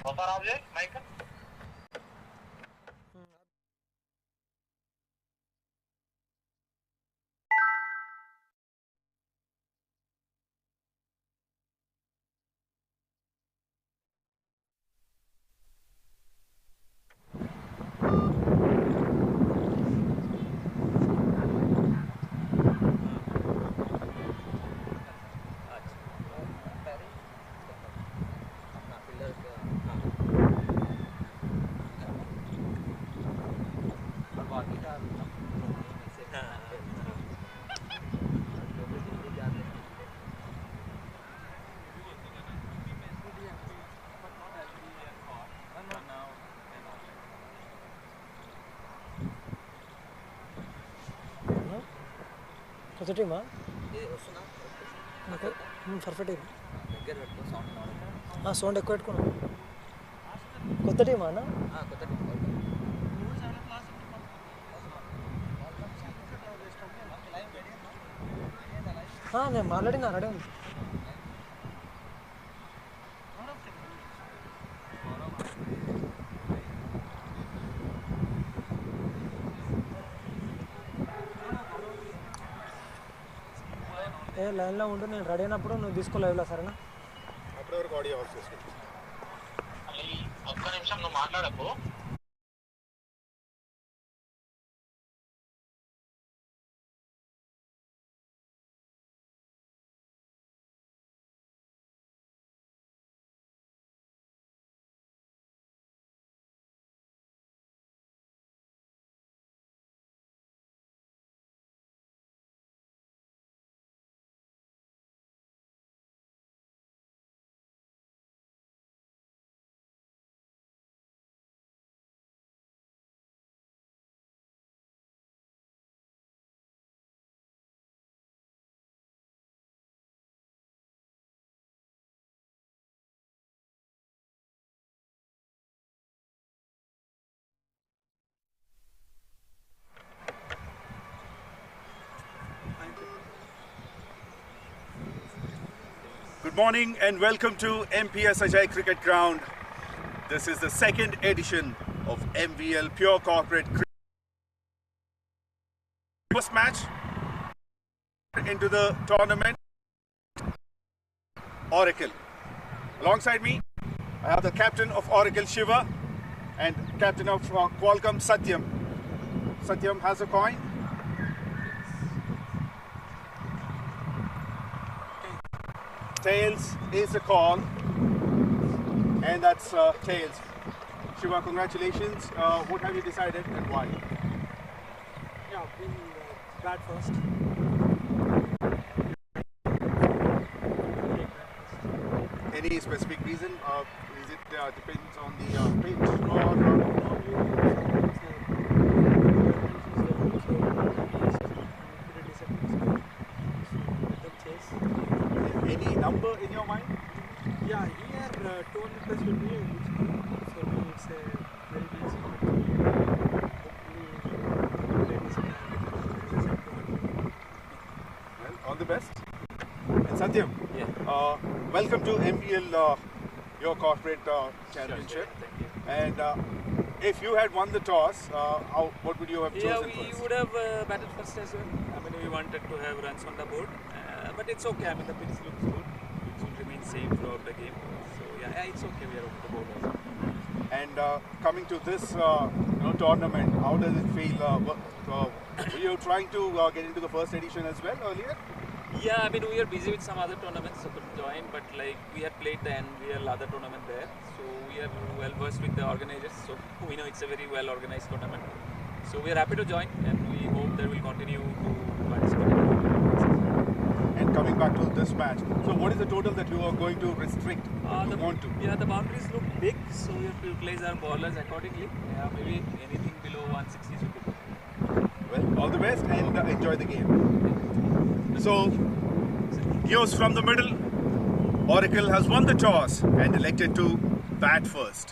కొత్త టీమా perfect sound ఎక్కువ పెట్టుకున్నాం. కొత్త టీమా అన్న? నేను మాట్లాడినా రెడీ ఉంది. లైన్లో ఉంటూ నేను రెడీ అయినప్పుడు నువ్వు తీసుకో లైవ్లో, సరేనా? అప్పటి వరకు ఆడియో ఆఫ్ చేసుకో. ఒక్క నిమిషం నువ్వు మాట్లాడకు. Good morning and welcome to 𝗵𝗶𝗃𝗃 Cricket Ground. This is the second edition of MVL Pure Corporate Cricket. First match into the tournament, Oracle. Alongside me, I have the captain of Oracle, Shiva, and captain of Qualcomm, Satyam. Satyam has a coin. Tails is a call, and that's tails. Shiva, congratulations. What have you decided and why? Yeah, we bat first. Any specific reason? Is it depends on the pitch or? Any number in your mind? Yeah, here 200 plus will be for me. It's a very easy. Well, all the best. And Satyam, welcome to MVL, your corporate championship. Sure, thank you. And if you had won the toss, what would you have chosen we first? would have batted first as well. I mean, we wanted to have runs on the board, but it's okay. I mean, the pitch looks good. It will remain same throughout the game. So yeah, it's okay. We are on the board as well. And coming to this tournament, how does it feel? Were you trying to get into the first edition as well earlier? Yeah, I mean, we are busy with some other tournaments, so couldn't join. But like, we had played the MVL other tournament there, so we are well versed with the organizers. So we know it's a very well organized tournament. So we are happy to join, and we hope that we'll continue to participate. And coming back to this match, so what is the total that you are going to restrict? You want to? Yeah, the boundaries look big, so we have to utilize our bowlers accordingly. Yeah, maybe anything below 160 should be good. Well, all the best and enjoy the game. So, news from the middle. Oracle has won the toss and elected to bat first.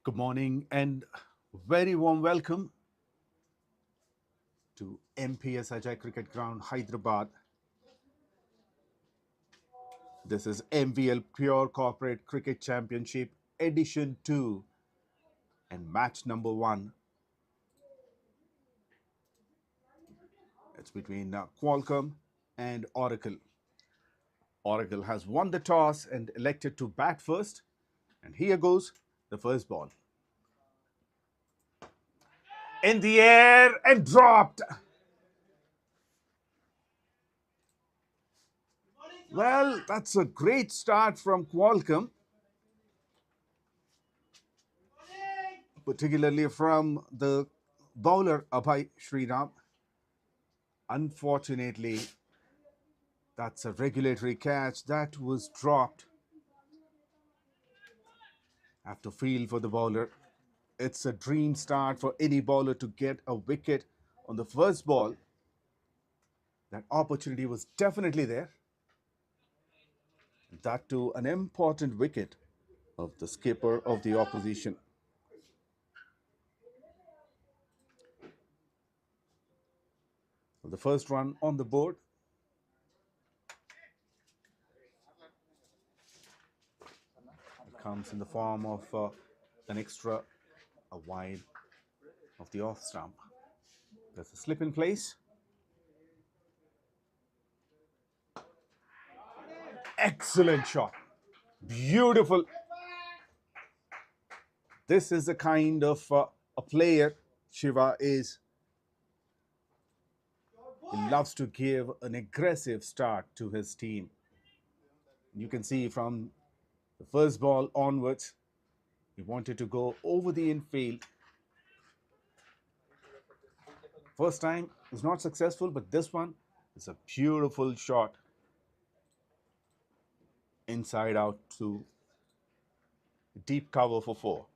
Good morning and very warm welcome to 𝗵𝗶𝗃𝗃 Cricket Ground, Hyderabad. This is MVL Pure Corporate Cricket Championship Edition 2 and match number 1. It's between Qualcomm and Oracle. Oracle has won the toss and elected to bat first. And here goes the first ball. In the air and dropped. Well, that's a great start from Qualcomm, particularly from the bowler Abhay Sriram. Unfortunately, that's a regulatory catch that was dropped. Have to feel for the bowler. It's a dream start for any bowler to get a wicket on the first ball. That opportunity was definitely there. That too, an important wicket of the skipper of the opposition. The first run on the board. It comes in the form of an extra, a wide of the off stump. There's a slip in place. Excellent shot. Beautiful. This is the kind of a player Shiva is. He loves to give an aggressive start to his team. You can see from the first ball onwards, he wanted to go over the infield. First time was not successful, but this one is a beautiful shot. Inside out to deep cover for 4.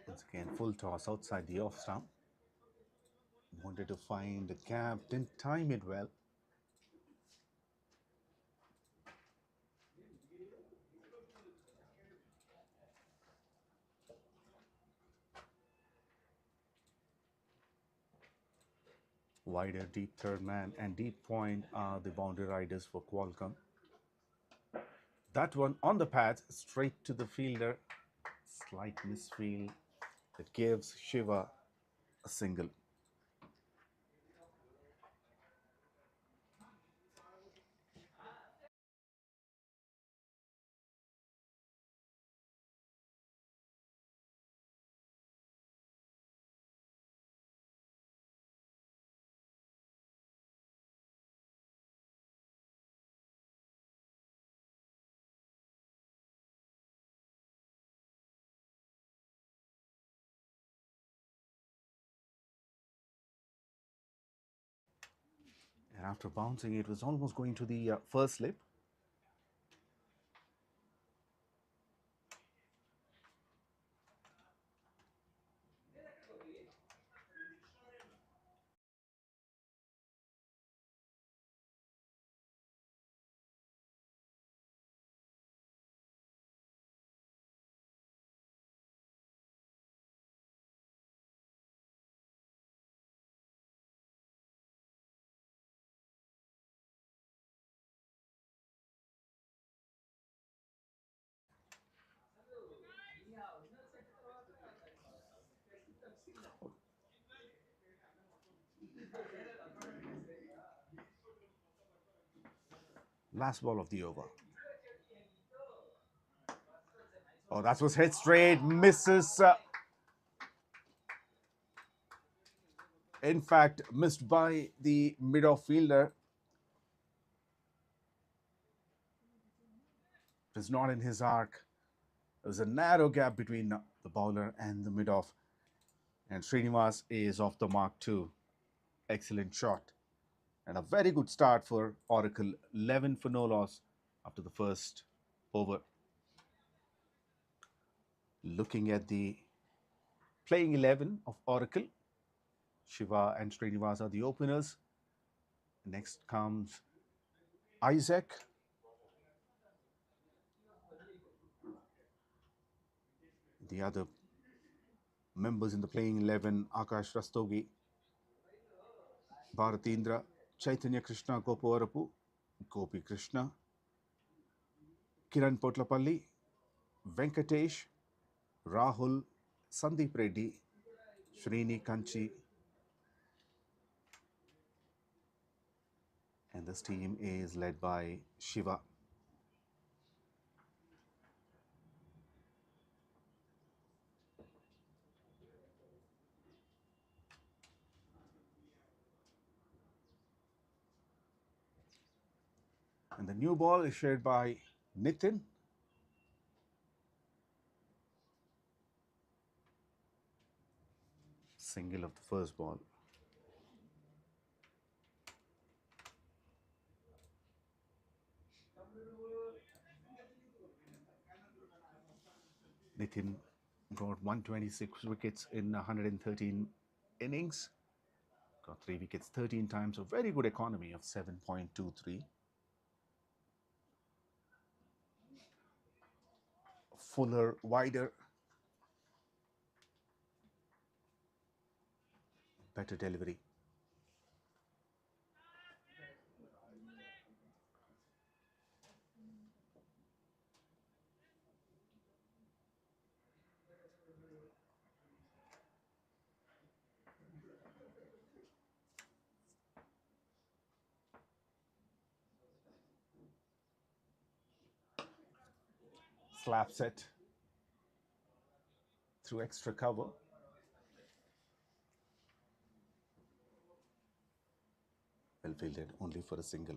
Once again, full toss outside the off stump. Wanted to find the gap, didn't time it well. Wider, deep third man and deep point are the boundary riders for Qualcomm. That one on the pad, straight to the fielder. Slight misfield that gives Shiva a single. And after bouncing, it was almost going to the first slip. Last ball of the over. Oh, that was hit straight, misses. In fact, missed by the mid-off fielder. It was not in his arc. There was a narrow gap between the bowler and the mid-off. And Srinivas is off the mark too. Excellent shot. And a very good start for Oracle. 11 for no loss after the first over. Looking at the playing 11 of Oracle, Shiva and Srinivas are the openers. Next comes Isaac. The other members in the playing 11, Akash Rastogi, Bharatindra, Chaitanya Krishna Gopavarapu, Gopi Krishna, Kiran Potlapalli, Venkatesh, Rahul, Sandeep Reddy, Srini Kanchi, and this team is led by Shiva. And the new ball is shared by Nitin. Single of the first ball. Nitin got 126 wickets in 113 innings. Got 3 wickets 13 times, a very good economy of 7.23. Fuller, wider, better delivery. Slap set through extra cover. Well fielded, only for a single.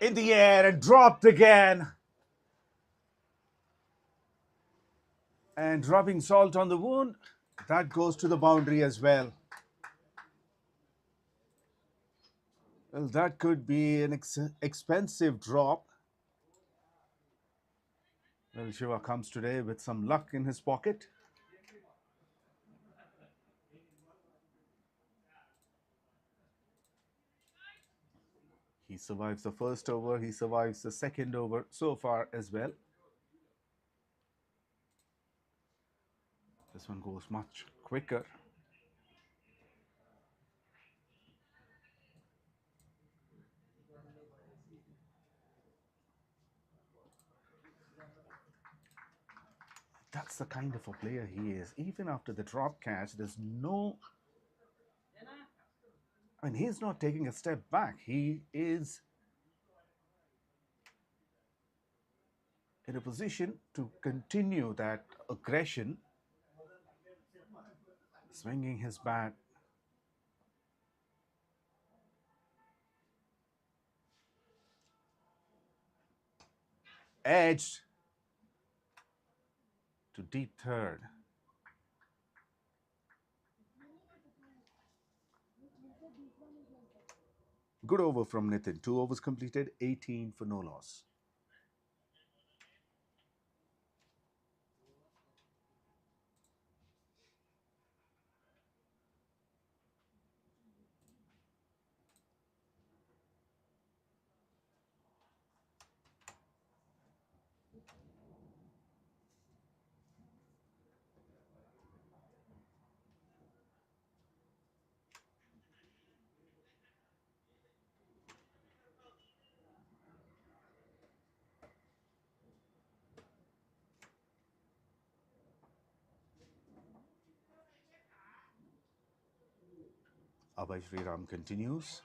In the air and dropped again. And dropping salt on the wound, that goes to the boundary as well. Well, that could be an expensive drop. Well, Shiva comes today with some luck in his pocket. He survives the first over, he survives the second over so far as well. This one goes much quicker. That's the kind of a player he is. Even after the drop catch, there's no... I mean, he's not taking a step back. He is in a position to continue that aggression, swinging his bat. Edged to deep third. Good over from Nitin. 2 overs completed, 18 for no loss. 𝗬𝗶𝘃𝗵 continues.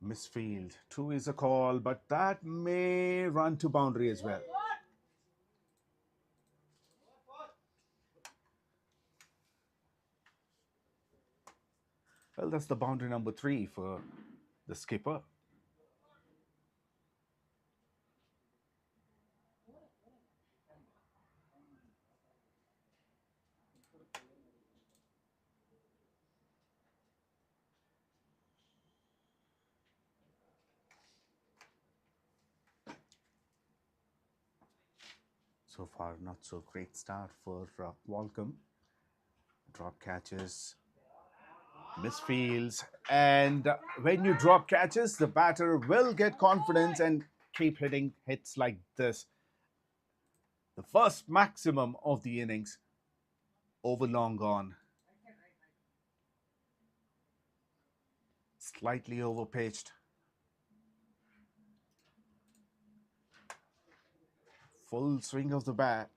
Misfield. 2 is a call, but that may run to boundary as well. Well, that's the boundary number 3 for the skipper. So far, not so great start for Qualcomm. Drop catches, misfields, and when you drop catches, the batter will get confidence and keep hitting hits like this. The first maximum of the innings, over long gone. Slightly over pitched. Full swing of the bat.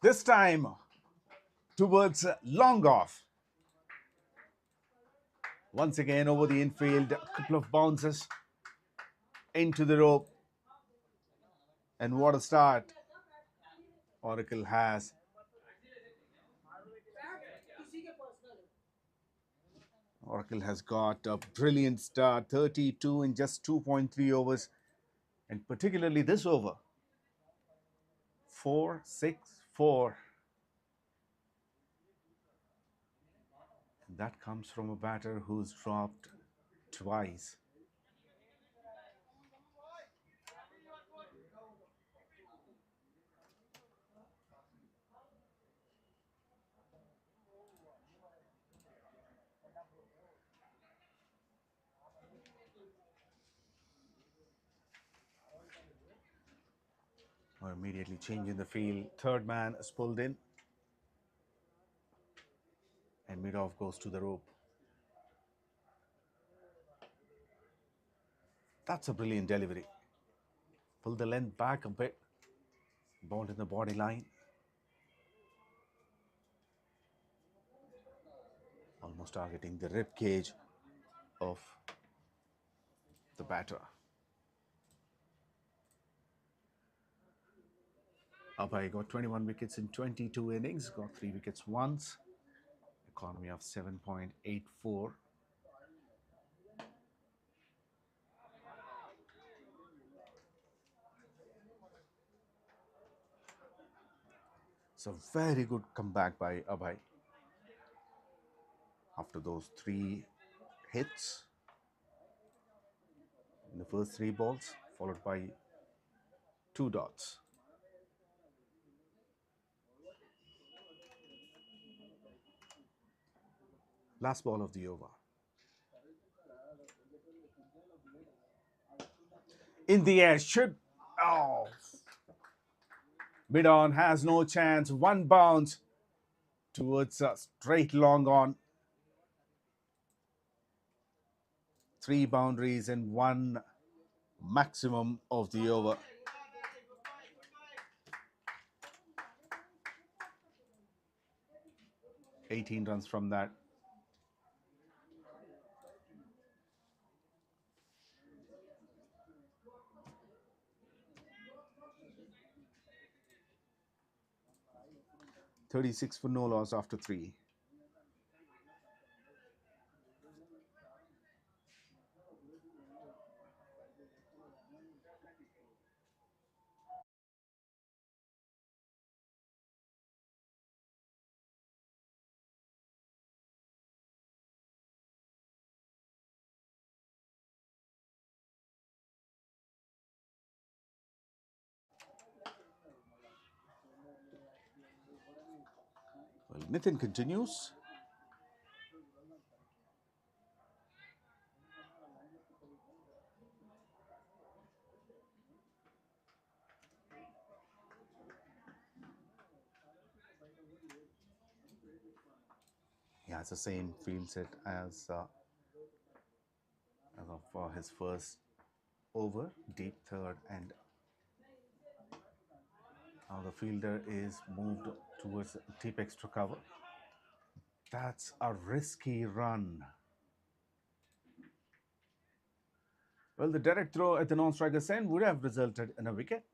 This time towards long off. Once again over the infield, a couple of bounces into the rope. And what a start Oracle has. Oracle has got a brilliant start, 32 in just 2.3 overs. And particularly this over, 4-6-4. And that comes from a batter who's dropped twice. Or immediately changing the field. Third man is pulled in. And mid-off goes to the rope. That's a brilliant delivery. Pull the length back a bit. Ball in the body line. Almost targeting the rib cage of the batter. 𝗵𝗡 got 21 wickets in 22 innings, got 3 wickets once. Economy of 7.84. It's a very good comeback by 𝗵𝗡. After those 3 hits in the first 3 balls, followed by 2 dots. Last ball of the over. In the air, should... Oh! Mid-on has no chance. 1 bounce towards a straight long on. 3 boundaries and 1 maximum of the over. $18 runs from that. $36 for no loss after 3. Well, Nitin continues. He has the same field set as of his first over, deep third, and now the fielder is moved towards deep extra cover. That's a risky run. Well, the direct throw at the non-striker's end would have resulted in a wicket.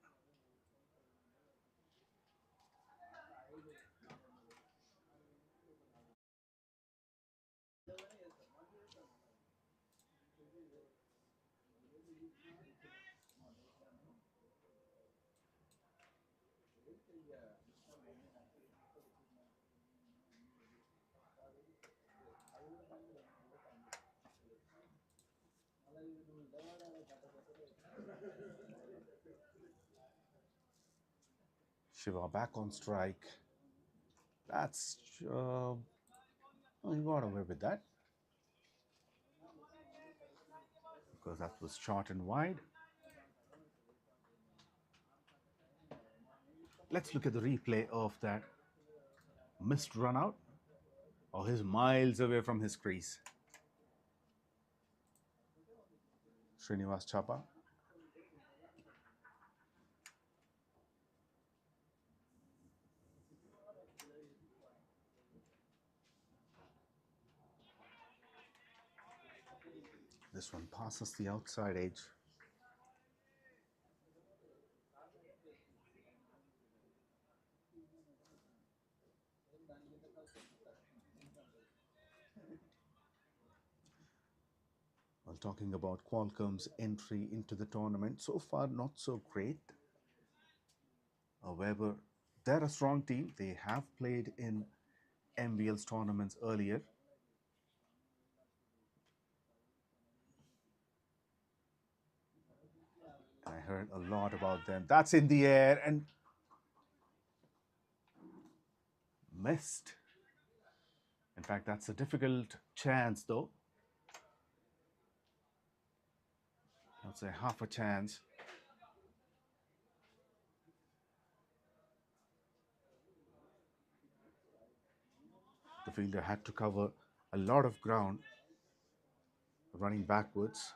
Shiva back on strike. That's oh, he got away with that because that was short and wide. Let's look at the replay of that missed run out. Oh, he's miles away from his crease. 𝗬𝗏𝗃𝗃. This one passes the outside edge. While talking about Qualcomm's entry into the tournament, so far not so great. However, they're a strong team. They have played in MVL's tournaments earlier. I heard a lot about them. That's in the air and missed. In fact, that's a difficult chance though. I'd say half a chance. The fielder had to cover a lot of ground running backwards.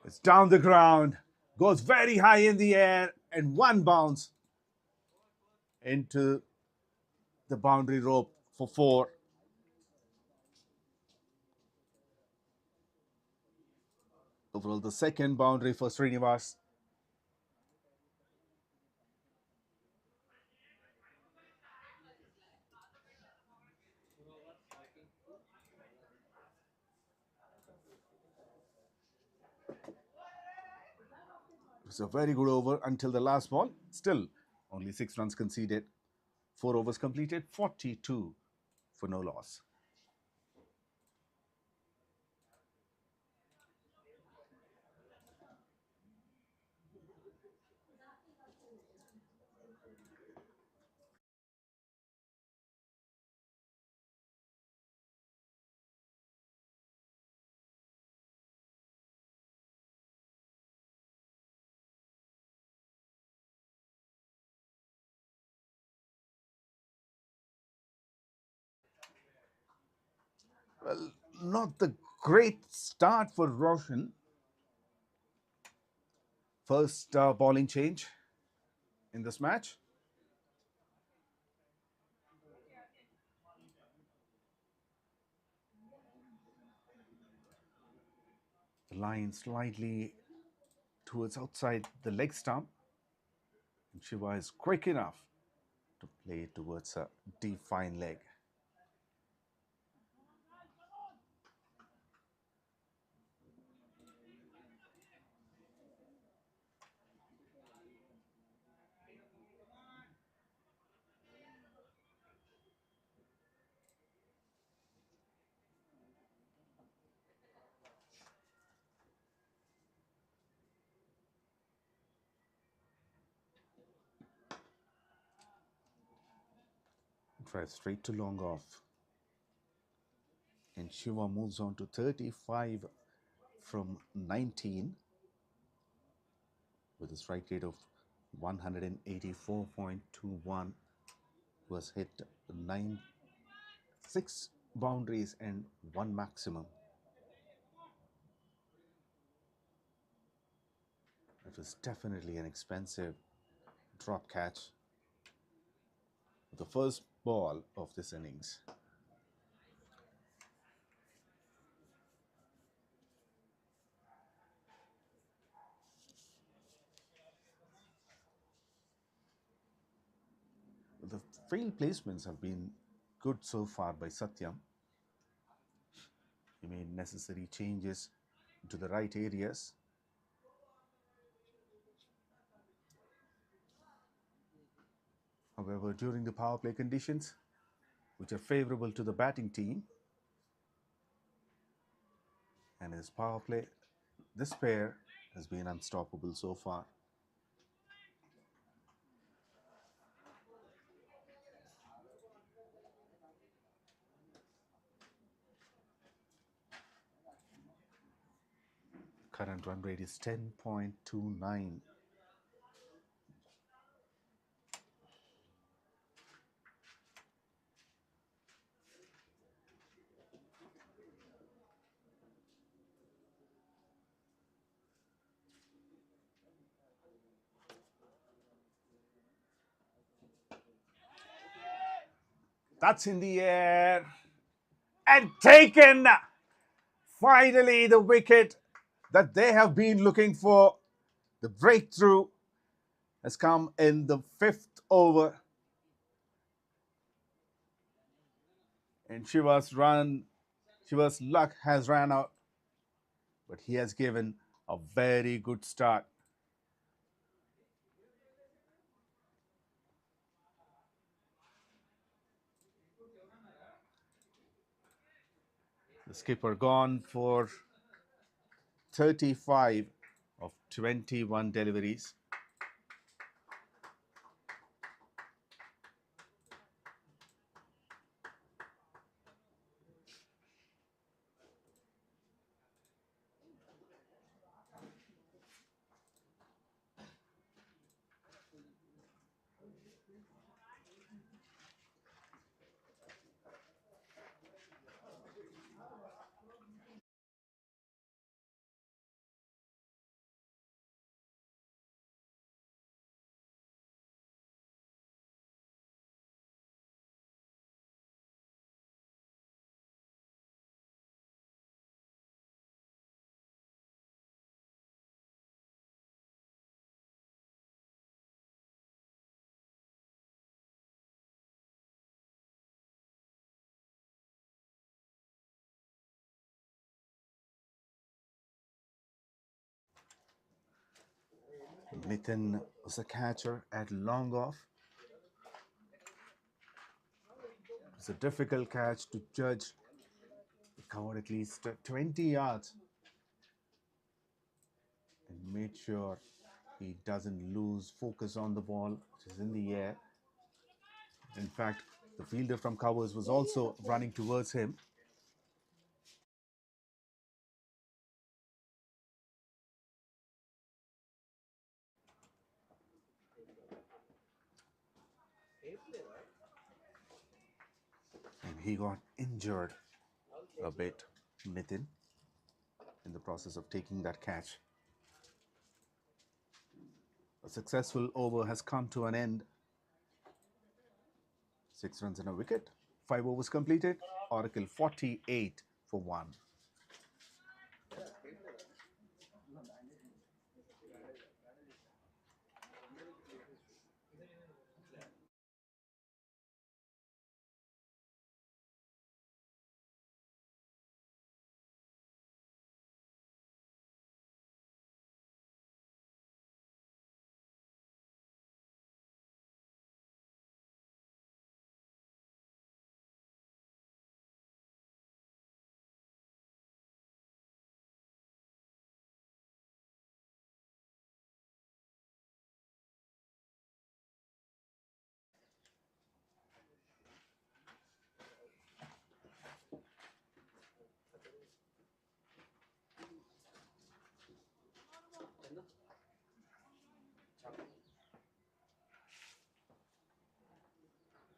It's down the ground, goes very high in the air, and one bounce into the boundary rope for 4. Overall, the second boundary for Srinivas. It was a very good over until the last ball. Still, only 6 runs conceded. 4 overs completed, 42 for no loss. Well, not the great start for Roshan. First bowling change in this match. The line slightly towards outside the leg stump. And Shiva is quick enough to play it towards a deep fine leg. Drive straight to long off. And Shiva moves on to 35 from 19 with a strike rate of 184.21. Was hit 6 boundaries and 1 maximum. It was definitely an expensive drop catch. the first ball of this innings. The field placements have been good so far by Satyam. He made necessary changes into the right areas. However, during the power play conditions, which are favorable to the batting team, and his power play, this pair has been unstoppable so far. Current run rate is 10.29. That's in the air and taken. Finally, the wicket that they have been looking for. The breakthrough has come in the 5th over. And Shiva's luck has ran out. But he has given a very good start. The skipper gone for 35 of 21 deliveries. Nitin was a catcher at long off. It's a difficult catch to judge. He covered at least 20 yards and made sure he doesn't lose focus on the ball, which is in the air. In fact, the fielder from covers was also running towards him. And he got injured a bit, Nitin, in the process of taking that catch. A successful over has come to an end. 6 runs and a wicket. 5 overs completed. Oracle 48 for 1.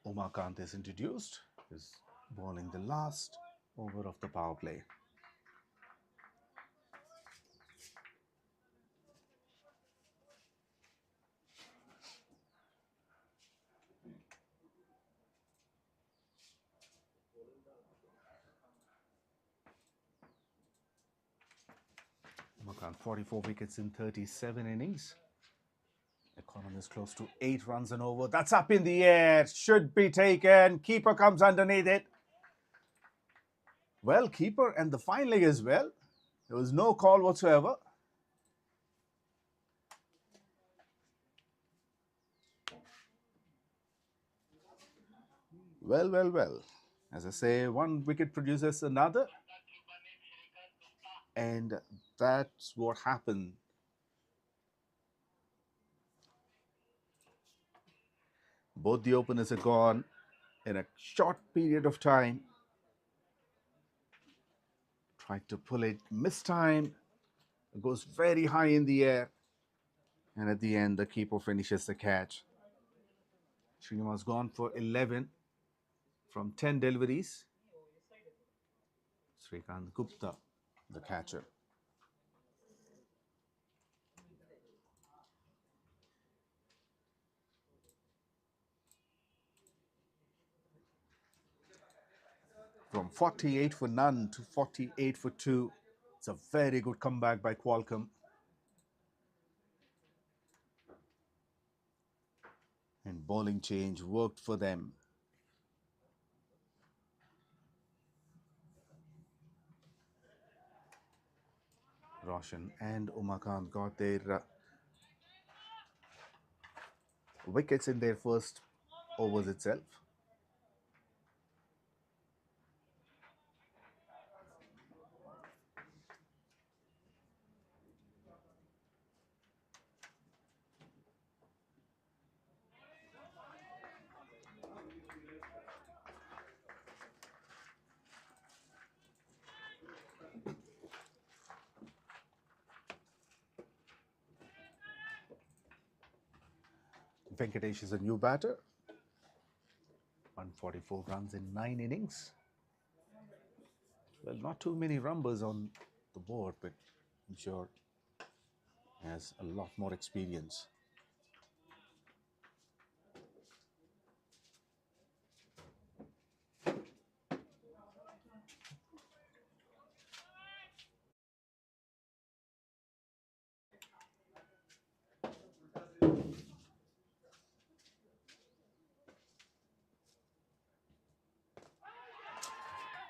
Umakant is introduced, is bowling the last over of the power play. 144 wickets in 37 innings. Economy is close to 8 runs and over. That's up in the air. Should be taken. Keeper comes underneath it. Well, keeper and the fine leg as well. There was no call whatsoever. Well. As I say, one wicket produces another. And that's what happened. Both the openers are gone in a short period of time. Tried to pull it, missed time. It goes very high in the air. And at the end, the keeper finishes the catch. Srinivas gone for 11 from 10 deliveries. 𝗃𝗃𝗲𝗃𝗃, the catcher. From 48 for none to 48 for 2. It's a very good comeback by Qualcomm. And bowling change worked for them. Roshan and Umakant got their wickets in their first overs itself. Venkatesh is a new batter. 144 runs in 9 innings. Well, not too many rumbers on the board, but I'm sure he has a lot more experience.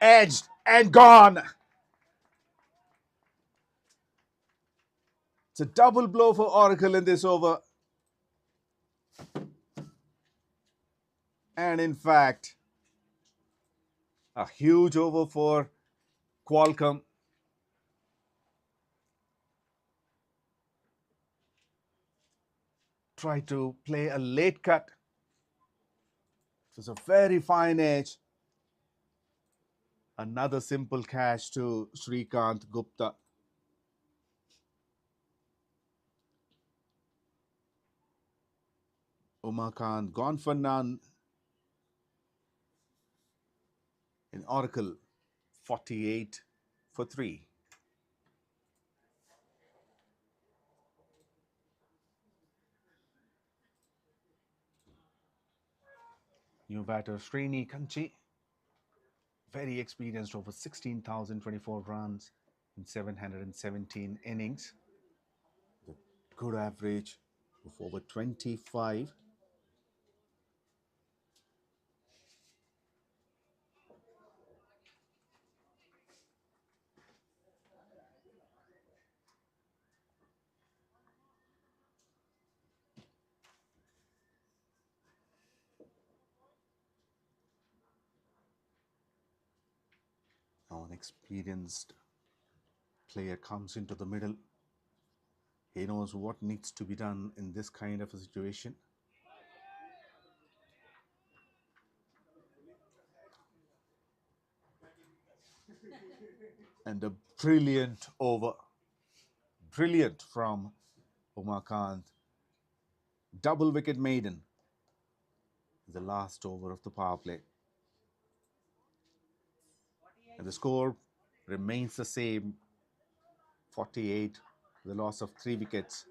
Edged and gone. It's a double blow for Oracle in this over. And in fact, a huge over for Qualcomm. Tried to play a late cut. It was a very fine edge. Another simple catch to 𝗃𝗃𝗃𝗃. Umakant gone for none. In Oracle, 48 for 3. New batter 𝗃𝗃𝗃𝗃, very experienced, over 16,024 runs in 717 innings. The good average of over 25. Now an experienced player comes into the middle. He knows what needs to be done in this kind of a situation. And a brilliant over. Brilliant from Umakant. Double wicket maiden. The last over of the power play. And the score remains the same. 48, the loss of 3 wickets.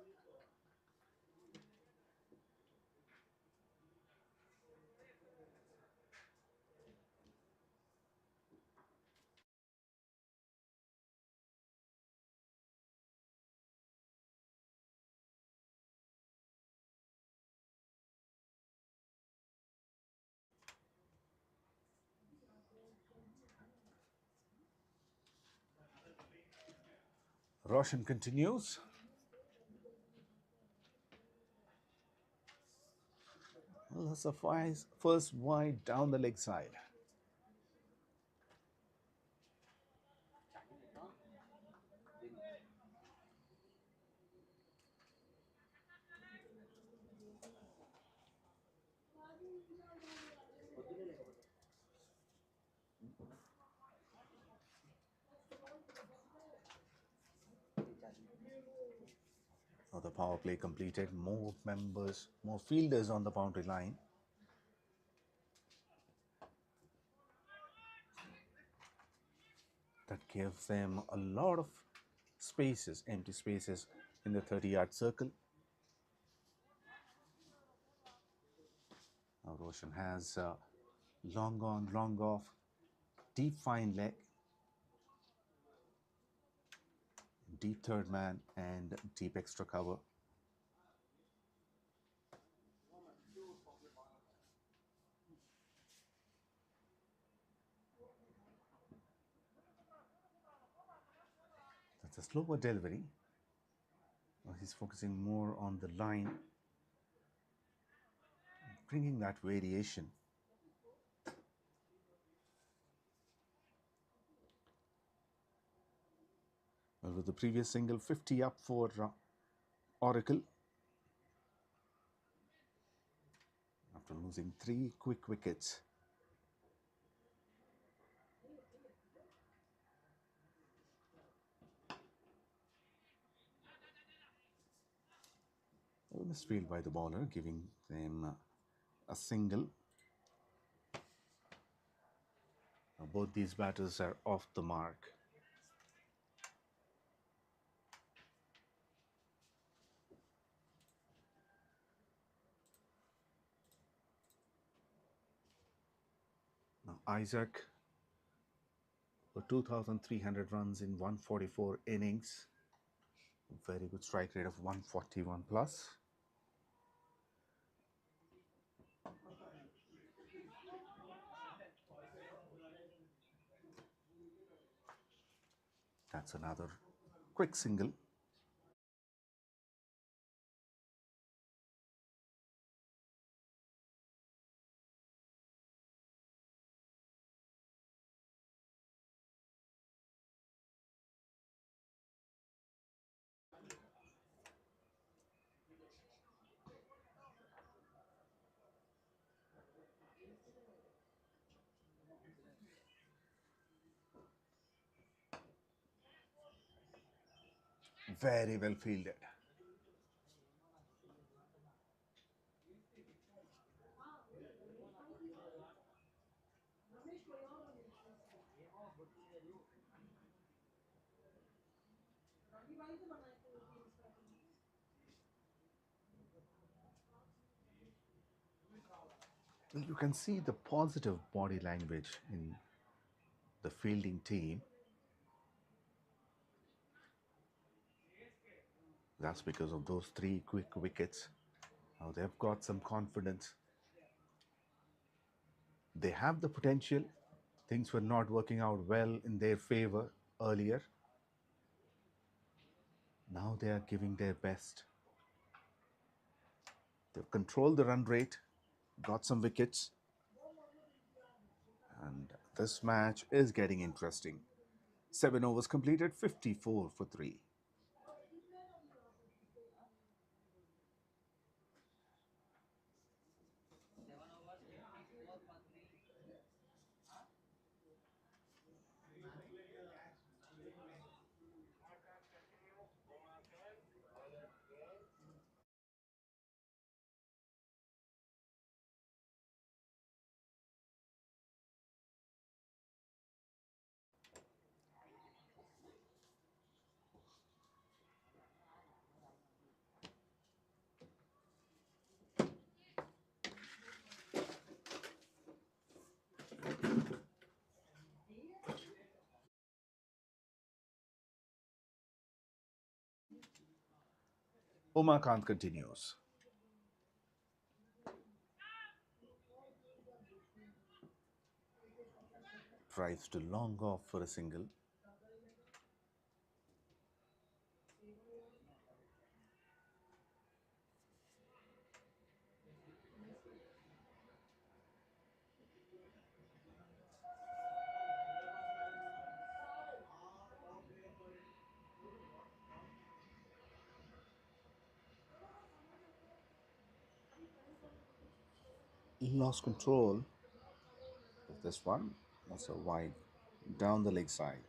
Roshan continues. Well, suffice first wide down the leg side. Now the power play completed. More members, more fielders on the boundary line. That gives them a lot of spaces, empty spaces in the 30-yard circle. Now Roshan has long on, long off, deep fine leg, deep third man and deep extra cover. That's a slower delivery. Now he's focusing more on the line, bringing that variation. Well, with the previous single, 50 up for Oracle. After losing 3 quick wickets. Well, misfield by the bowler, giving them a single. Now both these batters are off the mark. Now Isaac for 2,300 runs in 144 innings. Very good strike rate of 141 plus. That's another quick single. Very well fielded. Well, you can see the positive body language in the fielding team. That's because of those 3 quick wickets. Now they've got some confidence. They have the potential. Things were not working out well in their favor earlier. Now they are giving their best. They've controlled the run rate, got some wickets. And this match is getting interesting. 7 overs completed, 54 for 3. Umakant continues. Tries to long off for a single. lost control of this one. That's a wide down the leg side.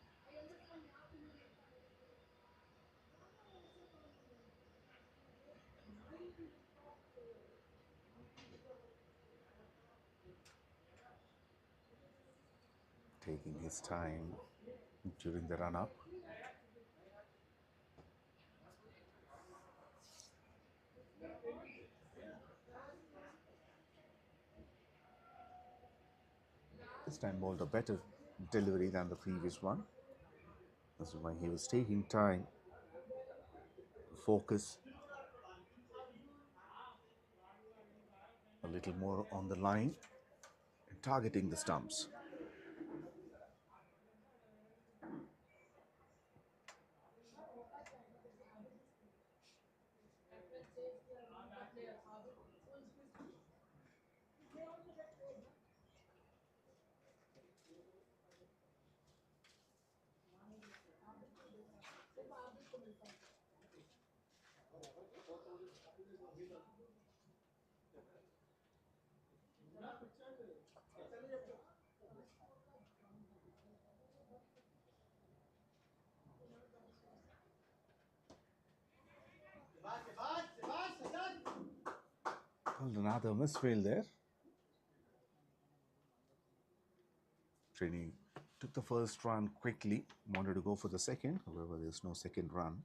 Taking his time during the run-up. This time bowled a better delivery than the previous one. This is why he was taking time to focus a little more on the line and targeting the stumps. Well, another misfield there. Trini took the first run quickly, wanted to go for the second, however there's no second run.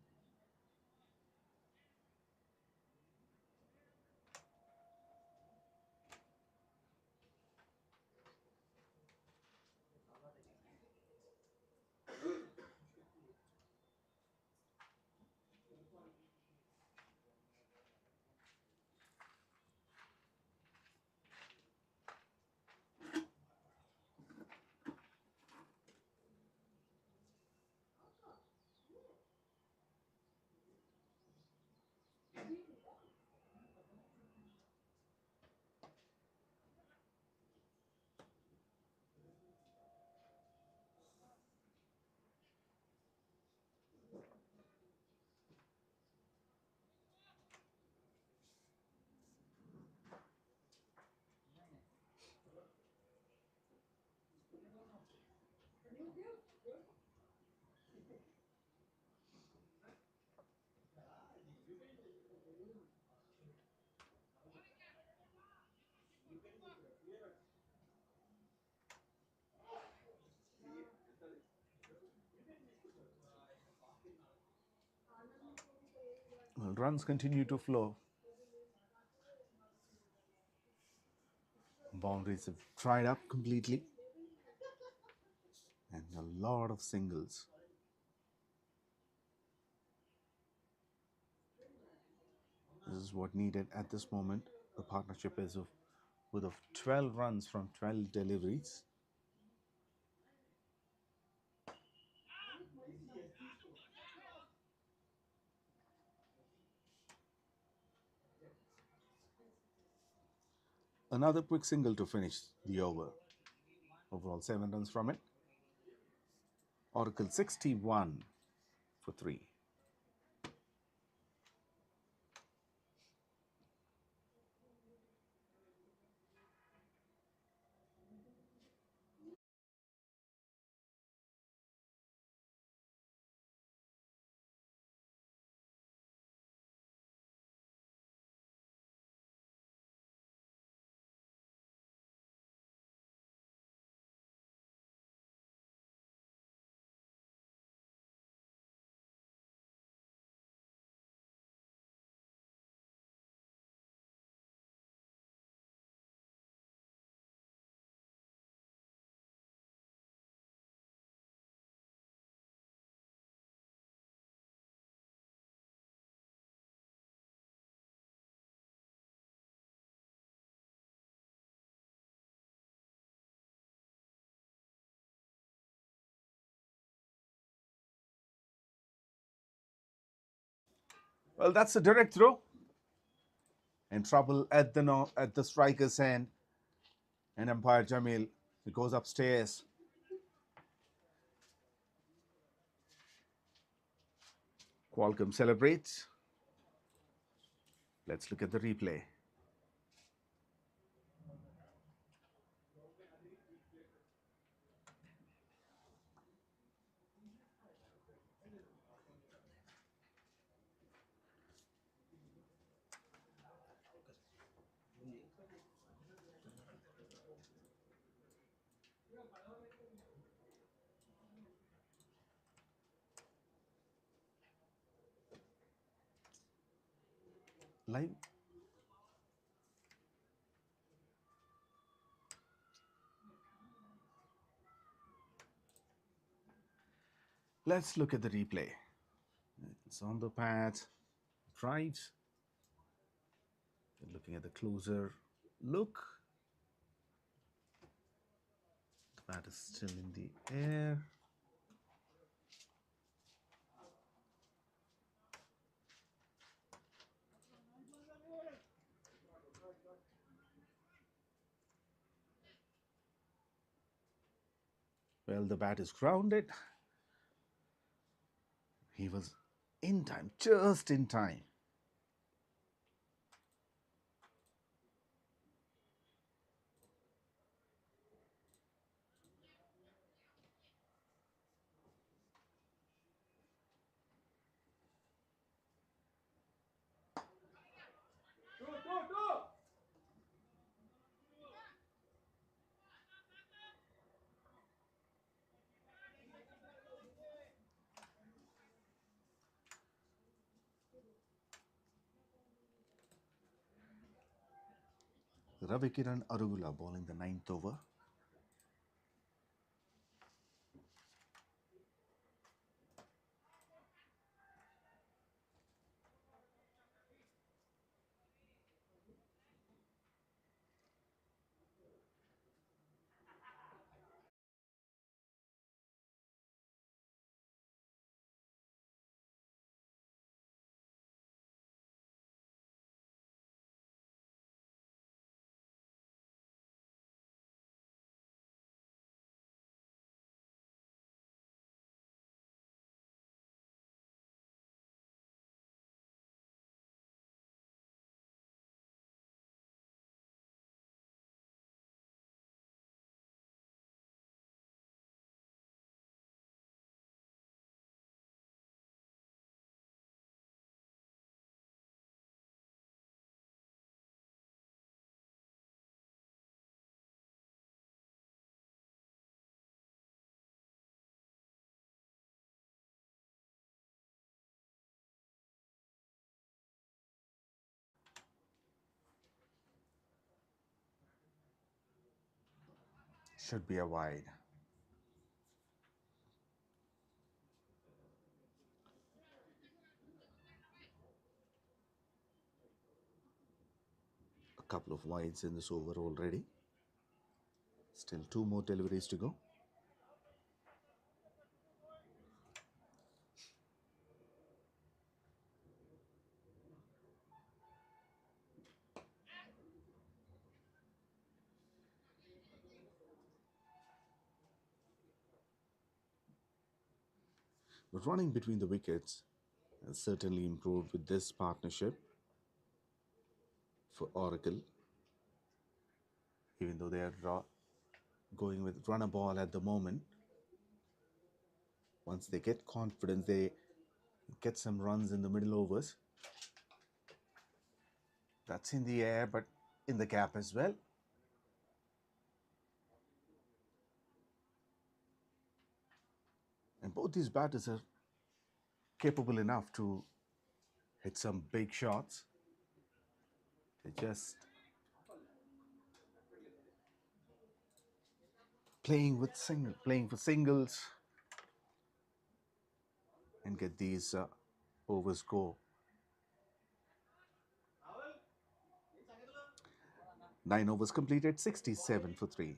Well, runs continue to flow. Boundaries have dried up completely. And a lot of singles. This is what needed at this moment. The partnership is with 12 runs from 12 deliveries. Another quick single to finish the over. Overall 7 runs from it. Oracle 61 for 3. Well, that's a direct throw. In trouble at the striker's end. And umpire Jamil, he goes upstairs. Qualcomm celebrates. Let's look at the replay. Live. Let's look at the replay. It's on the pad, drives. We're looking at the closer look. The bat is still in the air. Well, the bat is grounded. He was in time, just in time. 𝗬𝗃𝗃𝗲𝗃 bowling the 9th over. Should be a wide. A couple of wides in this over already. Still 2 more deliveries to go. But running between the wickets has certainly improved with this partnership for Oracle. Even though they are going with run a ball at the moment. Once they get confidence, they get some runs in the middle overs. That's in the air, but in the gap as well. And both these batters are capable enough to hit some big shots. They're just playing for singles and get these overs go. 9 overs completed, 67 for 3.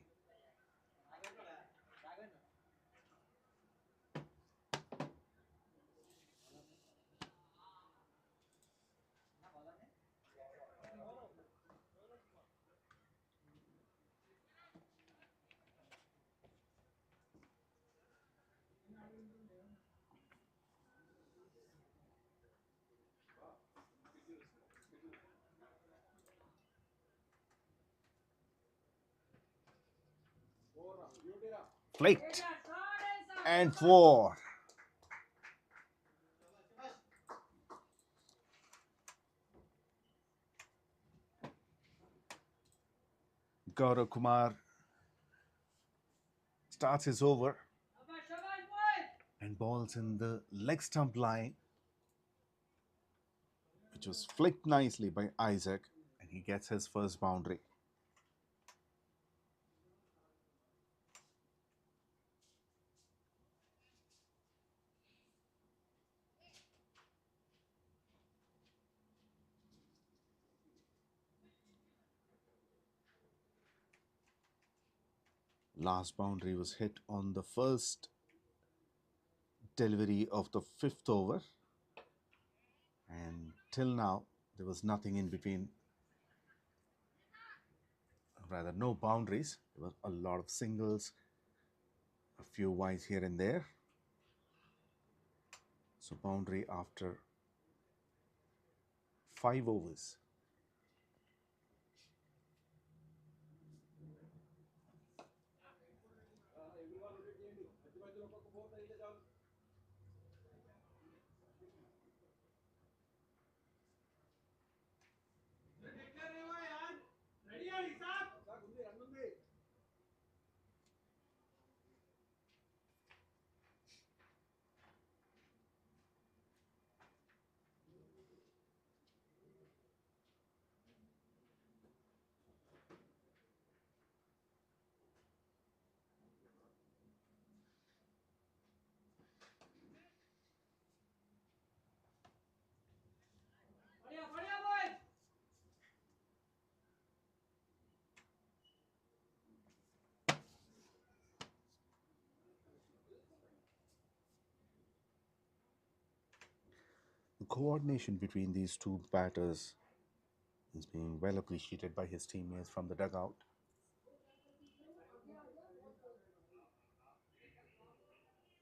Flicked. And 4. 𝗀𝗃𝗃𝗲 starts his over and balls in the leg stump line, which was flicked nicely by Isaac, and he gets his first boundary. Last boundary was hit on the first delivery of the 5th over, and till now there was nothing in between, rather no boundaries. There was a lot of singles, a few wides here and there. So boundary after 5 overs. The coordination between these two batters is being well appreciated by his teammates from the dugout.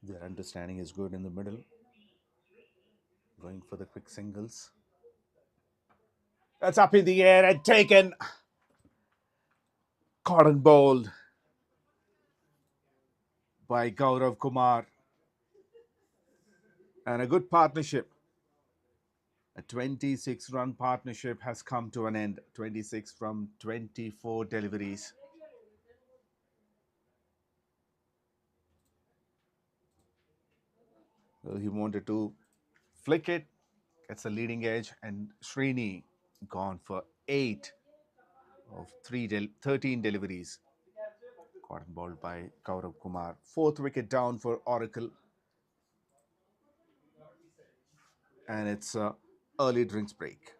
Their understanding is good in the middle, going for the quick singles. That's up in the air and taken. Caught and bowled by 𝗀𝗃𝗃𝗲. And a good partnership. A 26-run partnership has come to an end. 26 from 24 deliveries. Well, he wanted to flick it, gets a leading edge, and Srini gone for 8 of 13 deliveries. Caught and bowled by 𝗀𝗃𝗃𝗲. 4th wicket down for Oracle. And it's a early drinks break.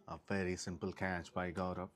A very simple catch by 𝗀𝗃.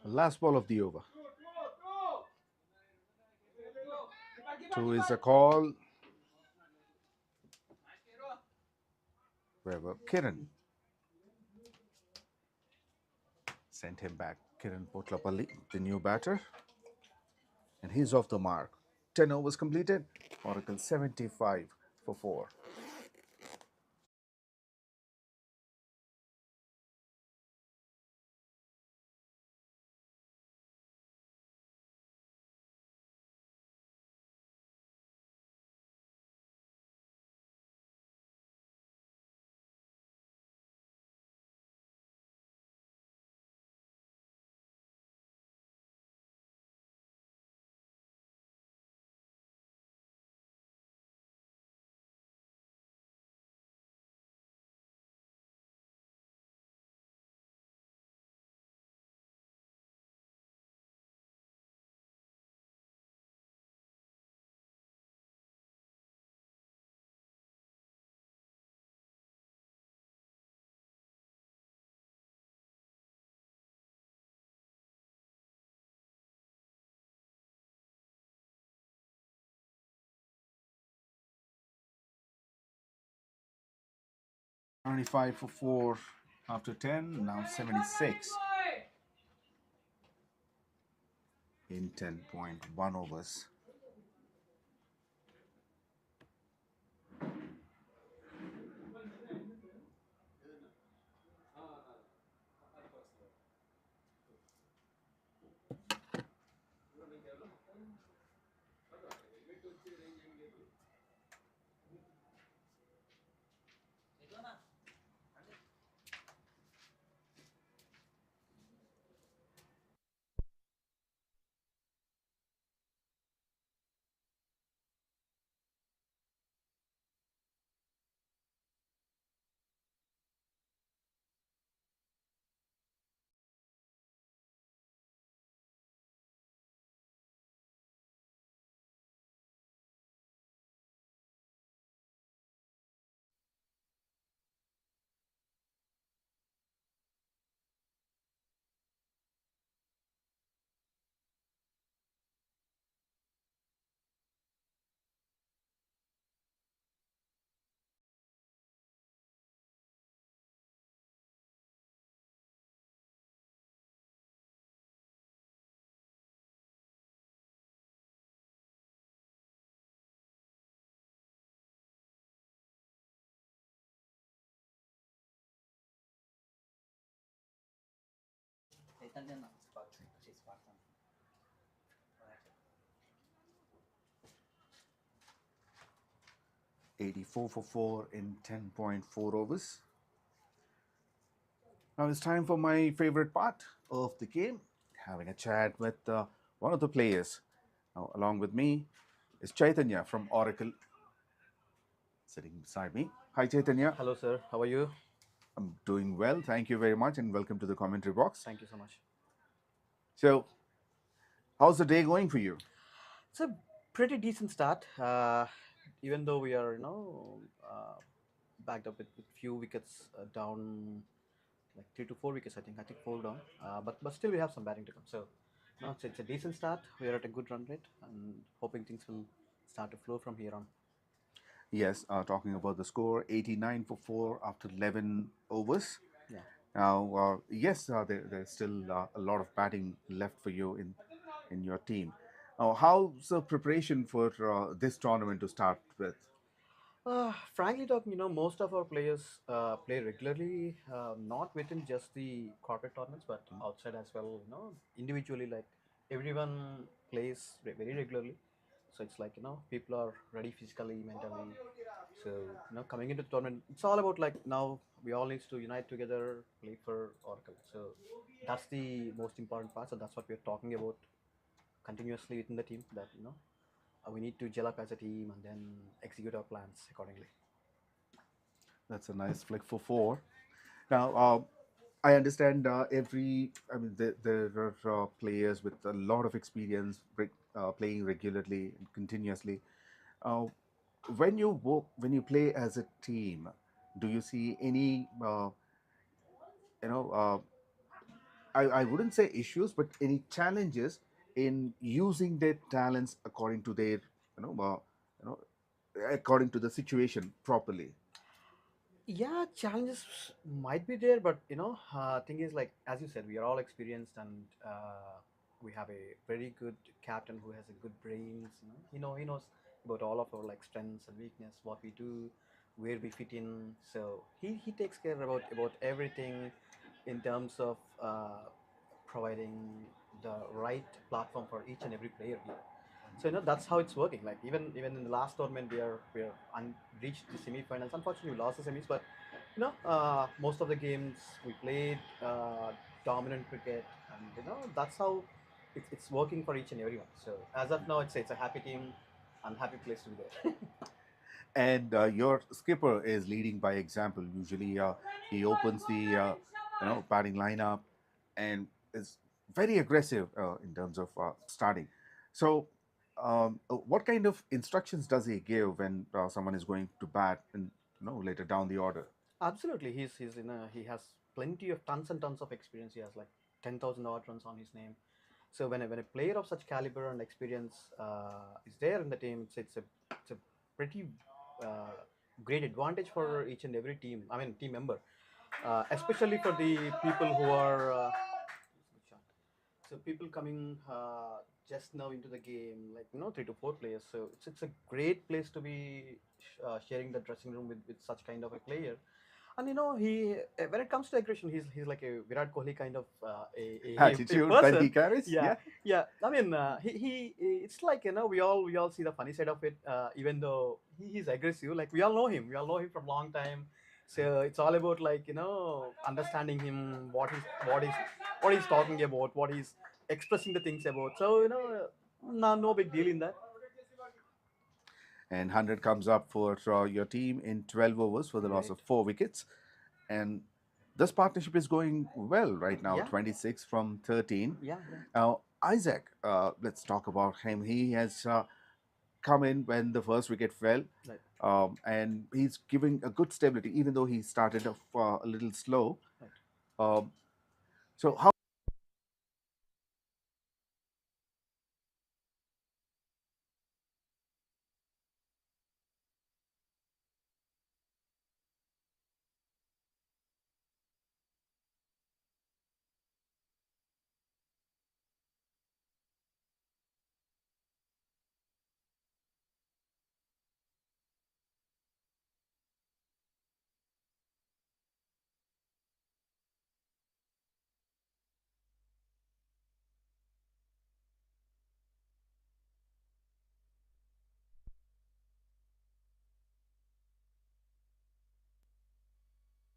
Last ball of the over. 2 is the call. Wherever Kiran sent him back. 𝘃𝗏𝗃𝗲, the new batter. And he's off the mark. 10 overs completed. Oracle 75 for 4. Twenty-five for 4 after 10. Now 76 in 10.1 overs. '84 for 4 in 10.4 overs. Now it's time for my favorite part of the game, having a chat with one of the players. Now, along with me is Chaitanya from Oracle, sitting beside me. Hi, Chaitanya. Hello, sir. How are you? I'm doing well. Thank you very much, and welcome to the commentary box. Thank you so much. So, how's the day going for you? It's a pretty decent start. Even though we are, backed up with few wickets down, like 3 to 4 wickets, I think. 4 down. But still, we have some batting to come. So, no, it's a decent start. We are at a good run rate, and hoping things will start to flow from here on. Yes, talking about the score, 89 for 4 after 11 overs. Yeah. Now, yes, there's still a lot of batting left for you in your team. How's the preparation for this tournament to start with? Frankly talking, most of our players play regularly, not within just the corporate tournaments, but outside as well. Individually, like everyone plays very regularly. So it's like people are ready physically, mentally. So coming into the tournament, it's all about like now we all need to unite together, play for Oracle. So that's the most important part. So that's what we're talking about continuously within the team. That we need to gel up as a team and then execute our plans accordingly. That's a nice flick for 4. Now, I understand there are players with a lot of experience playing regularly and continuously. Uh, when you play as a team, do you see any, you know, I wouldn't say issues, but any challenges in using their talents according to their, you know, according to the situation properly. Yeah, challenges might be there, but thing is, like as you said, we are all experienced, and we have a very good captain who has a good brains. He knows about all of our like strengths and weakness, what we do, where we fit in. So he takes care about everything in terms of providing the right platform for each and every player here. So that's how it's working. Like even in the last tournament, we reached the semi-finals. Unfortunately, we lost the semis, but most of the games we played dominant cricket, and that's how it's working for each and everyone. So as of now, it's a happy team and happy place to be there. And your skipper is leading by example. Usually, he opens the batting lineup and is very aggressive in terms of starting. So, what kind of instructions does he give when someone is going to bat and later down the order? Absolutely, he has plenty of tons and tons of experience. He has like 10,000 odd runs on his name. So when a player of such caliber and experience is there in the team, it's a pretty uh, great advantage for each and every team. I mean, team member, especially for the people who are. So people coming just now into the game, like 3 to 4 players. So it's a great place to be sharing the dressing room with such kind of a player. And he when it comes to aggression, he's like a Virat Kohli kind of a Attitude that he person. carries. Yeah, yeah. I mean, he it's like we all see the funny side of it. Even though he's aggressive, like we all know him. We all know him from long time. So it's all about like understanding him, what he's talking about, what he's expressing the things about. So no big deal in that. And 100 comes up for your team in 12 overs for the loss of 4 wickets. And this partnership is going well right now, Yeah. 26 from 13. Yeah, Now, Isaac, let's talk about him. He has come in when the first wicket fell, Right. and he's giving a good stability, even though he started off a little slow. Right. So, how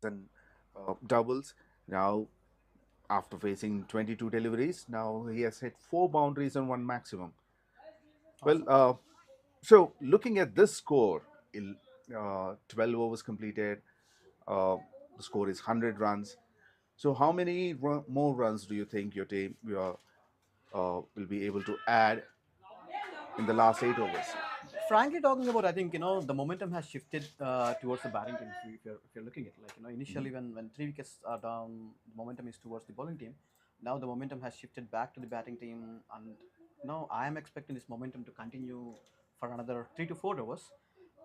and doubles now after facing 22 deliveries. Now he has hit 4 boundaries and 1 maximum. Well, so looking at this score, 12 overs completed, uh, the score is 100 runs. So, how many more runs do you think your team will be able to add in the last 8 overs? Frankly talking about, I think the momentum has shifted towards the batting team. If you're looking at it, like initially when 3 wickets are down, the momentum is towards the bowling team. Now the momentum has shifted back to the batting team, and now I am expecting this momentum to continue for another 3 to 4 hours,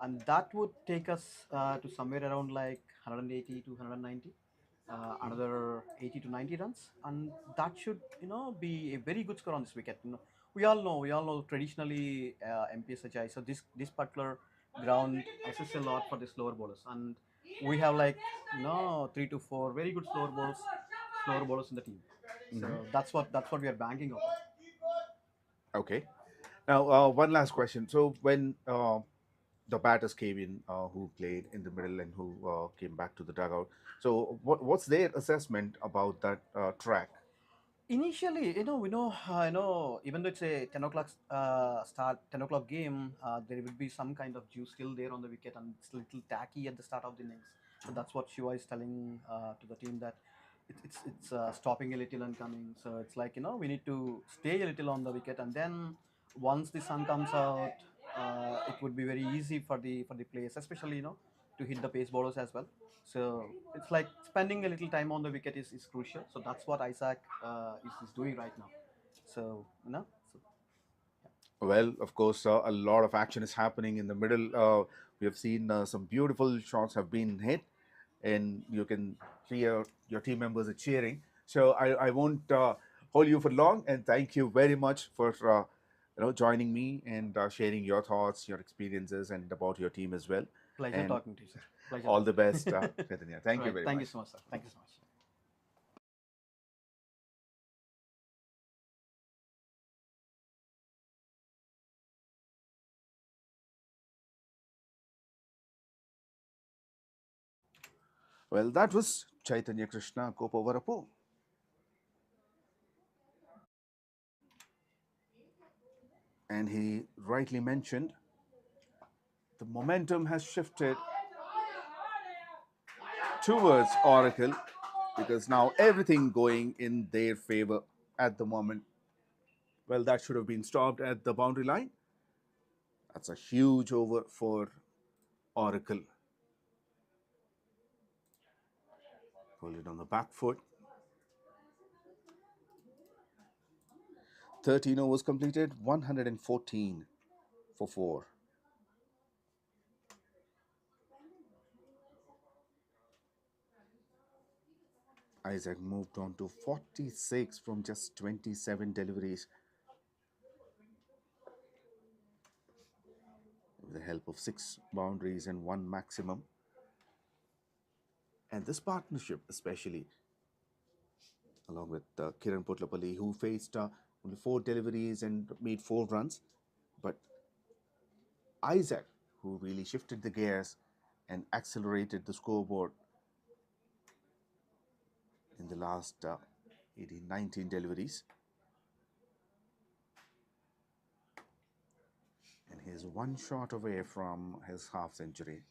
and that would take us to somewhere around like 180 to 190. Another 80 to 90 runs, and that should be a very good score on this wicket. We all know traditionally 𝗵𝗵𝗃𝗃. So this particular ground assists a lot for the slower bowlers, and we have like 3 to 4 very good slower bowlers in the team. So that's what we are banking on. Okay. Now, one last question. So, when the batters came in, who played in the middle and who came back to the dugout, so what's their assessment about that track? Initially, even though it's a 10 o'clock 10 o'clock game, there will be some kind of juice still there on the wicket, and it's a little tacky at the start of the innings. So that's what Shiva is telling to the team, that it's stopping a little and coming. So it's like we need to stay a little on the wicket, and then once the sun comes out, it would be very easy for the players, especially to hit the pace bowlers as well. So it's like spending a little time on the wicket is crucial. So that's what Isaac is doing right now. So so Well, of course, a lot of action is happening in the middle. We have seen some beautiful shots have been hit, and you can see your team members are cheering. So I won't hold you for long, and thank you very much for joining me and sharing your thoughts, your experiences, and about your team as well. pleasure And talking to you, sir. Pleasure. all the best, Chaitanya. Thank you Right. very Thank much. you so much, sir. Thank you so much. Well, that was Chaitanya Krishna 𝗃𝗶𝗃𝗃. And he rightly mentioned the momentum has shifted towards Oracle because now everything going in their favor at the moment. Well, that should have been stopped at the boundary line. That's a huge over for Oracle. Pull it on the back foot. 13 overs completed, 114 for 4. Isaac moved on to 46 from just 27 deliveries with the help of 6 boundaries and 1 maximum. And this partnership especially, along with 𝗃𝗏𝗃𝗃, who faced only 4 deliveries and made 4 runs, but Isaac, who really shifted the gears and accelerated the scoreboard in the last 18, 19 deliveries. And he's 1 shot away from his half century.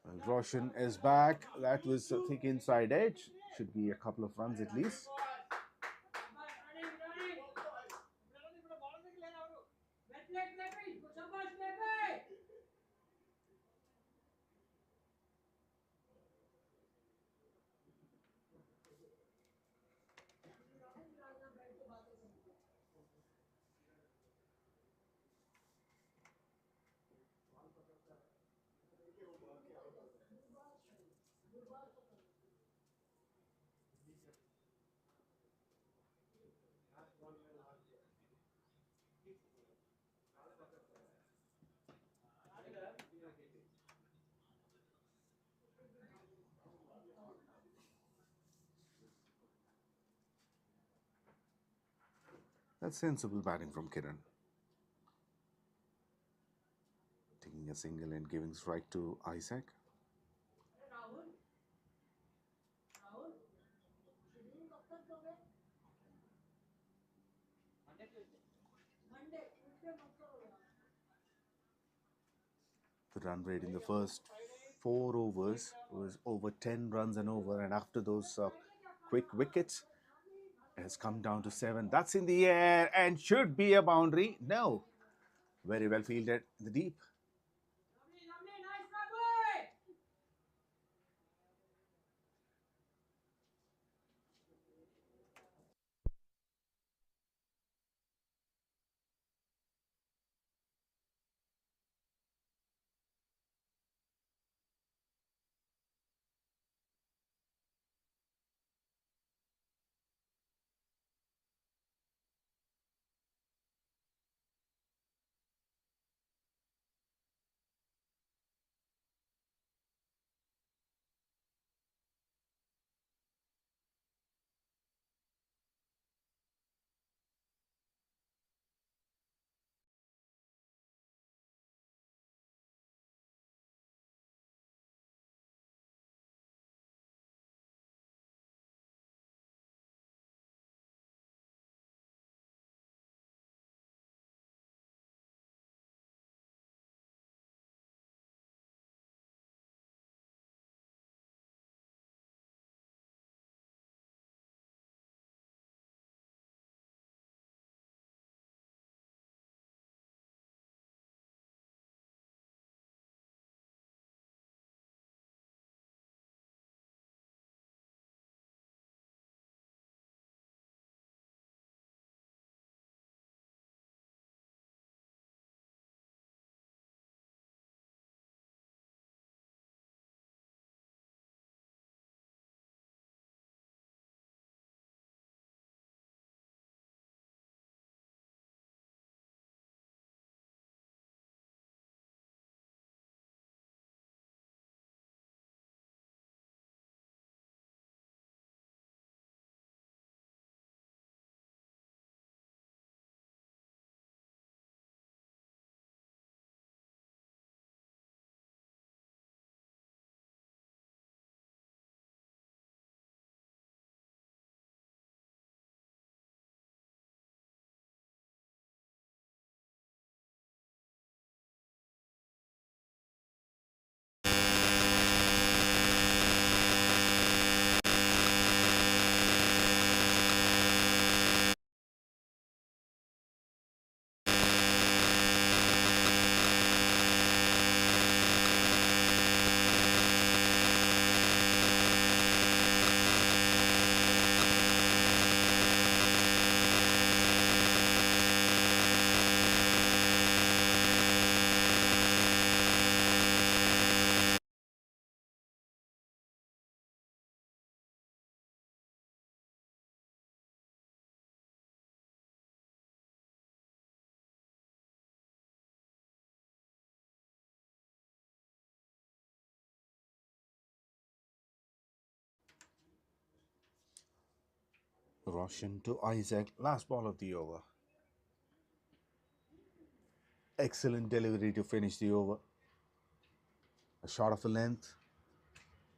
Well, Roshan is back. That was a thick inside edge. Should be a couple of runs at least. That's sensible batting from Kiran. Taking a single and giving strike to Isaac. The run rate in the first 4 overs was over 10 runs and over, and after those quick wickets, it has come down to 7. That's in the air and should be a boundary. No. Very well fielded in the deep. Roshan to Isaac, last ball of the over. Excellent delivery to finish the over. A shot of the length,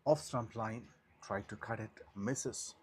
off stump line, tried to cut it, misses.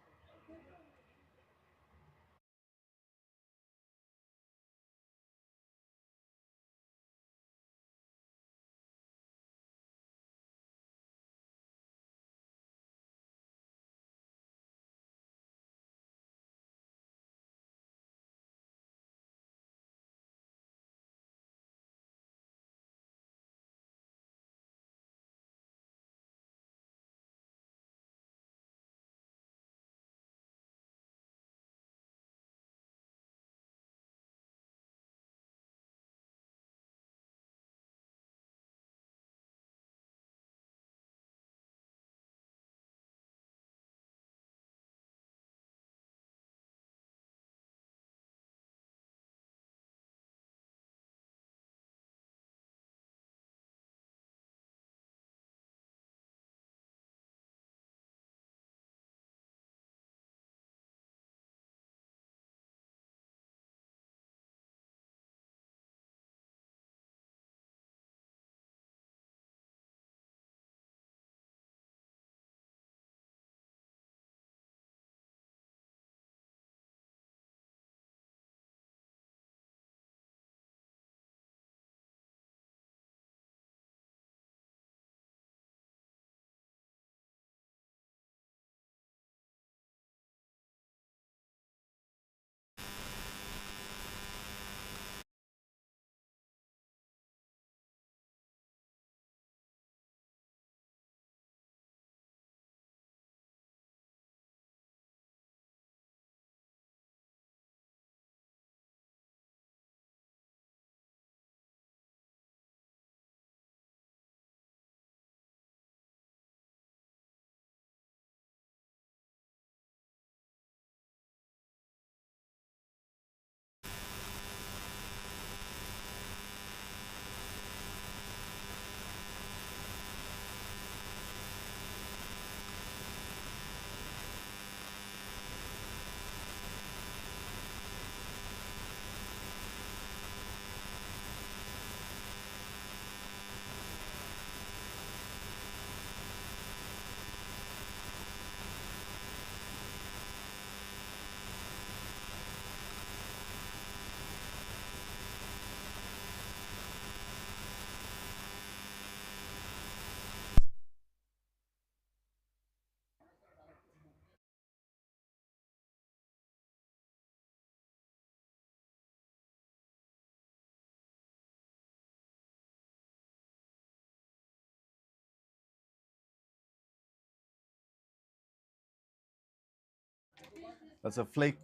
That's a flick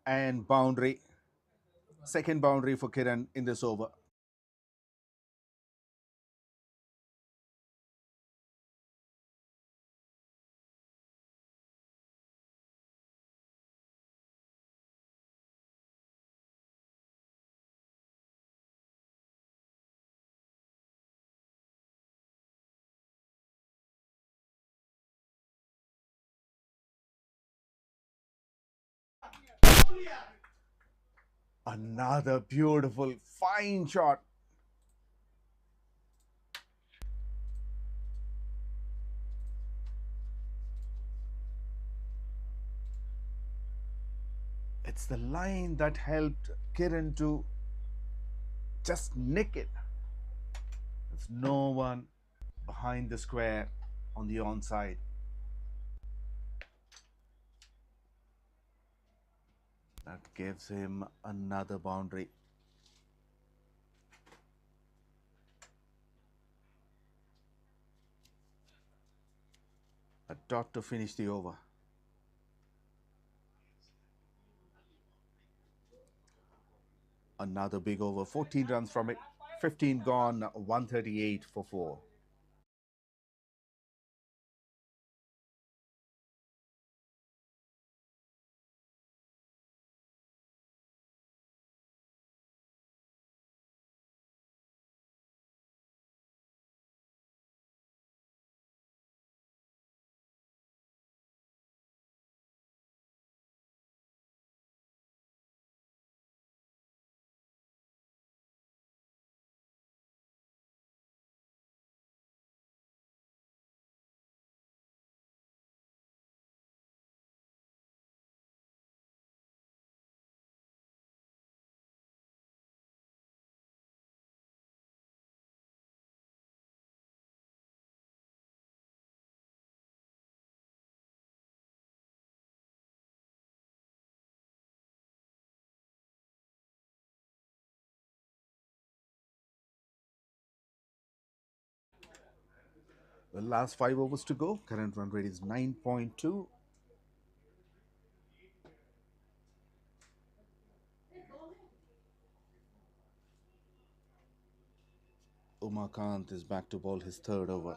and boundary. Second boundary for Kiran in this over. Another beautiful, fine shot. It's the line that helped Kiran to just nick it. There's no one behind the square on the onside. That gives him another boundary. A dot to finish the over. Another big over, 14 runs from it, 15 gone, 138 for 4. The last 5 overs to go. Current run rate is 9.2. Umakant is back to bowl his 3rd over.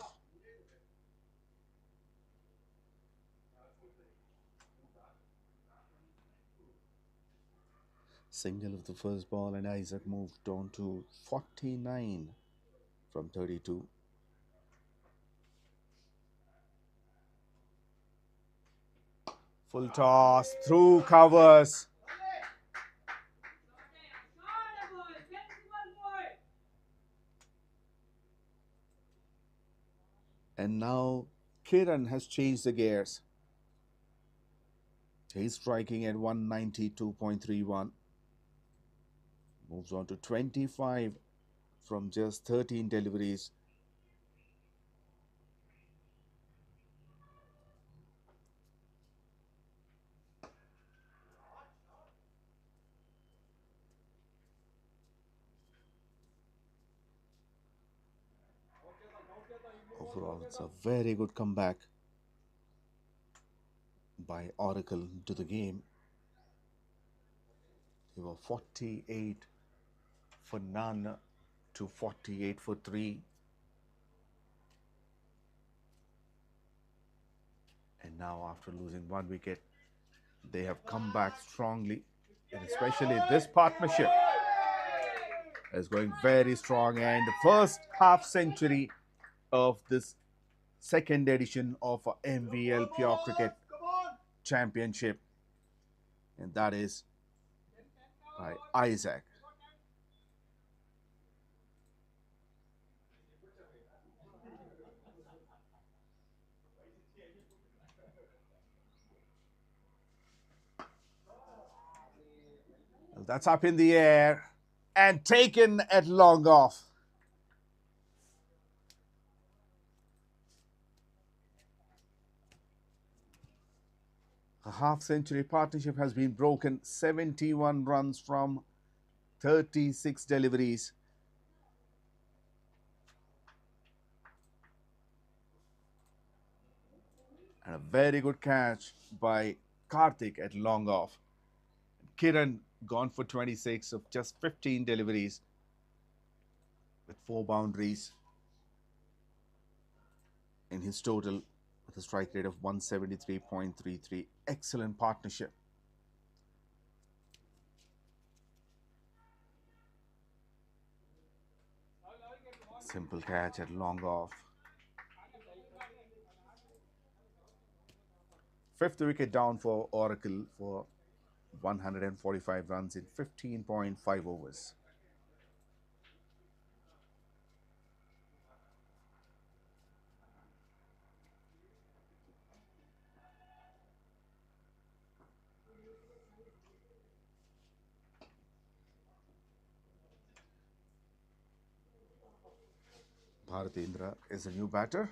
Single of the first ball, and Isaac moved on to 49 from 32. Full toss, through covers. And now Kiran has changed the gears. He's striking at 192.31. Moves on to 25 from just 13 deliveries. Overall, it's a very good comeback by Oracle to the game. They were 48 for none to 48 for 3. And now, after losing 1 wicket, they have come back strongly. And especially this partnership is going very strong. And the first half century of this 2nd edition of MVL Pure Cricket Championship. And that is by Isaac. Well, that's up in the air and taken at long off. A half-century partnership has been broken. 71 runs from 36 deliveries. And a very good catch by Karthik at long off. Kiran gone for 26 of just 15 deliveries with 4 boundaries in his total, with a strike rate of 173.33. Excellent partnership. Simple catch at long off. 5th wicket down for Oracle for 145 runs in 15.5 overs. Bharatendra is a new batter.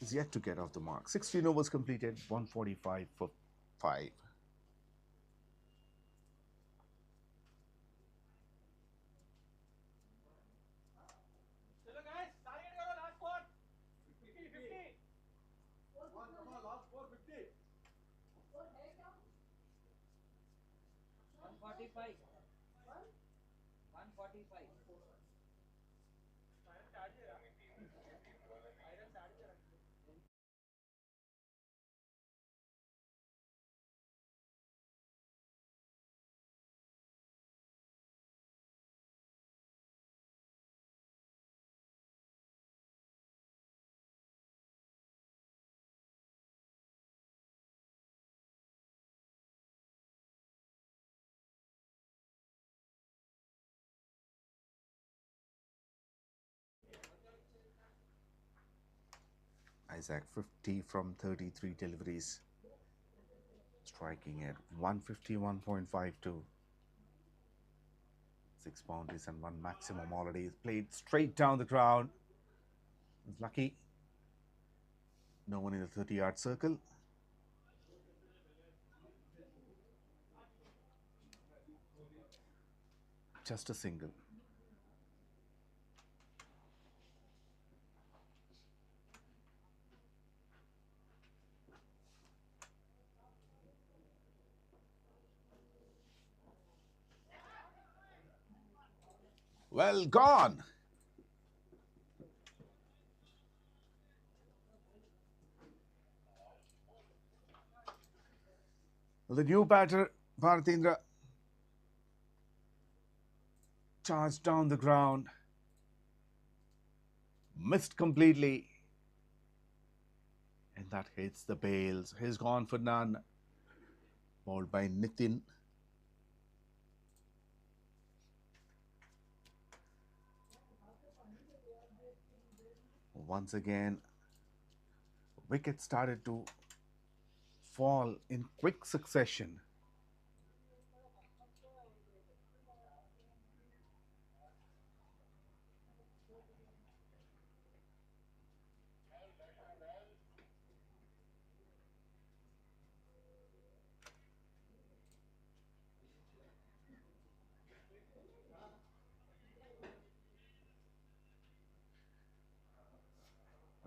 Is yet to get off the mark. 16 overs completed, 145 for 5. Isaac 50 from 33 deliveries, striking at 151.52. 6 boundaries and 1 maximum already. He's played straight down the ground. He's lucky. No one in the 30-yard circle. Just a single. Well gone. The new batter, Bharatendra, charged down the ground, missed completely, and that hits the bails. He's gone for none, bowled by Nitin. Once again, wickets started to fall in quick succession.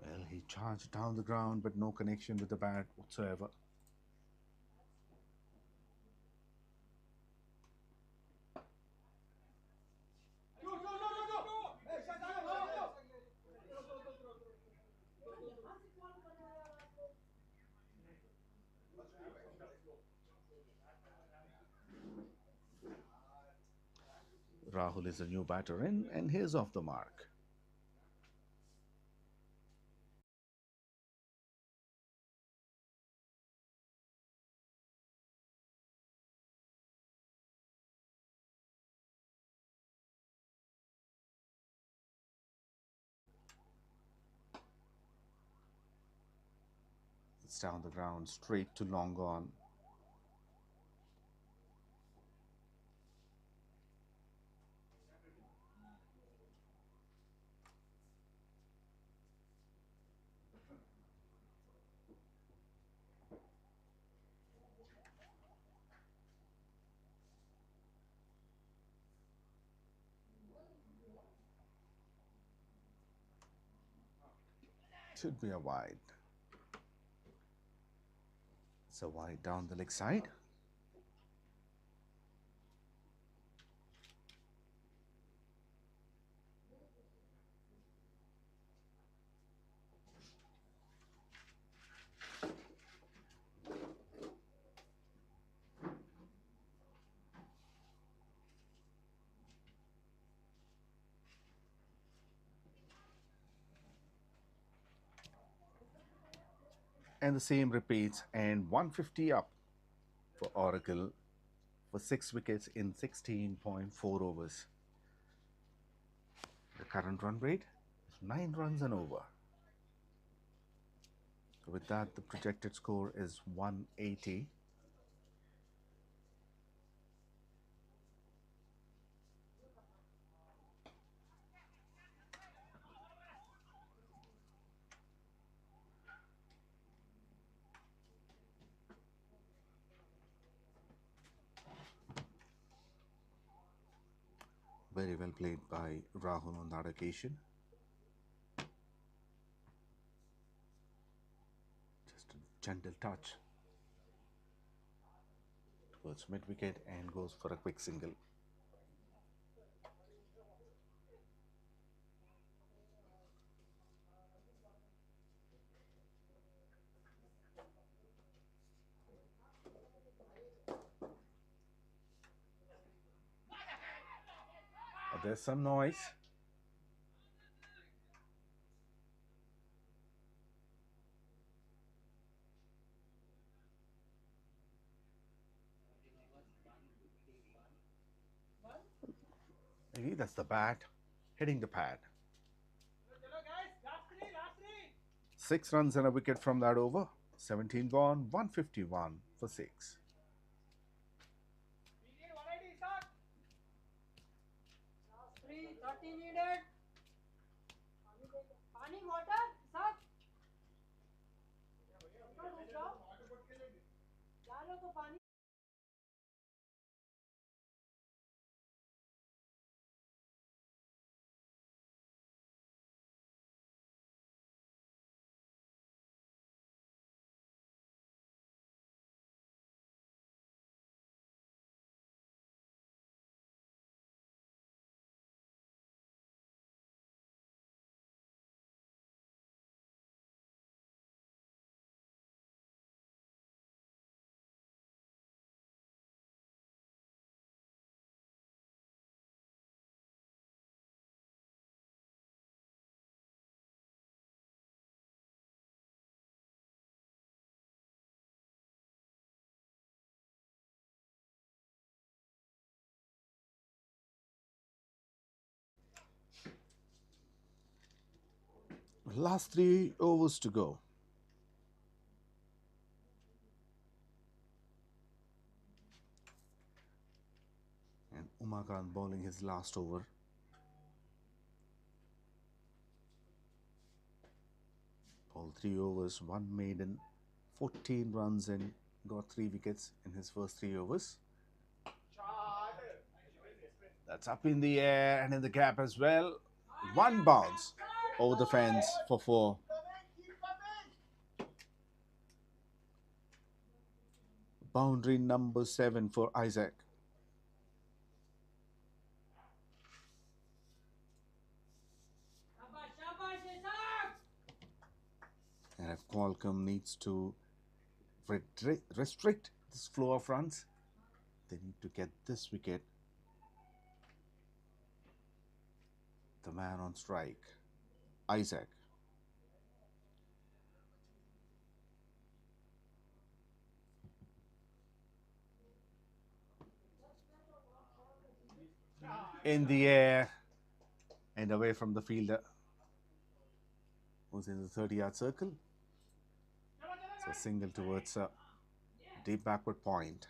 Well, he charged down the ground, but no connection with the bat whatsoever. Rahul is a new batter in, and he's off the mark. It's down the ground, straight to long on. Should be a wide. It's a wide down the leg side. And the same repeats, and 150 up for Oracle for 6 wickets in 16.4 overs. The current run rate is 9 runs and over. With that, the projected score is 180. Very well played by Rahul on that occasion. Just a gentle touch towards mid-wicket and goes for a quick single. There's some noise. Maybe that's the bat hitting the pad. 6 runs and a wicket from that over. 17 gone, 151 for 6. Last 3 overs to go. And Umakant bowling his last over. Bowled 3 overs, 1 maiden, 14 runs and got 3 wickets in his first 3 overs. That's up in the air and in the gap as well. 1 bounce over the fence for 4. Boundary number 7 for Isaac. And if Qualcomm needs to restrict this flow of runs, they need to get this wicket. The man on strike, Isaac. In the air and away from the fielder, who's in the 30-yard circle. So single towards a deep backward point.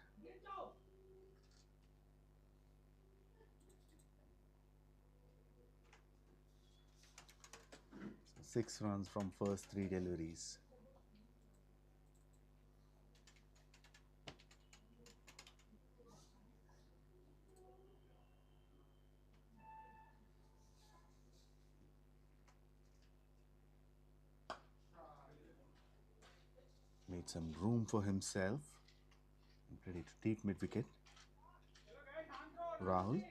So 6 runs from first 3 deliveries. Made some room for himself. Ready to deep mid-wicket. Rahul.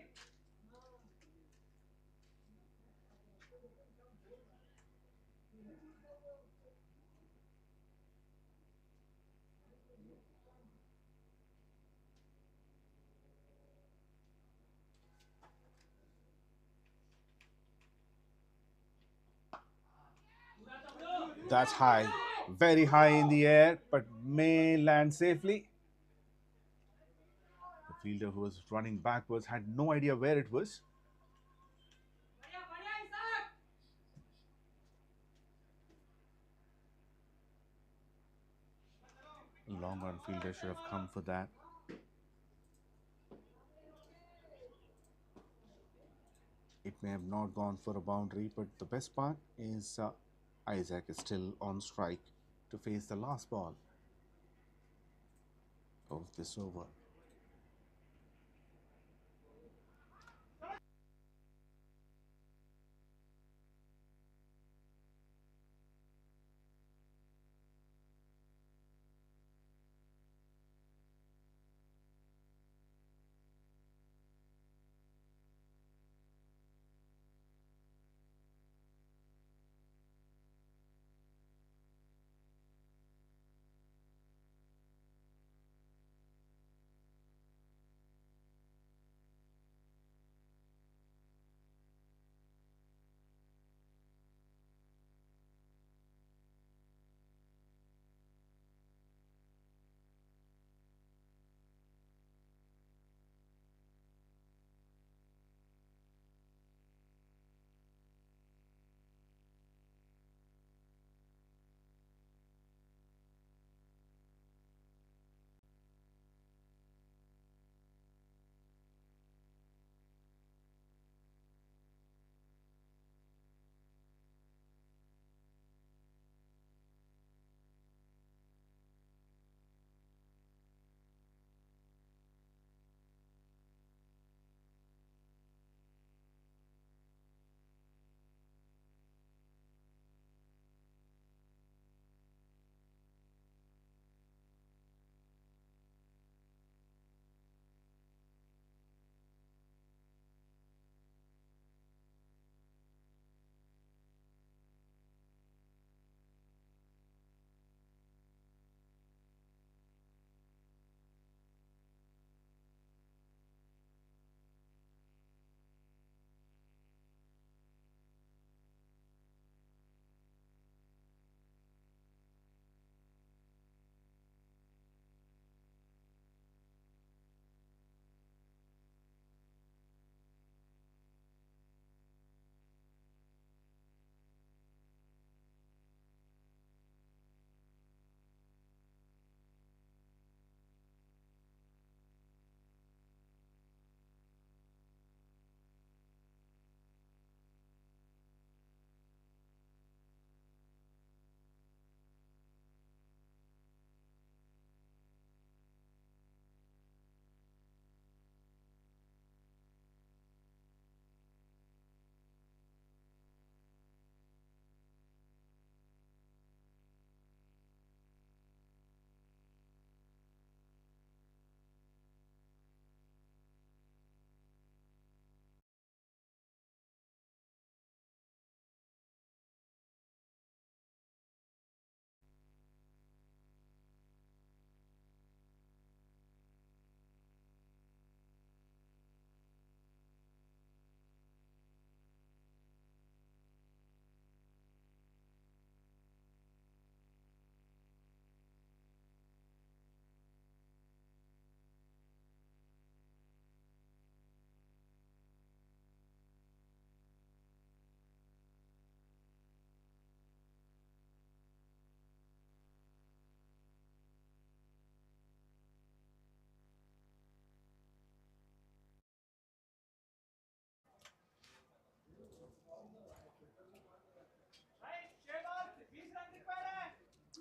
That's high. Very high in the air, but may land safely. The fielder who was running backwards had no idea where it was. Long run fielder should have come for that. It may have not gone for a boundary, but the best part is Isaac is still on strike to face the last ball of this over.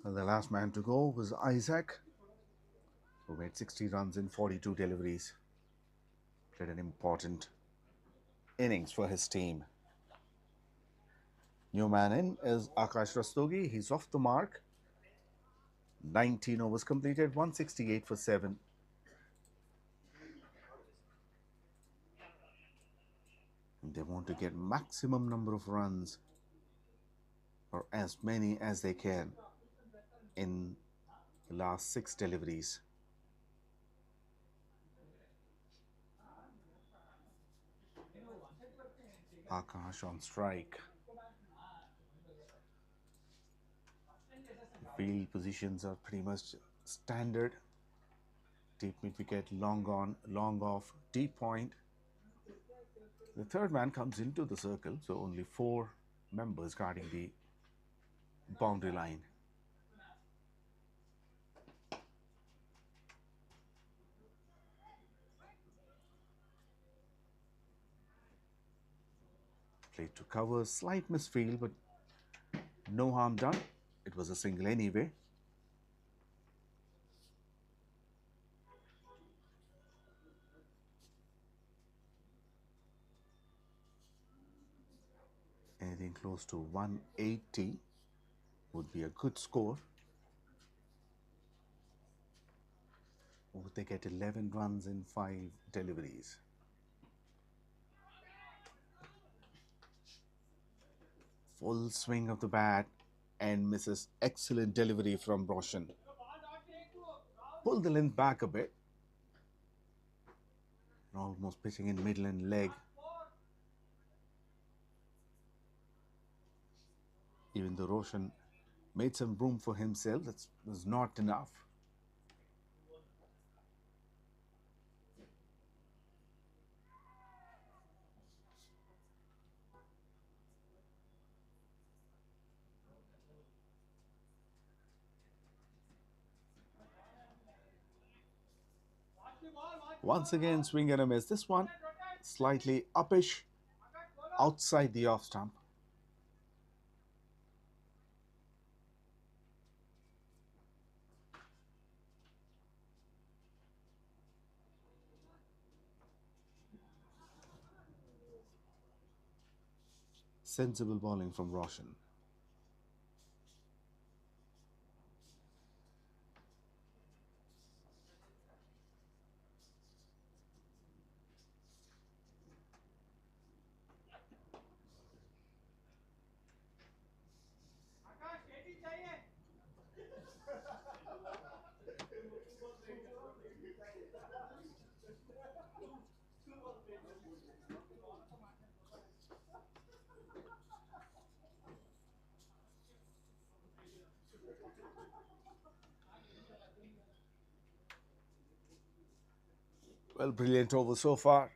And the last man to go was Isaac, who made 60 runs in 42 deliveries. Played an important innings for his team. New man in is Akash Rastogi. He's off the mark. 19 overs completed, 168 for 7. And they want to get maximum number of runs, or as many as they can, in the last 6 deliveries. Akash on strike. Field positions are pretty much standard. Deep mid wicket, long on, long off, deep point. The third man comes into the circle, so only 4 members guarding the boundary line. Played to cover, slight misfield, but no harm done. It was a single anyway. Anything close to 180 would be a good score. Or they get 11 runs in 5 deliveries. Full swing of the bat and misses. Excellent delivery from Roshan. Pull the length back a bit. Almost pitching in middle and leg. Even though Roshan made some room for himself, that was not enough. Once again, swing and a miss. This one slightly uppish, outside the off stump. Sensible bowling from Roshan. Well, brilliant over so far.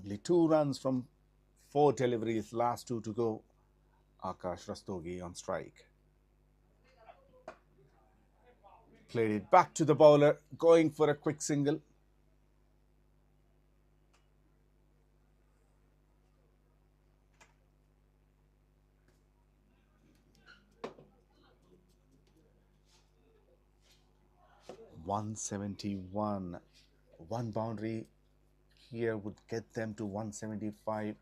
Only 2 runs from 4 deliveries, last 2 to go. Akash Rastogi on strike. Played it back to the bowler, going for a quick single. .171. One boundary here would get them to 175.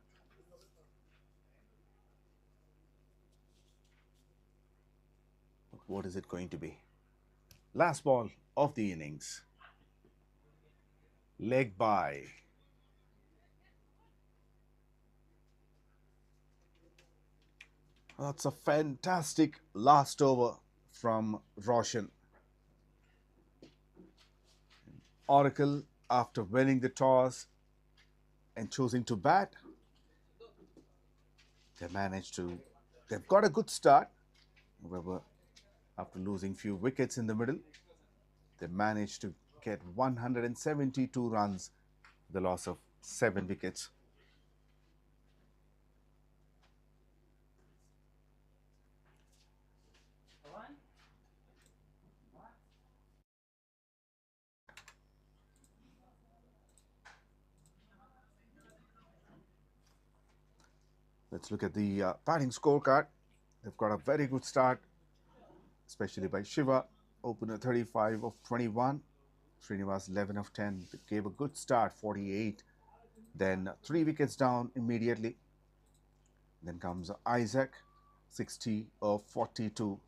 What is it going to be? Last ball of the innings. Leg by. That's a fantastic last over from Roshan. Oracle, after winning the toss and choosing to bat, they've got a good start. However, after losing few wickets in the middle, they managed to get 172 runs, the loss of 7 wickets. Let's look at the batting scorecard. They've got a very good start especially by Shiva. Opener 35 of 21. Srinivas 11 of 10. They gave a good start, 48. Then 3 wickets down immediately. Then comes Isaac, 60 of 42.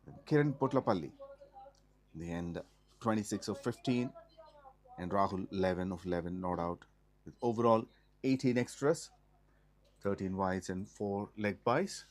Then Kiran Putlapalli, in the end 26 of 15. And Rahul 11 of 11, not out. With overall 18 extras, 13 wides and 4 leg byes.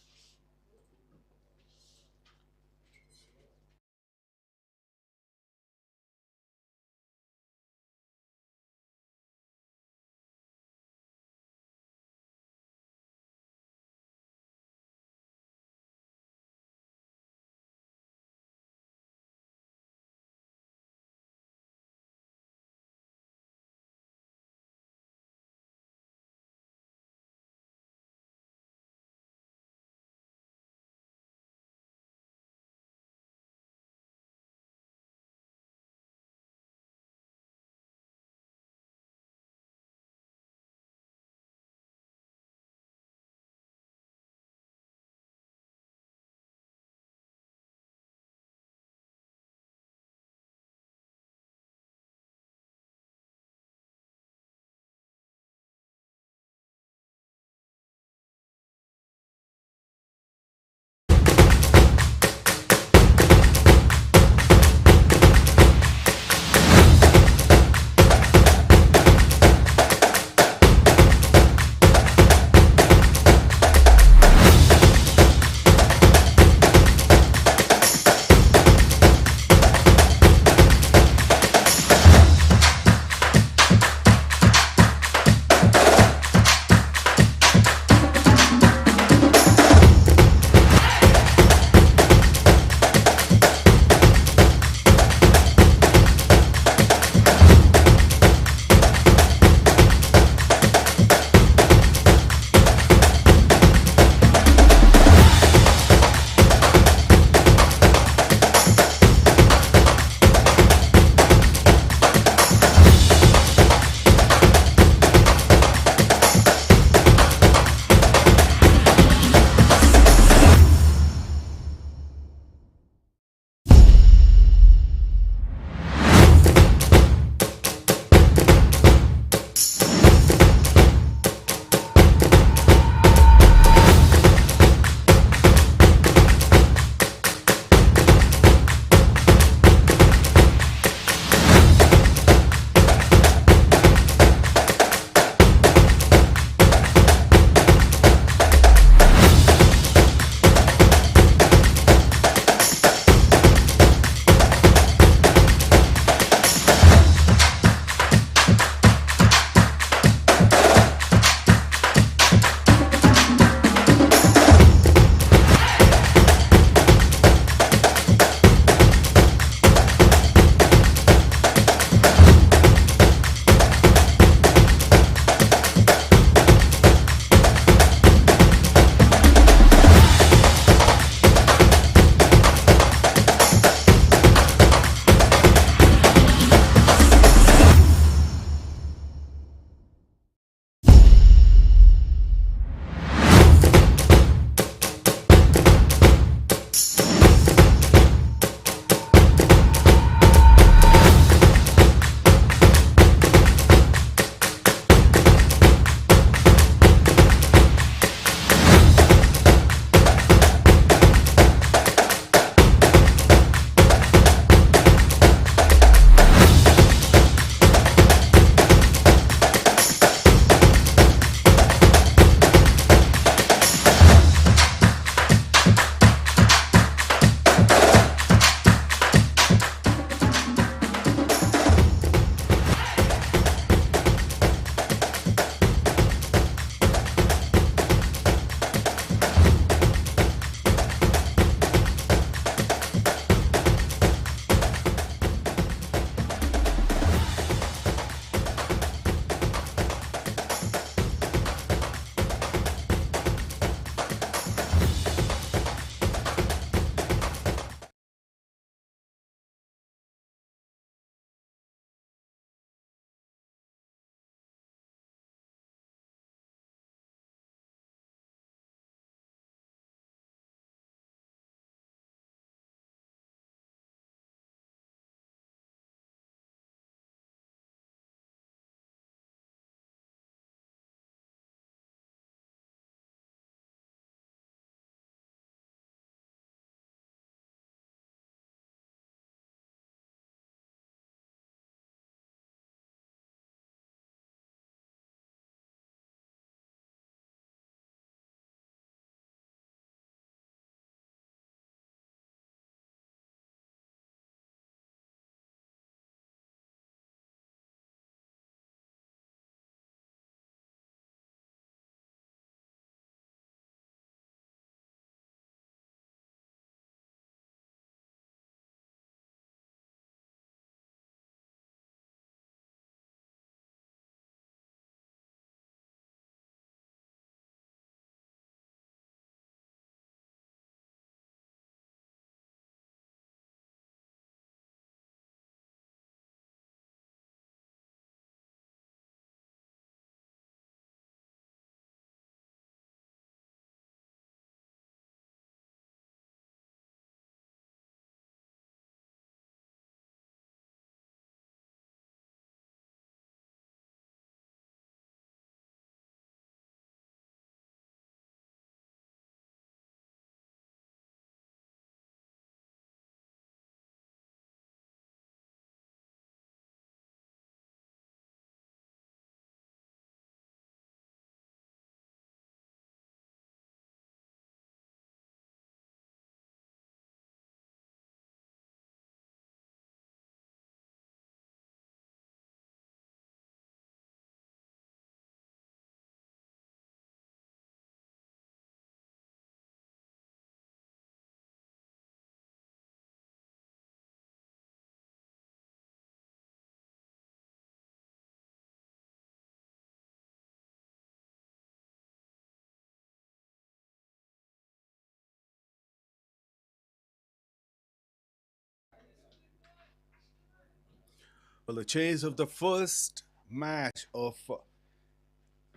Well, the chase of the first match of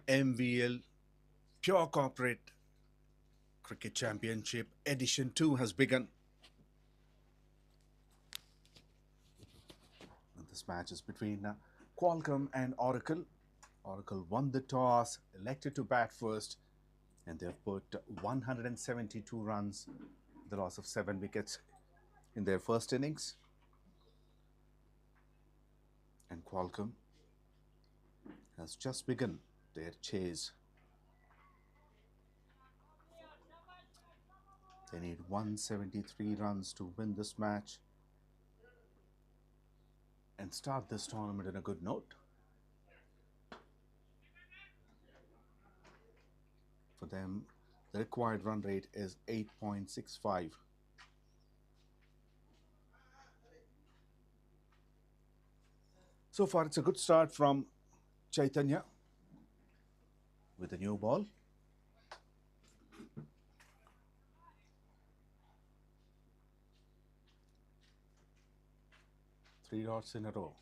MVL Pure Corporate Cricket Championship Edition 2 has begun. And this match is between Qualcomm and Oracle. Oracle won the toss, elected to bat first, and they've put 172 runs, the loss of 7 wickets in their first innings. And Qualcomm has just begun their chase. They need 173 runs to win this match and start this tournament in a good note. For them, the required run rate is 8.65. So far, it's a good start from Chaitanya with a new ball. 3 dots in a row.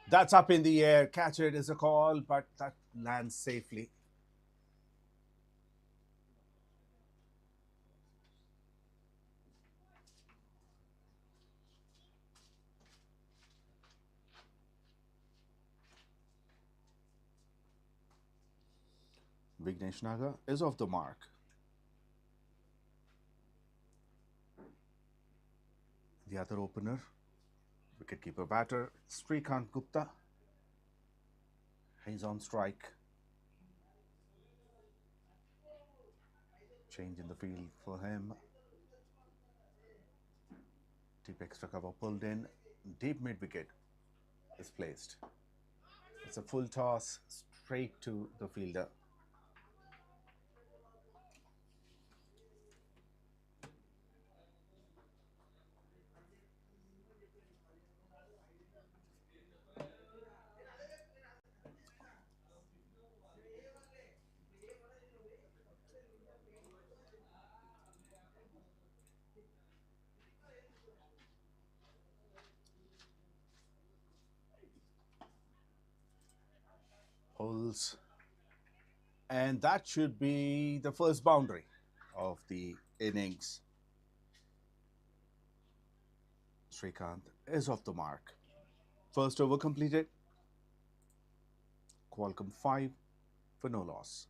That's up in the air. Catch it is a call, but that lands safely. Vignesh Naga is off the mark. The other opener, wicketkeeper batter, Srikanth Gupta. He's on strike. Change in the field for him. Deep extra cover pulled in. Deep mid wicket is placed. It's a full toss straight to the fielder. Pulls, and that should be the first boundary of the innings. Srikanth is off the mark. First over completed. Qualcomm 5 for no loss.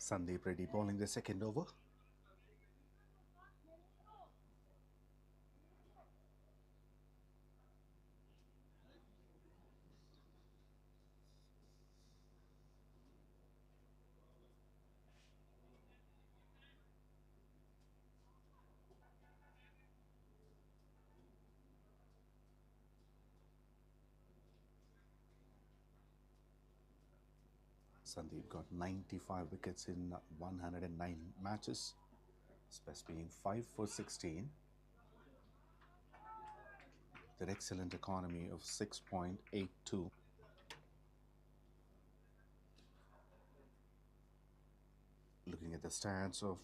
Sandeep Reddy bowling the second over. Sandeep got 95 wickets in 109 matches, his best being 5 for 16. With an excellent economy of 6.82. Looking at the stats of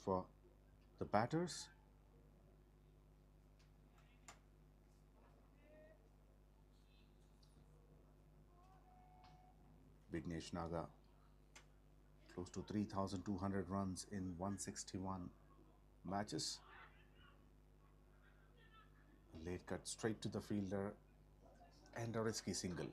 the batters, Vignesh Naga close to 3,200 runs in 161 matches. A late cut straight to the fielder and a risky single.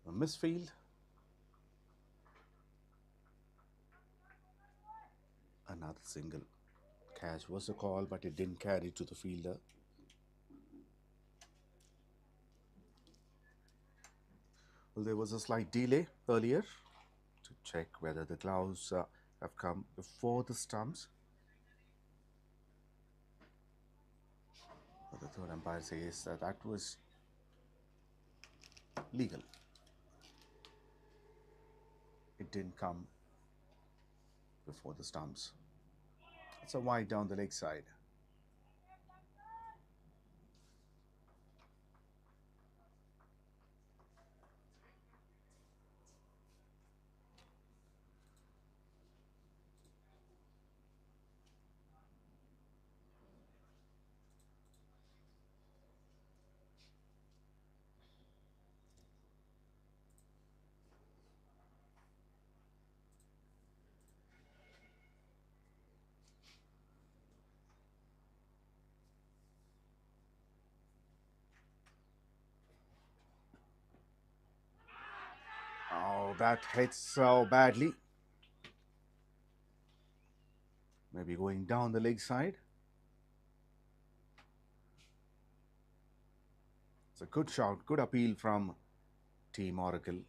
A misfield. Another single. Catch was the call, but it didn't carry to the fielder. Well, there was a slight delay earlier to check whether the gloves have come before the stumps. But the third umpire says that that was legal. It didn't come before the stumps. It's a wide down the leg side. Oh, that hits so badly. Maybe going down the leg side. It's a good shout, good appeal from Team Oracle.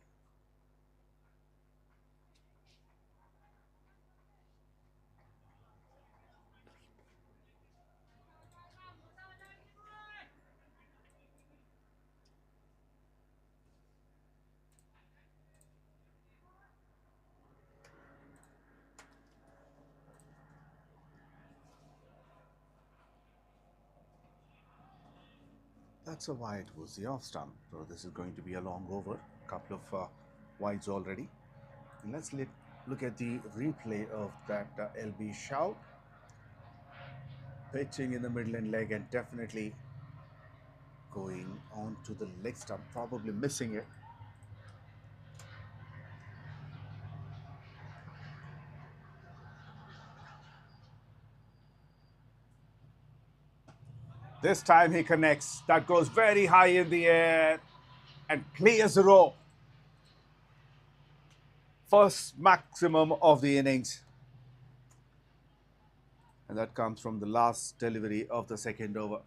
That's a wide, was the off stump. So this is going to be a long over. Couple of wides already. And let's look at the replay of that 𝗬𝗆 pitching in the middle and leg and definitely going on to the leg stump, probably missing it. This time he connects. That goes very high in the air and clears the row. First maximum of the innings. And that comes from the last delivery of the second over.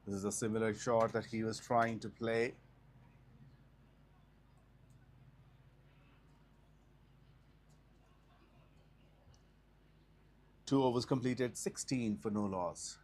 This is a similar shot that he was trying to play. Two overs completed, 16 for no loss.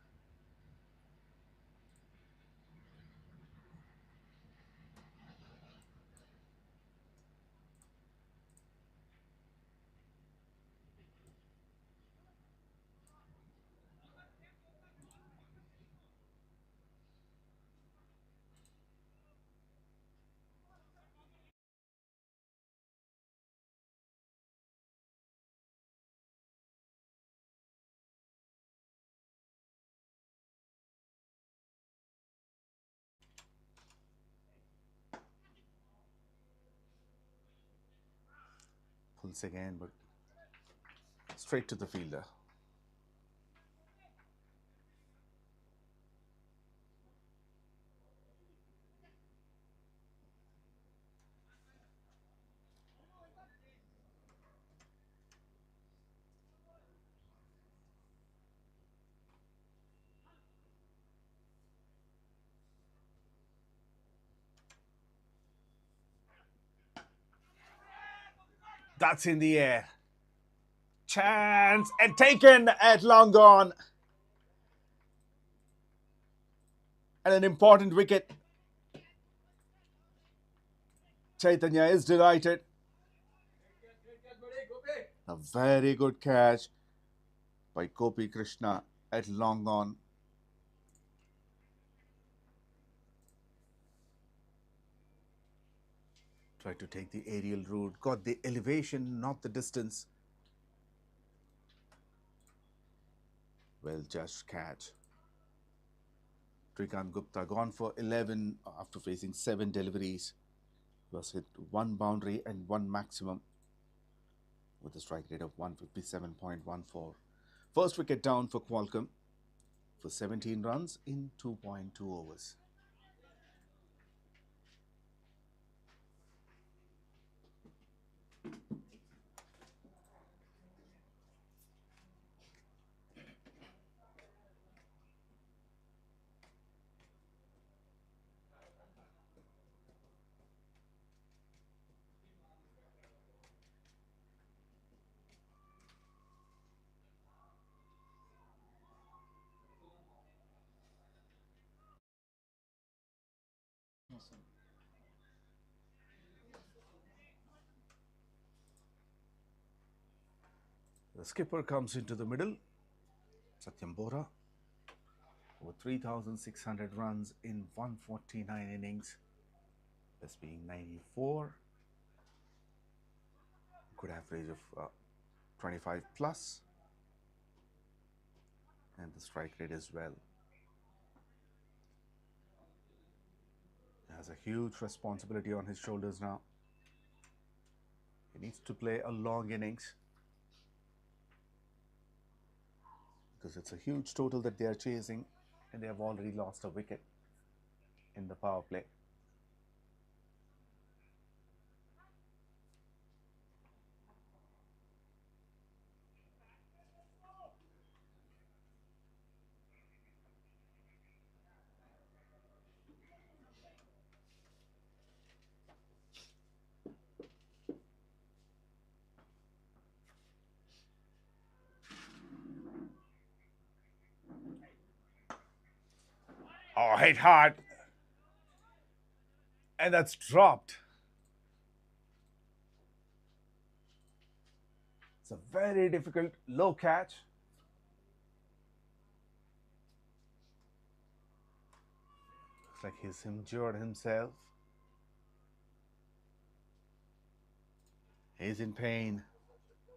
Pulls again, but straight to the fielder. That's in the air. Chance and taken at long gone. And an important wicket. Chaitanya is delighted. A very good catch by 𝗃𝗵𝗃𝗃 at long on. Tried to take the aerial route, got the elevation, not the distance. Well judged catch. Srikanth Gupta gone for 11 after facing 7 deliveries. Was hit 1 boundary and 1 maximum with a strike rate of 157.14. First wicket down for Qualcomm for 17 runs in 2.2 overs. The skipper comes into the middle. Satyam Bora with 3,600 runs in 149 innings. This being 94. Good average of 25 plus. And the strike rate as well. He has a huge responsibility on his shoulders now. He needs to play a long innings, because it's a huge total that they are chasing, and they have already lost a wicket in the power play. Oh, hit hard. And that's dropped. It's a very difficult low catch. Looks like he's injured himself. He's in pain.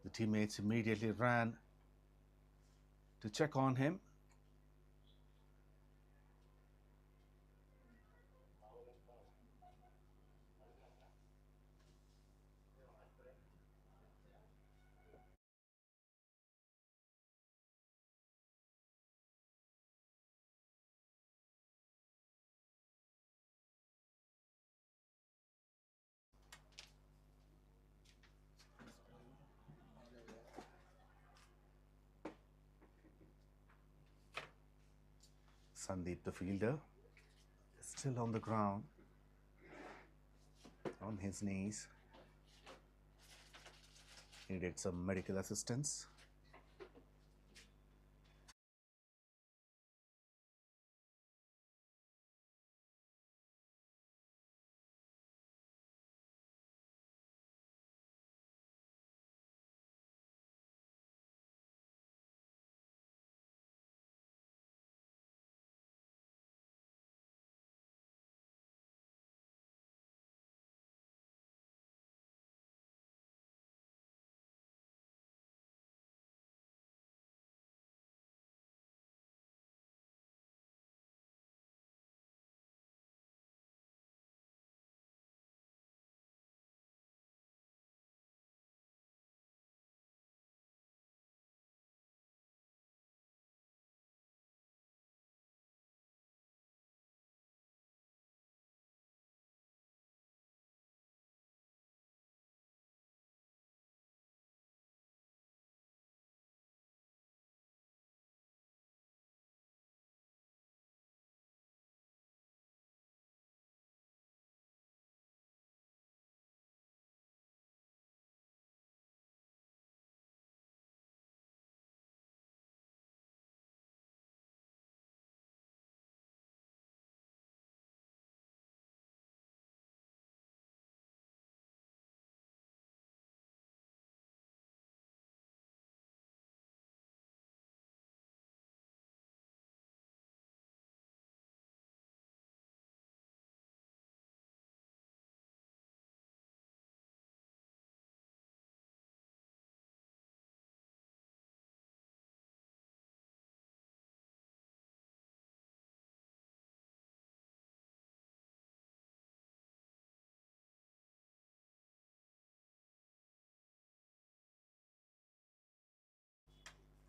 The teammates immediately ran to check on him. Sandeep, the fielder, is still on the ground, on his knees. He needed some medical assistance.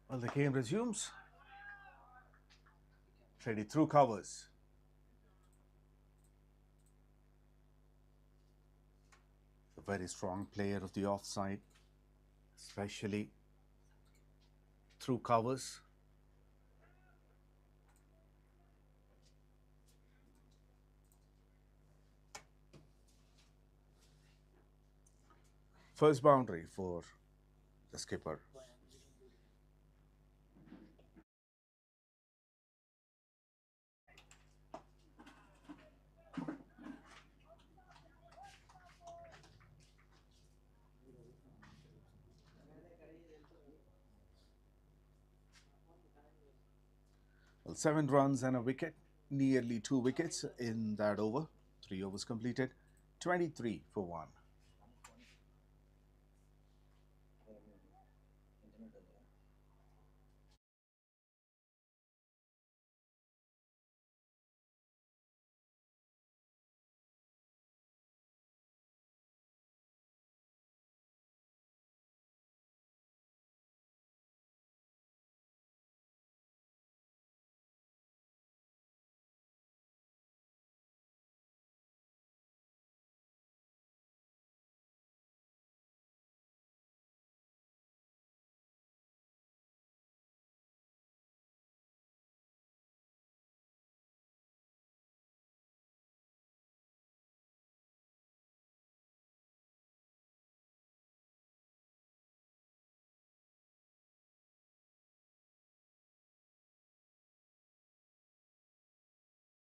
Well, the game resumes. Traded through covers. A very strong player of the offside, especially through covers. First boundary for the skipper. Well, 7 runs and a wicket, nearly 2 wickets in that over. 3 overs completed, 23 for 1.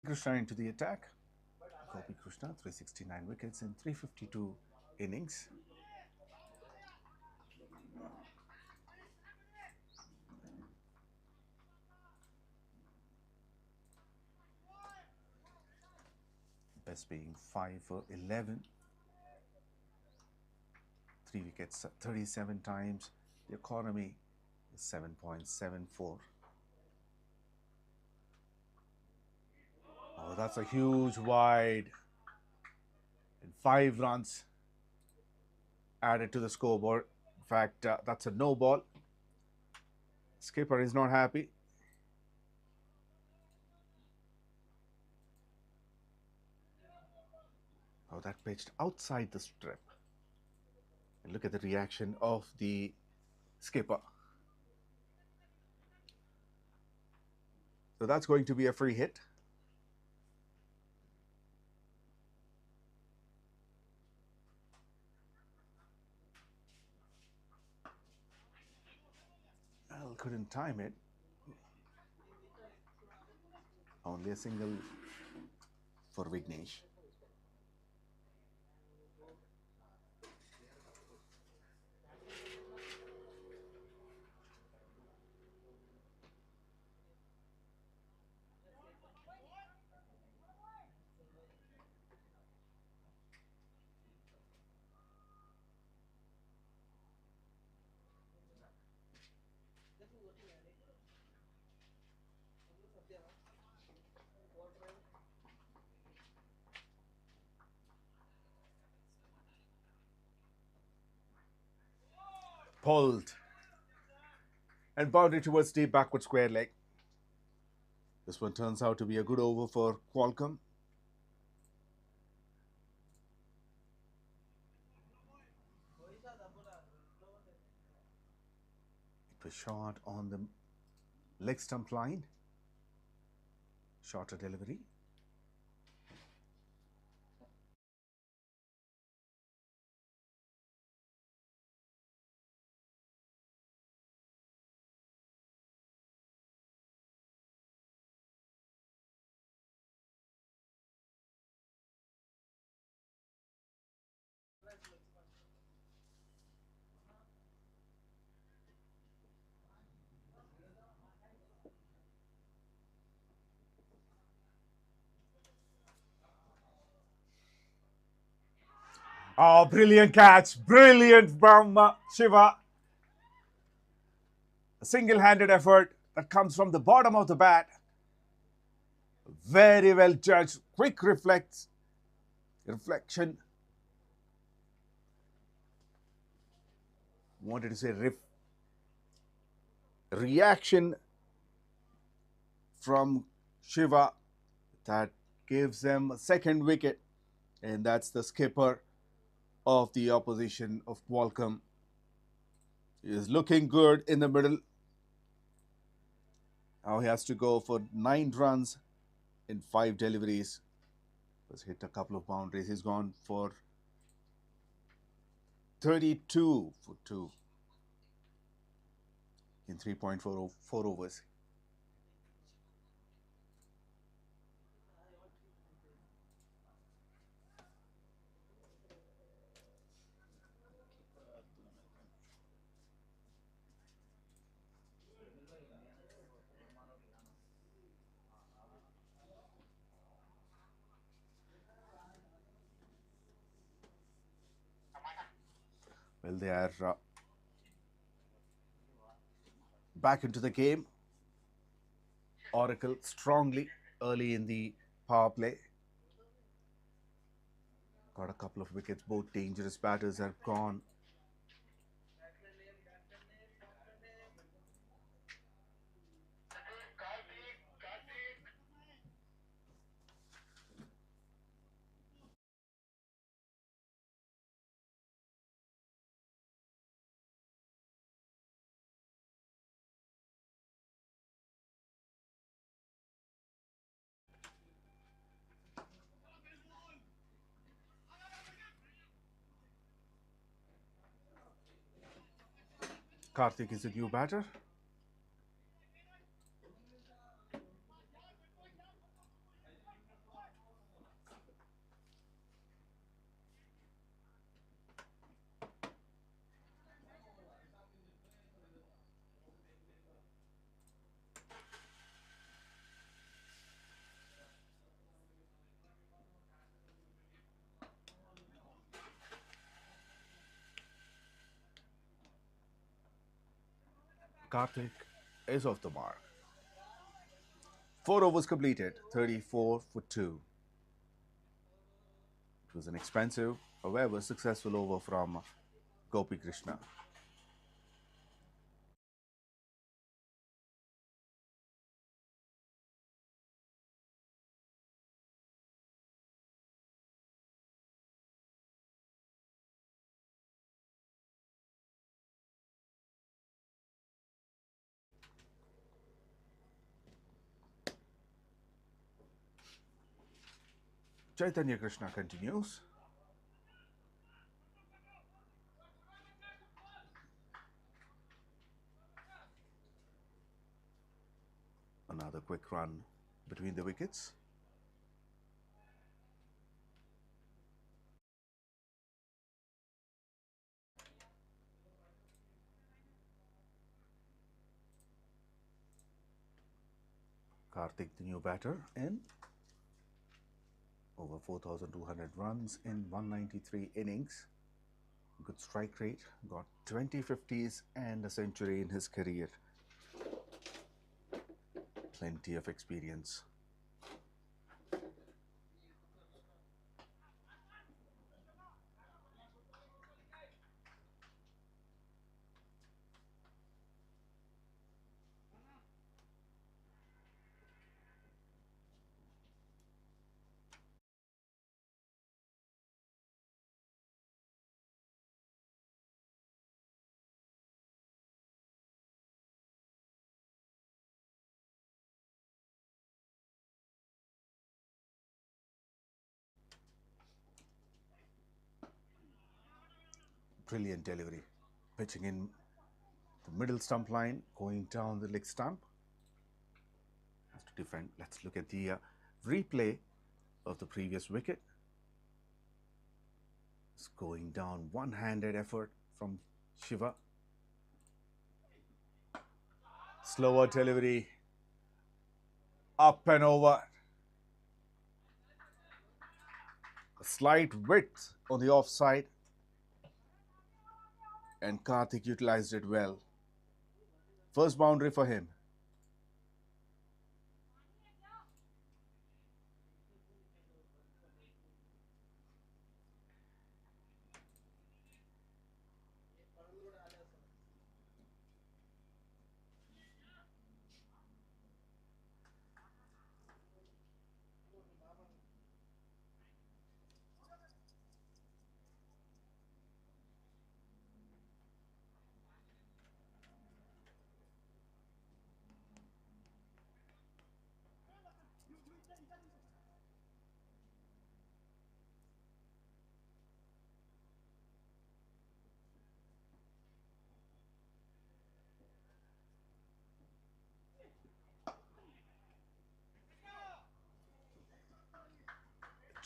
Krishna into the attack. 𝗀𝗶𝗃𝗲, 369 wickets in 352 innings. Best being 5 for 11. 3 wickets 37 times. The economy is 7.74. Oh, that's a huge wide. And 5 runs added to the scoreboard. In fact, that's a no ball. Skipper is not happy. Oh, that pitched outside the strip. And look at the reaction of the skipper. So that's going to be a free hit. Well, couldn't time it. Only a single for Vignesh. Pulled and boundary towards deep backward square leg. This one turns out to be a good over for Qualcomm. It was shot on the leg stump line. Shorter delivery. Oh, brilliant catch. Brilliant from Shiva. A single-handed effort that comes from the bottom of the bat. Very well judged. Quick reflection. Wanted to say reaction from Shiva that gives them a second wicket, and that's the skipper of the opposition of Qualcomm. He is looking good in the middle. Now he has to go for 9 runs in 5 deliveries. Has hit a couple of boundaries. He's gone for 32 for 2 in 3.4 overs. Well, they are back into the game. Oracle strongly early in the power play. Got a couple of wickets. Both dangerous batters have gone. Karthik is the new batter. Karthik is off the mark. 4 overs completed, 34 for 2. It was an expensive, however successful over from Gopi-Krishna. Chaitanya Krishna continues. Another quick run between the wickets. Karthik, the new batter, in over 4,200 runs in 193 innings. Good strike rate, got 20 50s and a century in his career. Plenty of experience. Brilliant delivery. Pitching in the middle stump line, going down the leg stump. Has to defend. Let's look at the replay of the previous wicket. It's going down, one-handed effort from Shiva. Slower delivery. Up and over. A slight width on the offside. And Karthik utilized it well. First boundary for him.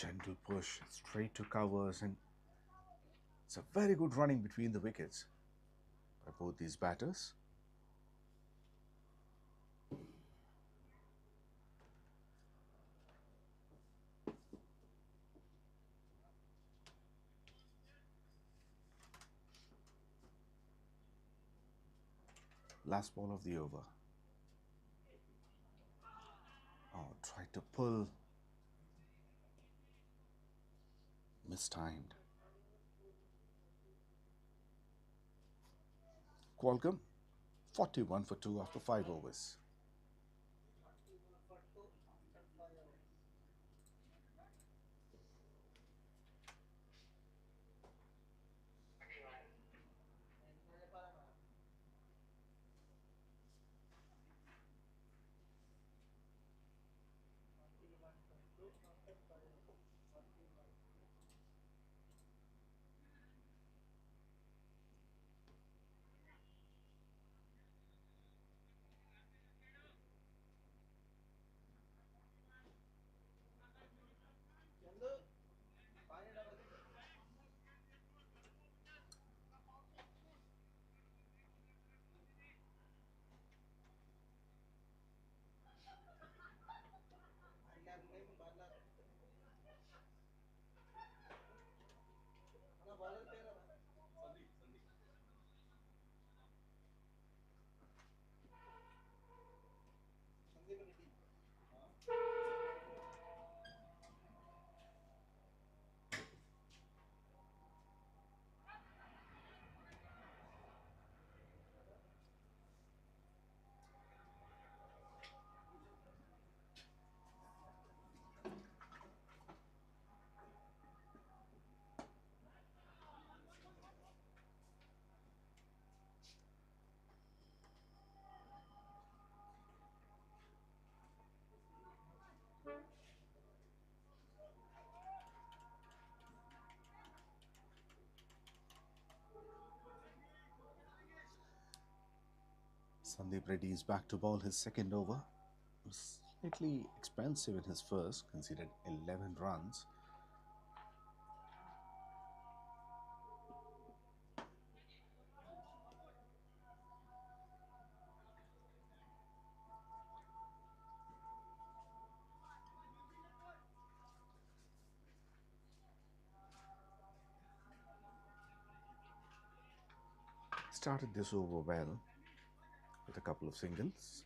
Gentle push straight to covers, and it's a very good running between the wickets by both these batters. Last ball of the over. Oh, tried to pull. Mistimed. Qualcomm 41 for 2 after 5 overs. Sandeep Reddy is back to bowl his second over. It was slightly expensive in his first, conceded 11 runs. Started this over well with a couple of singles.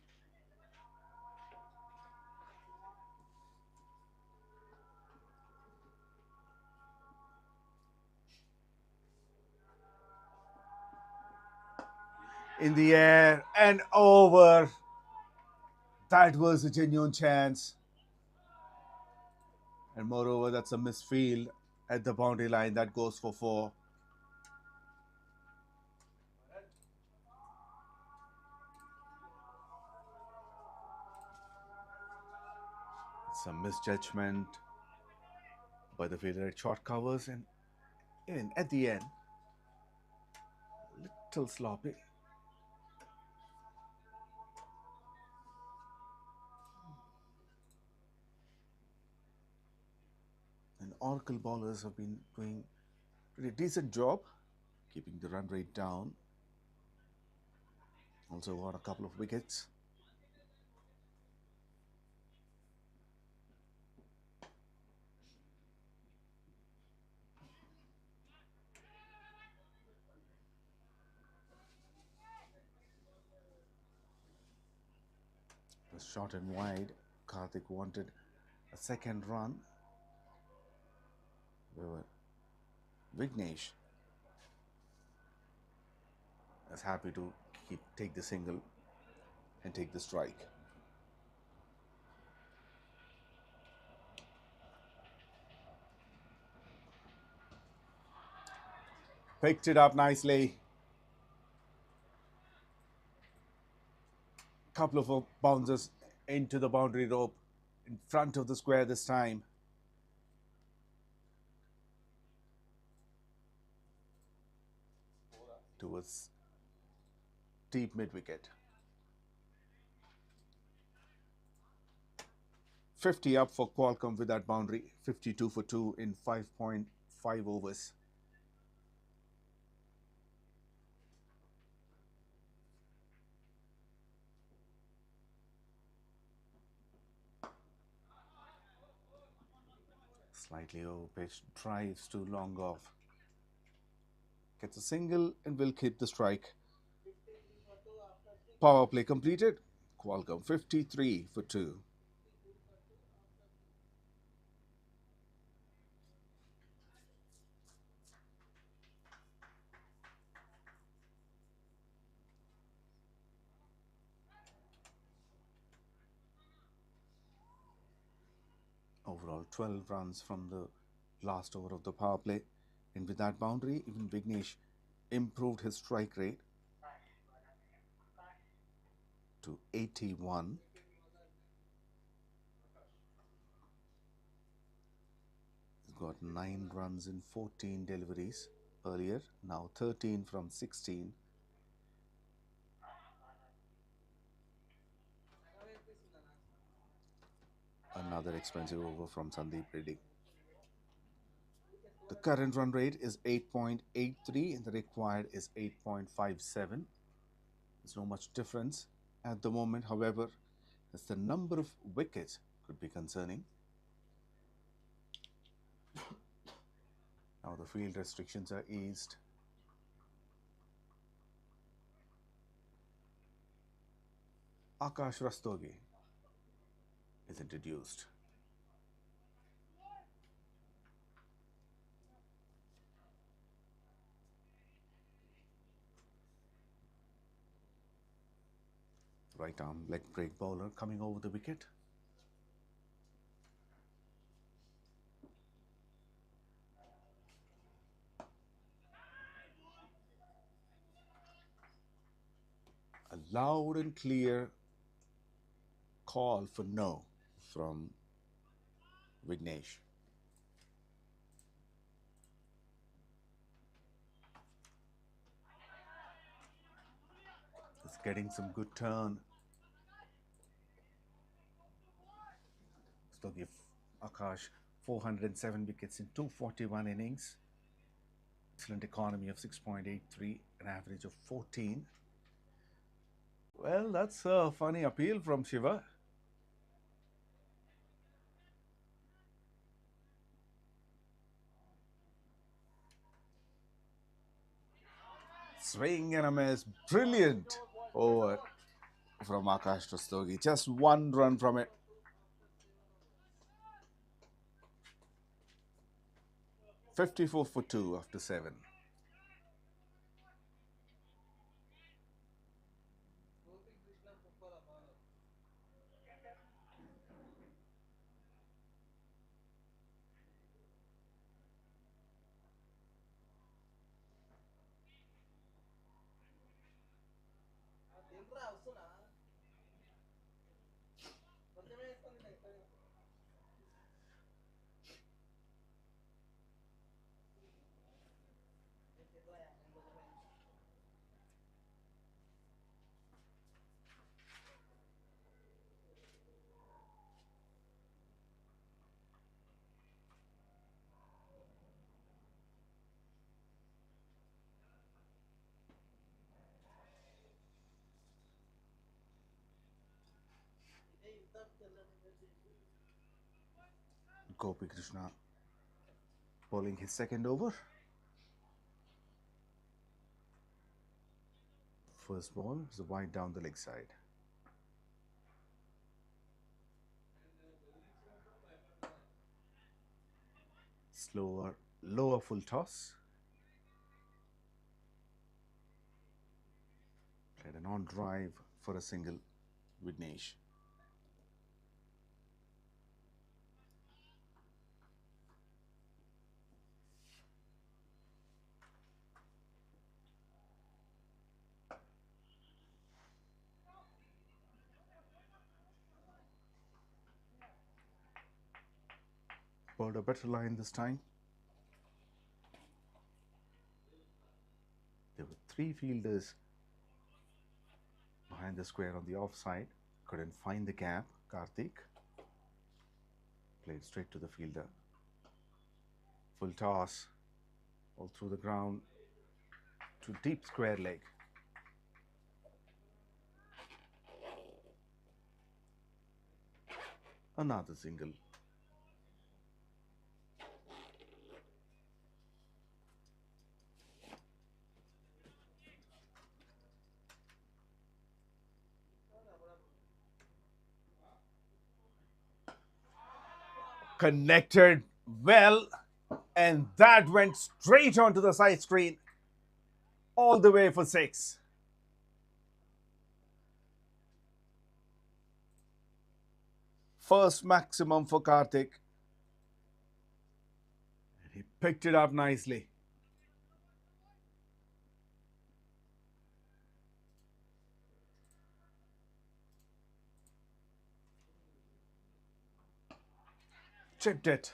In the air and over. That was a genuine chance. And moreover, that's a misfield at the boundary line. That goes for 4. Some misjudgment by the fielder at short covers, and even at the end, little sloppy. And Oracle bowlers have been doing a pretty decent job keeping the run rate down. Also got a couple of wickets. It was short and wide. Karthik wanted a second run. Vignesh is happy to take the single and take the strike. Picked it up nicely. Couple of bounces into the boundary rope in front of the square this time. Towards deep mid wicket. 50 up for Qualcomm with that boundary, 52 for 2 in 5.5 overs. Slightly over-pitched, drives too long off. Gets a single and will keep the strike. Power play completed. Qualcomm 53 for 2. Overall 12 runs from the last over of the power play. And with that boundary, even Vignesh improved his strike rate to 81. He's got 9 runs in 14 deliveries earlier, now 13 from 16. Another expensive over from Sandeep Reddy. The current run rate is 8.83 and the required is 8.57. There's no much difference at the moment. However, as the number of wickets could be concerning. Now the field restrictions are eased. Akash Rastogi is introduced. Right arm leg break bowler coming over the wicket. A loud and clear call for no from Vignesh. He's getting some good turn. So give Akash 407 wickets in 241 innings. Excellent economy of 6.83, an average of 14. Well, that's a funny appeal from Shiva. Swing and a miss. Brilliant over from Akash Rastogi. Just 1 run from it. "54 for 2 after 7. Gopi Krishna bowling his second over. First ball is a wide down the leg side. Slower, lower full toss. Played an on drive for a single, Vignesh. Bowled a better line this time. There were 3 fielders behind the square on the offside. Couldn't find the gap. Karthik. Played straight to the fielder. Full toss, all through the ground to deep square leg. Another single. Connected well, and that went straight onto the side screen, all the way for 6. First maximum for Karthik. And he picked it up nicely. Chipped it.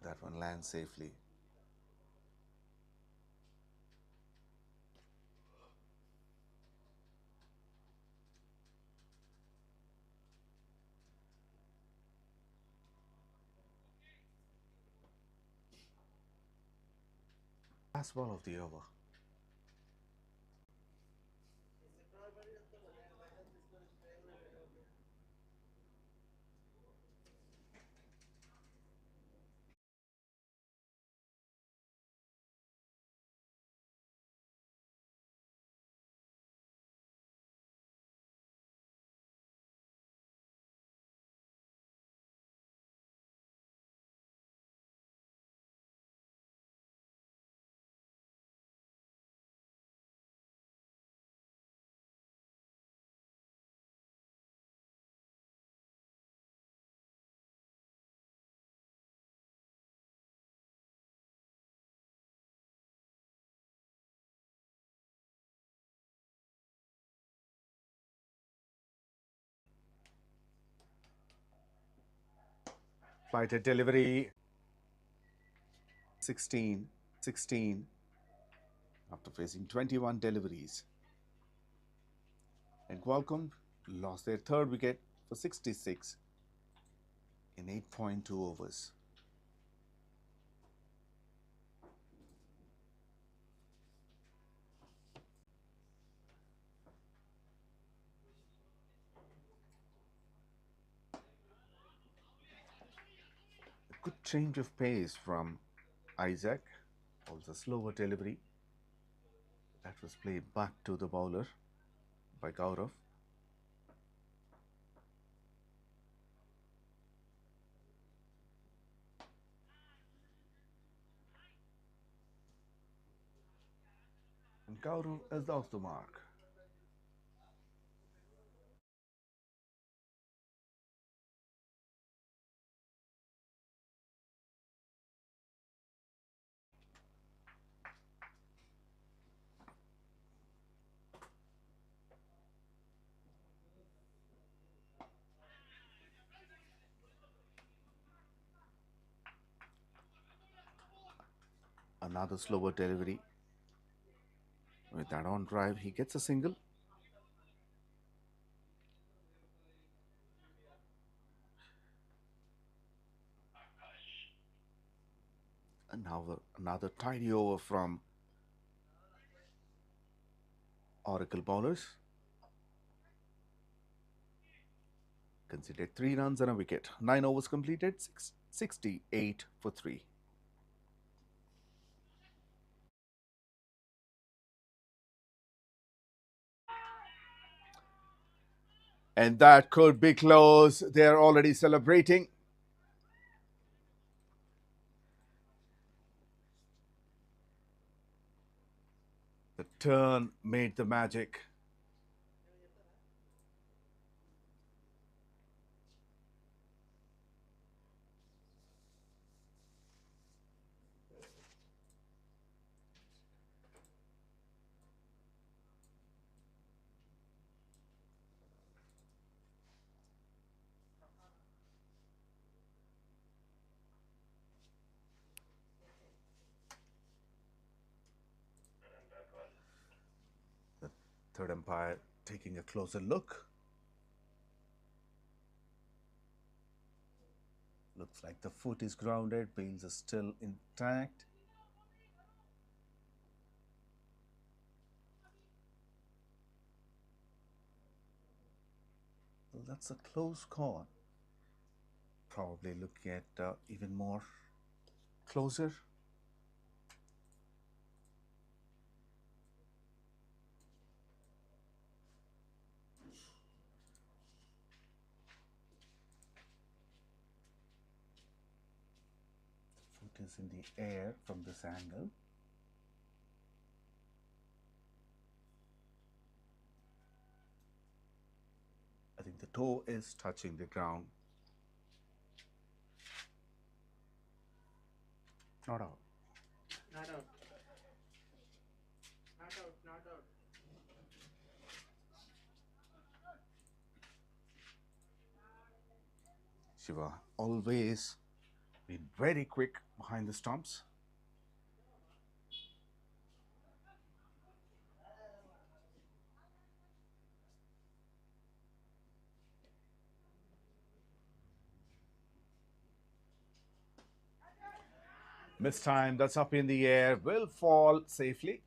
That one lands safely. Last ball of the over. Flighted delivery. 16, 16 after facing 21 deliveries. And Qualcomm lost their third wicket for 66 in 8.2 overs. A good change of pace from Isaac, also slower delivery. That was played back to the bowler by Gaurav. And Gaurav is off the mark. Another slower delivery. With that on drive, he gets a single. And now another tidy over from Oracle bowlers. Considered 3 runs and a wicket. 9 overs completed, 68 for 3. And that could be close. They're already celebrating. The turn made the magic. The Third umpire taking a closer look. Looks like the foot is grounded, bails are still intact. Well, that's a close call. Probably looking at even more closer. Foot is in the air from this angle. I think the toe is touching the ground. Not out. Not out. Not out. Not out. Shiva always been very quick behind the stumps. Missed time, that's up in the air, will fall safely.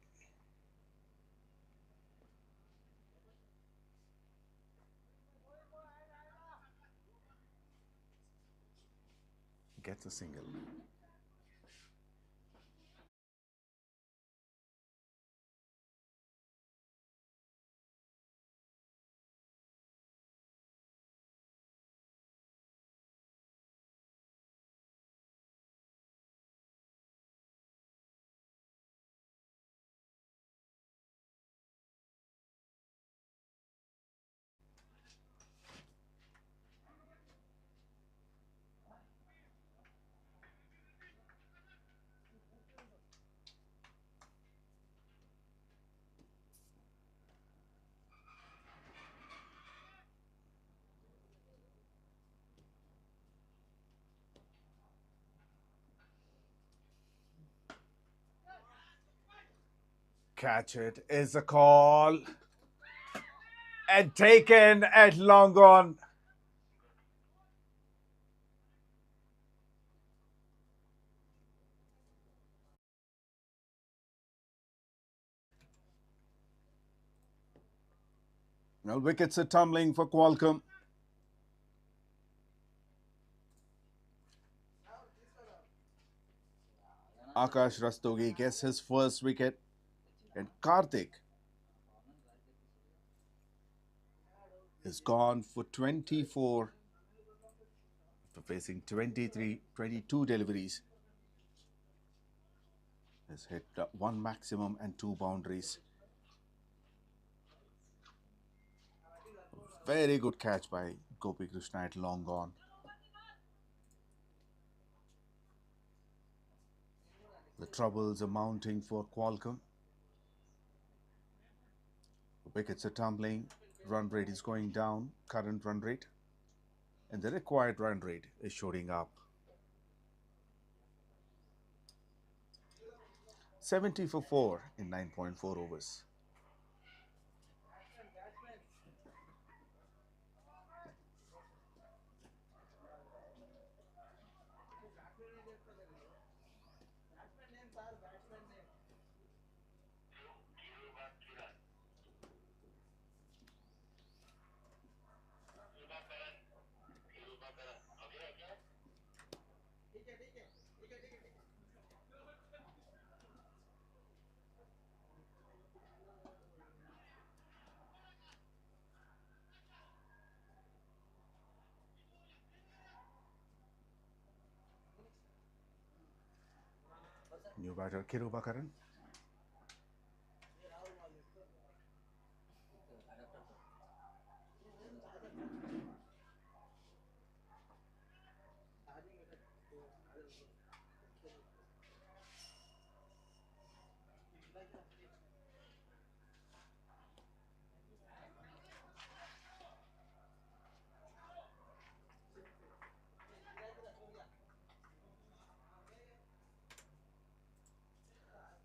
Gets a single. Catch it is a call and taken at long on. Well, wickets are tumbling for Qualcomm. Akash Rastogi gets his first wicket, and Karthik is gone for 24 after facing 22 deliveries. Has hit one maximum and two boundaries. Very good catch by 𝗀𝗃𝗃 at long on. The troubles are mounting for Qualcomm. Wickets are tumbling, run rate is going down, current run rate, and the required run rate is shooting up. 70 for 4 in 9.4 overs. New batter 𝗃𝗃𝗃𝗃.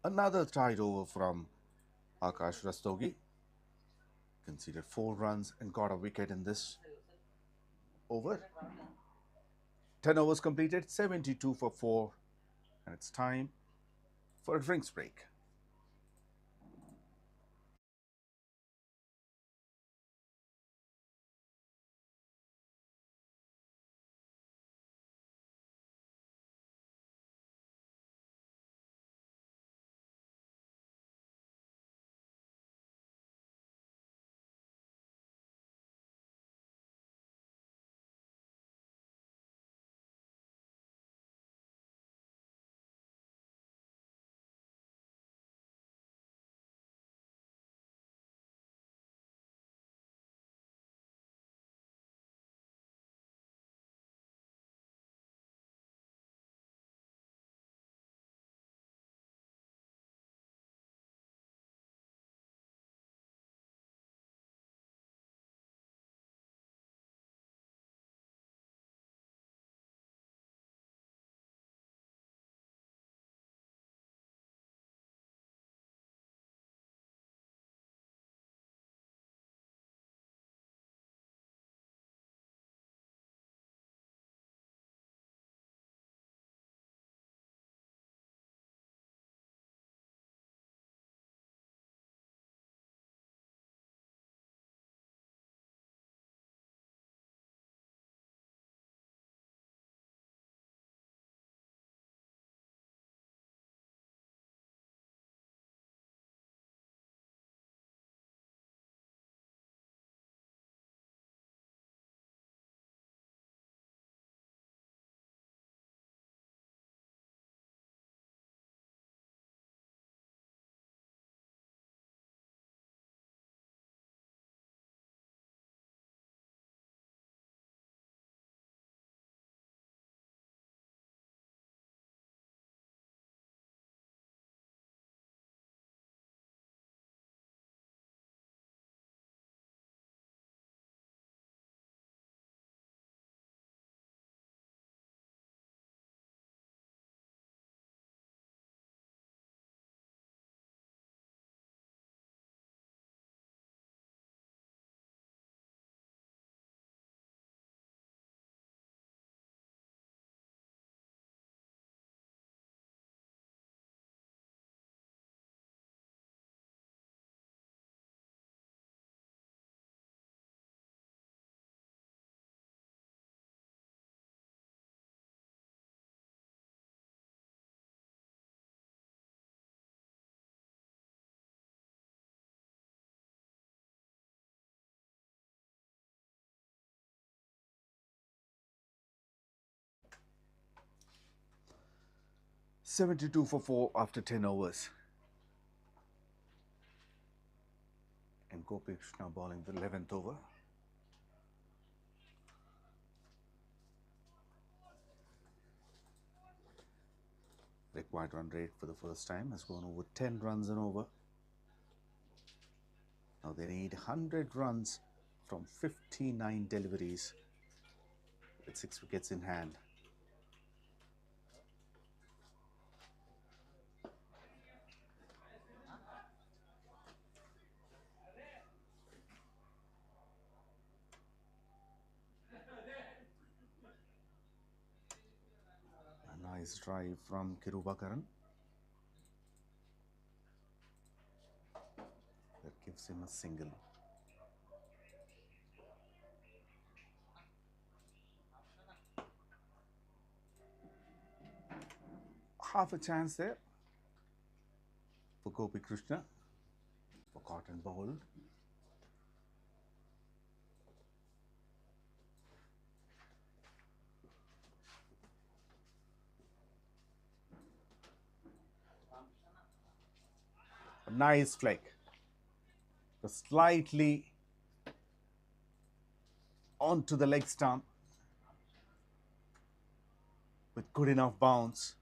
Another tight over from Akash Rastogi. conceded 4 runs and got a wicket in this over. 10 overs completed, 72 for 4, and it's time for a drinks break. '72 for 4 after 10 overs. And 𝗀𝗃𝗃 bowling the 11th over. Required run rate for the first time has gone over 10 runs and over. Now they need 100 runs from 59 deliveries with 6 wickets in hand. A nice drive from 𝗃𝗶𝗃𝗲. That gives him a single. Half a chance there for 𝗀𝗃𝗃 for caught and bowled. A nice flick. Just slightly onto the leg stump with good enough bounce.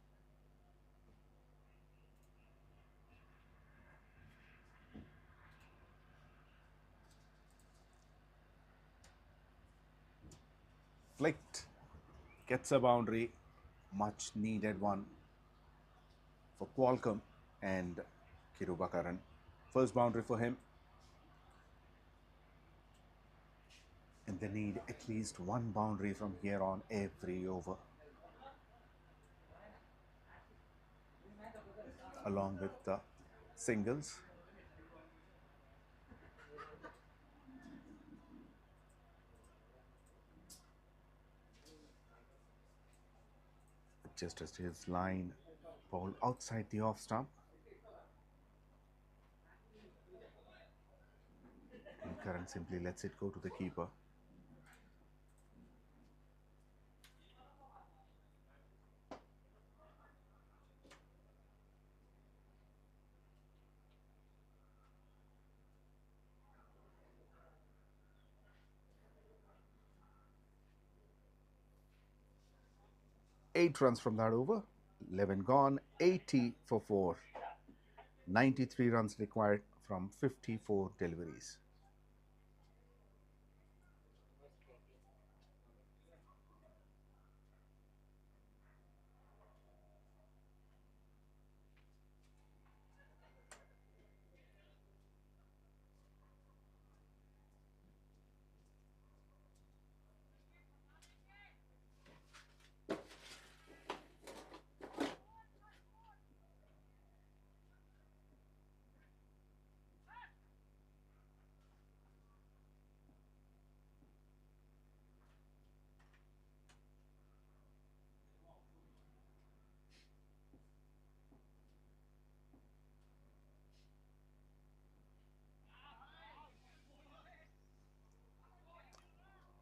Flicked, gets a boundary, much needed one for Qualcomm and 𝗃𝗃𝗃𝗲. First boundary for him. and they need at least one boundary from here on every over, along with the singles. Just as his line, ball outside the off stump. And Karan simply lets it go to the keeper. Eight runs from that over, 11 gone, 80 for 4. 93 runs required from 54 deliveries.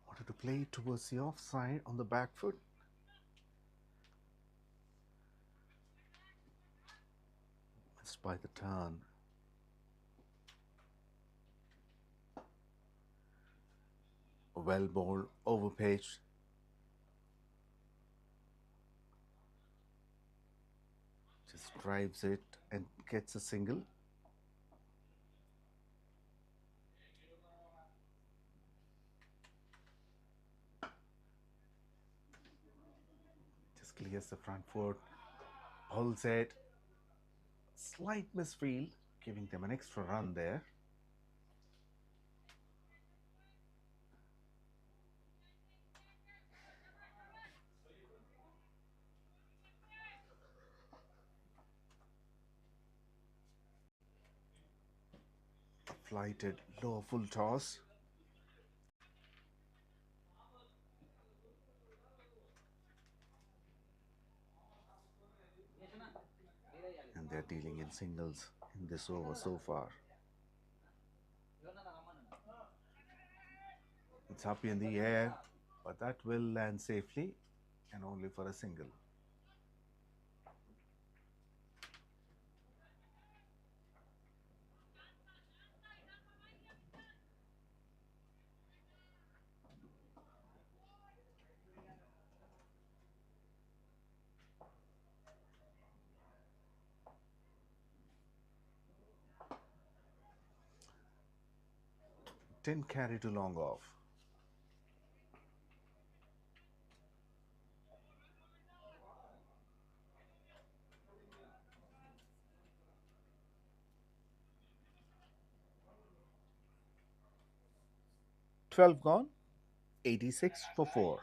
Wanted to play it towards the offside on the back foot. Missed by the turn. Well bowled, over pitch. Just drives it and gets a single. Just clears the front foot. Holds it. Slight misfield, giving them an extra run there. Flighted low full toss. And they're dealing in singles in this over so far. It's up in the air, but that will land safely and only for a single. Didn't carry too long off. "12 gone, 86 for 4.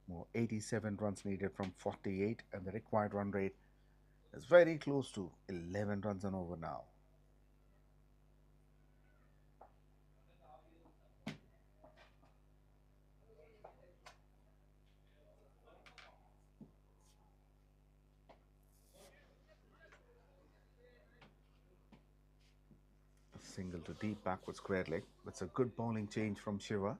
More 87 runs needed from 48, and the required run rate is very close to 11 runs and over now. A single to deep backward square leg. That's a good bowling change from Shiva.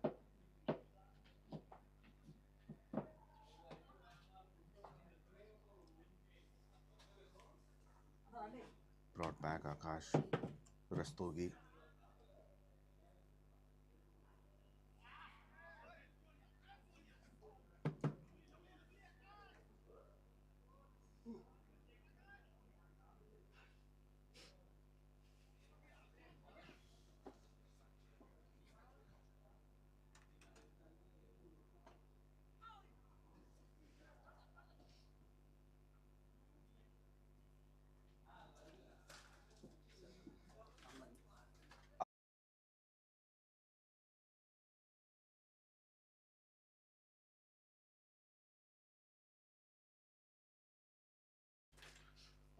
Brought back 𝗏𝗏.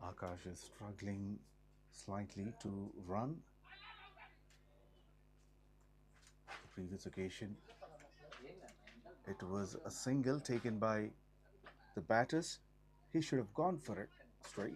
Akash is struggling slightly to run. The previous occasion, it was a single taken by the batters. He should have gone for it straight.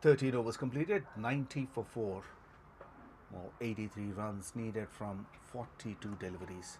Thirteen overs completed, 90 for 4. Or 83 runs needed from 42 deliveries.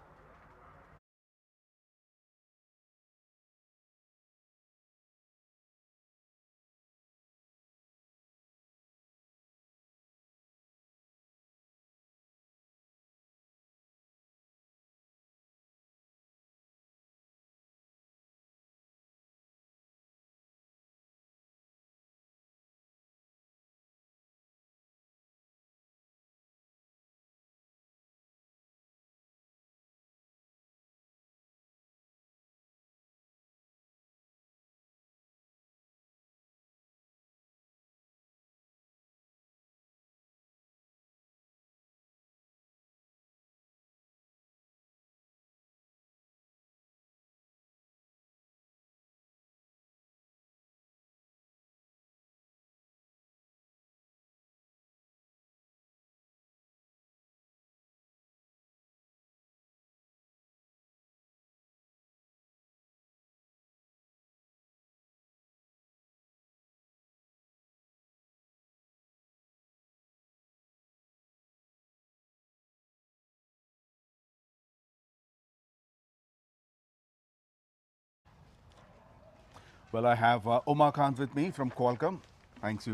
Well, I have Umakant with me from Qualcomm. Thanks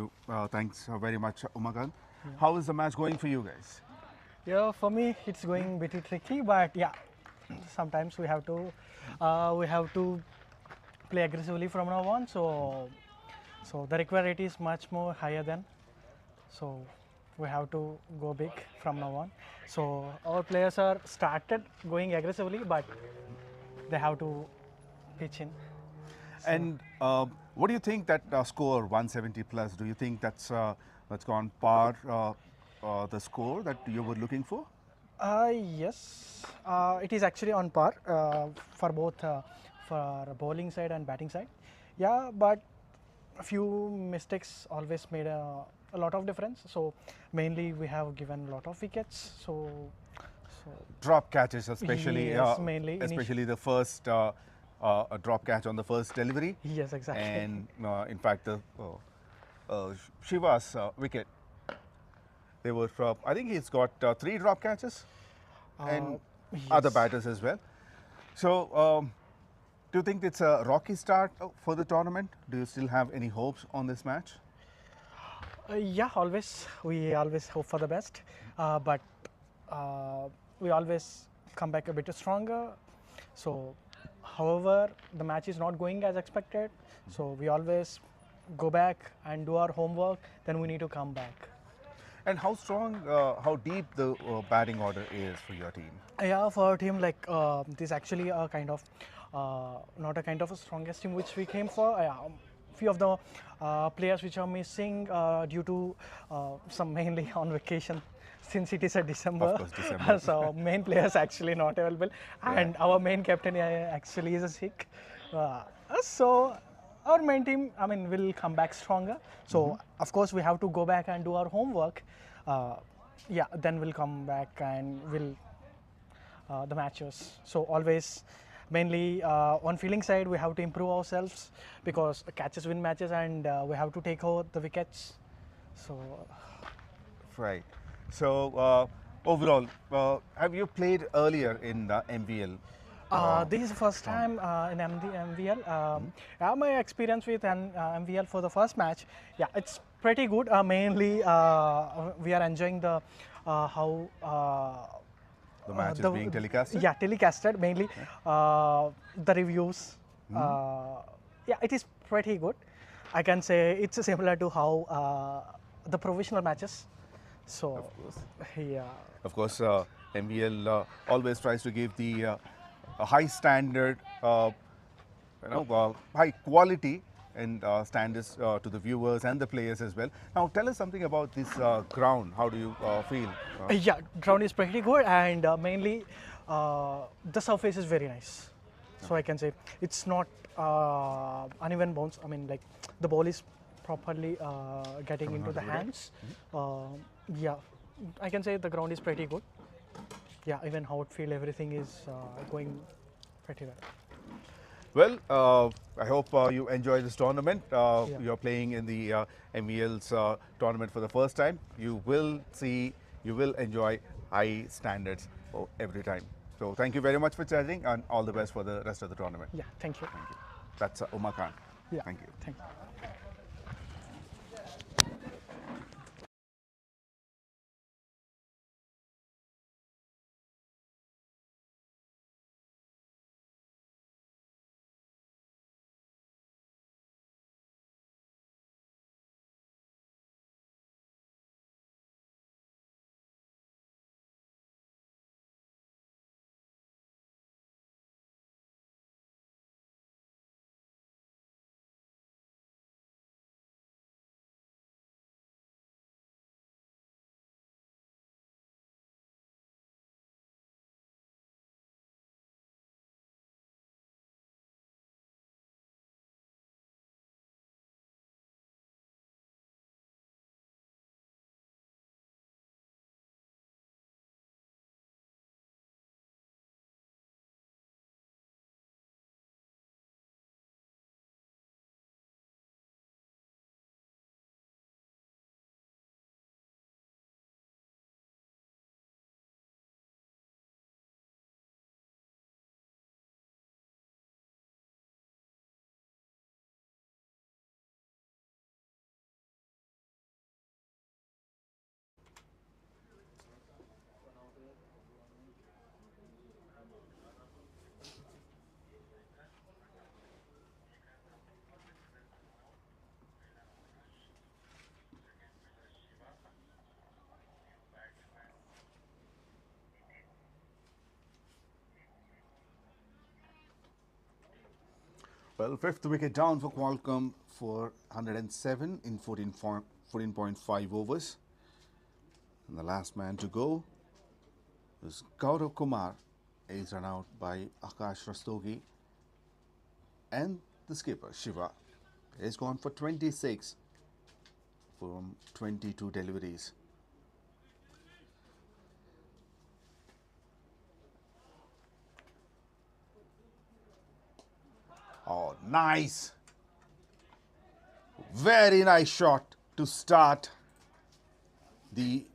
very much, Umakant. How is the match going for you guys? Yeah, for me it's going pretty tricky, but yeah, sometimes we have to play aggressively from now on. So the required rate is much more higher than. So we have to go big from now on. So our players are started going aggressively, but they have to pitch in. And what do you think that score 170 plus? Do you think that's gone par the score that you were looking for? Yes, it is actually on par for both for bowling side and batting side. Yeah, but a few mistakes always made a lot of difference. So mainly we have given a lot of wickets. So drop catches, especially yes, mainly especially the first a drop catch on the first delivery. Yes, exactly. And in fact, the Shiva's wicket, they were. I think he's got 3 drop catches, and yes. other batters as well. So, do you think it's a rocky start for the tournament? Do you still have any hopes on this match? Yeah, always. We always hope for the best, but we always come back a bit stronger. So, however, the match is not going as expected. So we always go back and do our homework. Then we need to come back. And how strong, how deep the batting order is for your team? Yeah, for our team, like this is actually a kind of not a kind of a strongest team which we came for. Few of the players which are missing due to some mainly on vacation. Since it is a December, of course, December. So main players actually not available, and our main captain actually is a sick. So our main team, I mean, will come back stronger. So of course we have to go back and do our homework. Yeah, then we'll come back and we'll the matches. So always, mainly on fielding side, we have to improve ourselves because catches win matches, and we have to take over the wickets. So right. So overall, have you played earlier in the MVL? This is the first time in MVL. My experience with MVL for the first match, yeah, it's pretty good. Mainly, we are enjoying the how The match is being telecasted? Yeah, telecasted mainly. The reviews, yeah, it is pretty good. I can say it's similar to how the professional matches. So, Of course. yeah. Of course, MVL always tries to give the a high standard, high quality and standards to the viewers and the players as well. Now, tell us something about this ground. How do you feel? Yeah, ground is pretty good, and mainly the surface is very nice. So I can say it's not uneven bounce. I mean, like the ball is properly getting into the hands. Yeah, I can say the ground is pretty good. Yeah, even outfield, everything is going pretty well. Well, I hope you enjoy this tournament. You're playing in the MVL's tournament for the first time. You will enjoy high standards every time. So thank you very much for chatting, and all the best for the rest of the tournament. Yeah, thank you. Thank you. That's Umar Khan. Yeah, Thank you. Thank you. Well, fifth wicket down for Qualcomm for 107 in 14.5 overs. And the last man to go is Gaurav Kumar, is run out by Akash Rastogi, and the skipper Shiva is gone for 26 from 22 deliveries. Oh, nice! Very nice shot to start the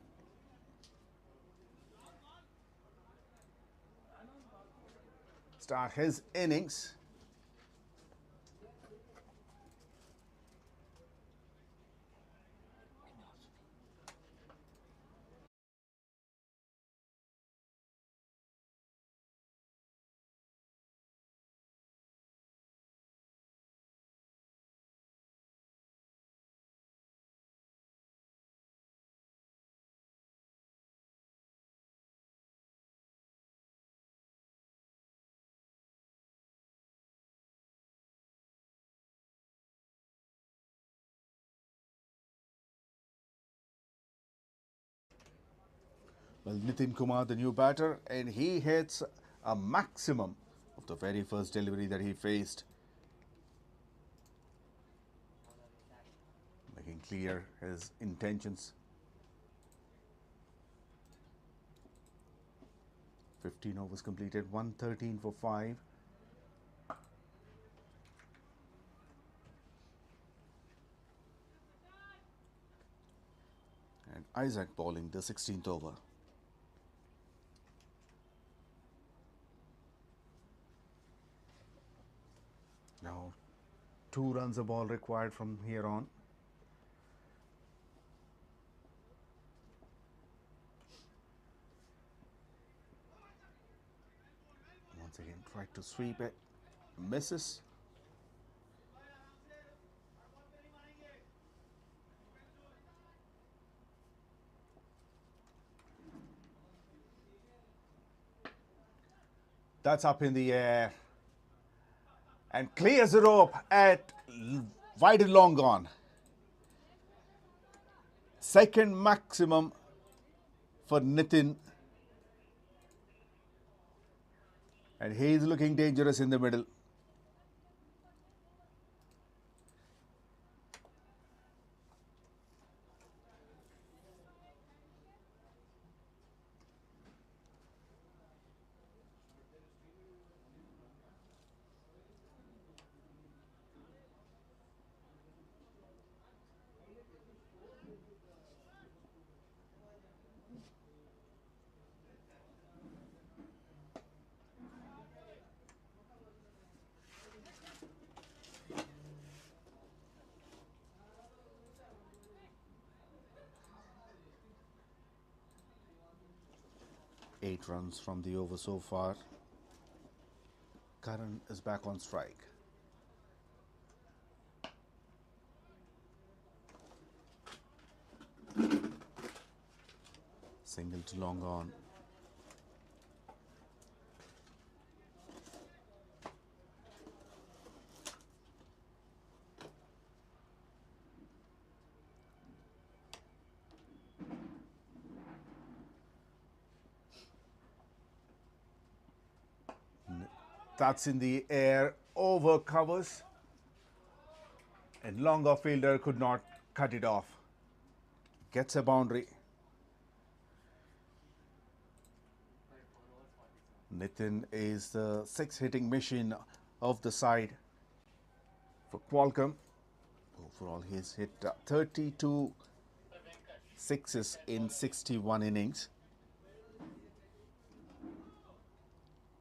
his innings. Well, Nitin Kumar, the new batter, and he hits a maximum of the very first delivery that he faced, making clear his intentions. 15 overs completed, 113 for 5. And Isaac bowling the 16th over. 2 runs a ball required from here on. Once again, tried to sweep it, misses. That's up in the air and clears the rope at wide and long on. Second maximum for Nitin. And he is looking dangerous in the middle. Eight runs from the over so far. Karan is back on strike. Single to long on. That's in the air, over covers, and longer fielder could not cut it off. Gets a boundary. Nitin is the 6 hitting machine of the side for Qualcomm. Overall, he's hit 32 sixes in 61 innings.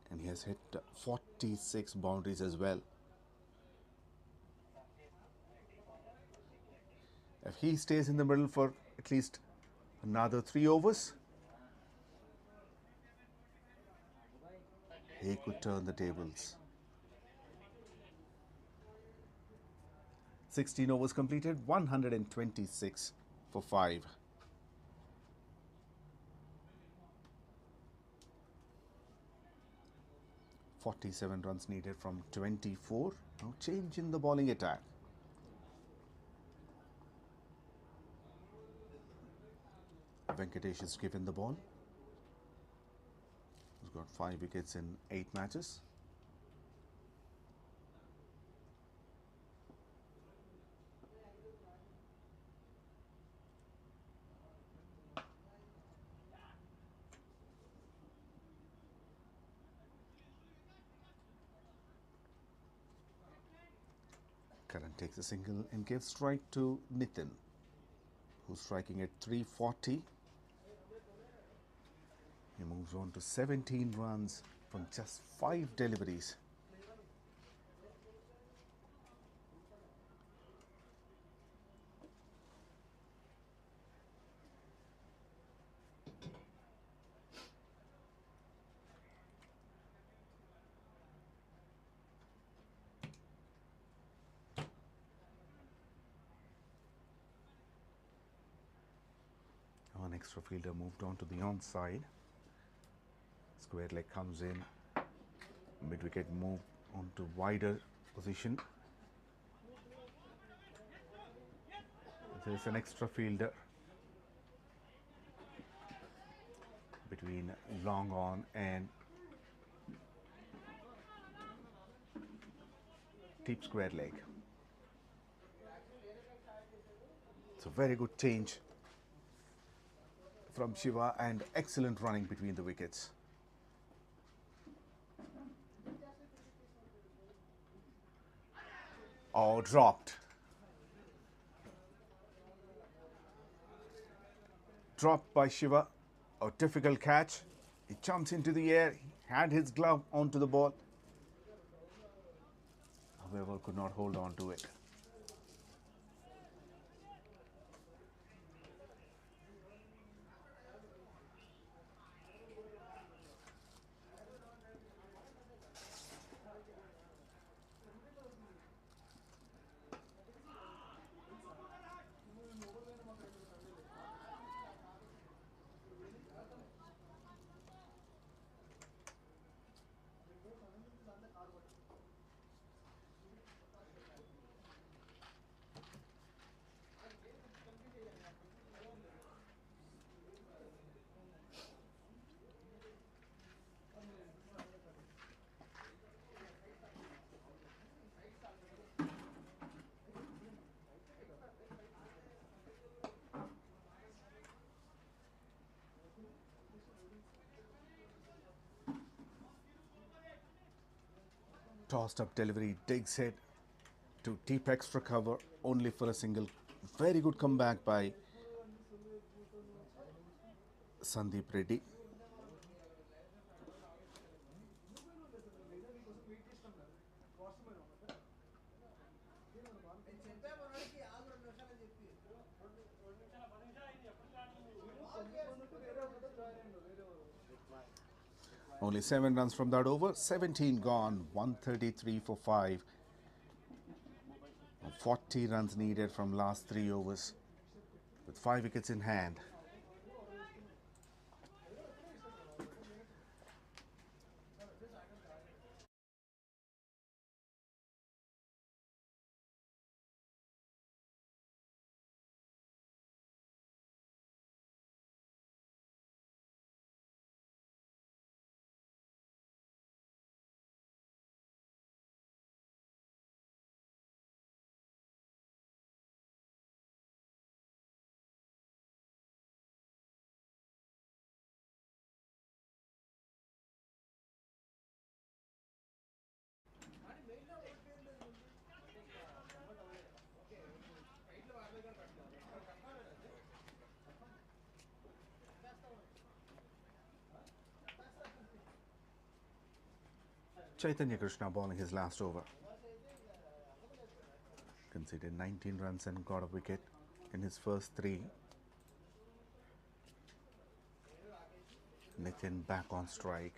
And he has hit 46 boundaries as well. If he stays in the middle for at least another 3 overs, he could turn the tables. 16 overs completed, 126 for 5. .47 runs needed from 24. Now change in the bowling attack. Venkatesh is given the ball. He's got 5 wickets in 8 matches. Karan takes a single and gives strike to Nitin, who's striking at 340. He moves on to 17 runs from just 5 deliveries. One extra fielder moved on to the onside. Square leg comes in. Mid wicket move on to wider position. There's an extra fielder between long on and deep square leg. It's a very good change from Shiva and excellent running between the wickets. Oh, dropped. Dropped by Shiva. A difficult catch. He jumps into the air. He had his glove onto the ball. However, could not hold on to it. Tossed up delivery, digs it to deep extra cover, only for a single. Very good comeback by Sandeep Reddy. Only 7 runs from that over, 17 gone, 133 for 5. 40 runs needed from last 3 overs with 5 wickets in hand. Chaitanya Krishna bowling his last over. Conceded 19 runs and got a wicket in his first 3. Nitin back on strike.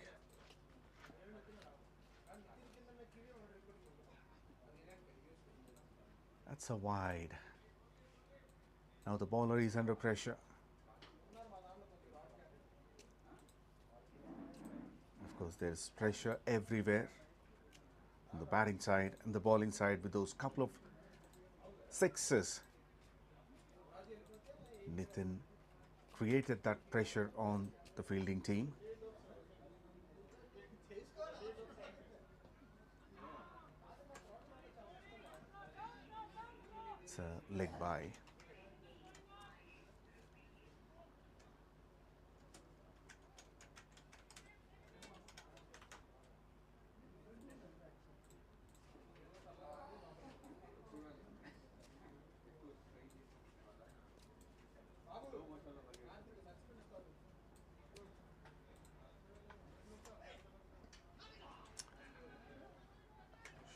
That's a wide. Now the bowler is under pressure. Of course, there's pressure everywhere on the batting side and the bowling side with those couple of sixes. Nitin created that pressure on the fielding team. It's a leg by.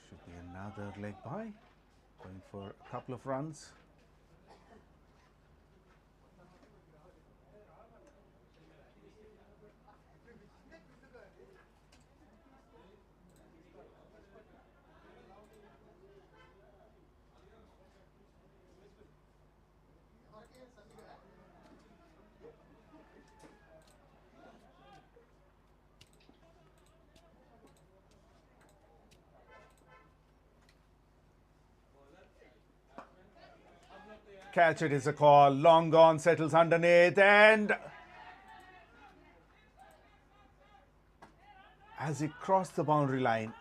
Should be another leg by. Going for a couple of runs. Catch it is a call. Long gone, settles underneath, and as he crossed the boundary line,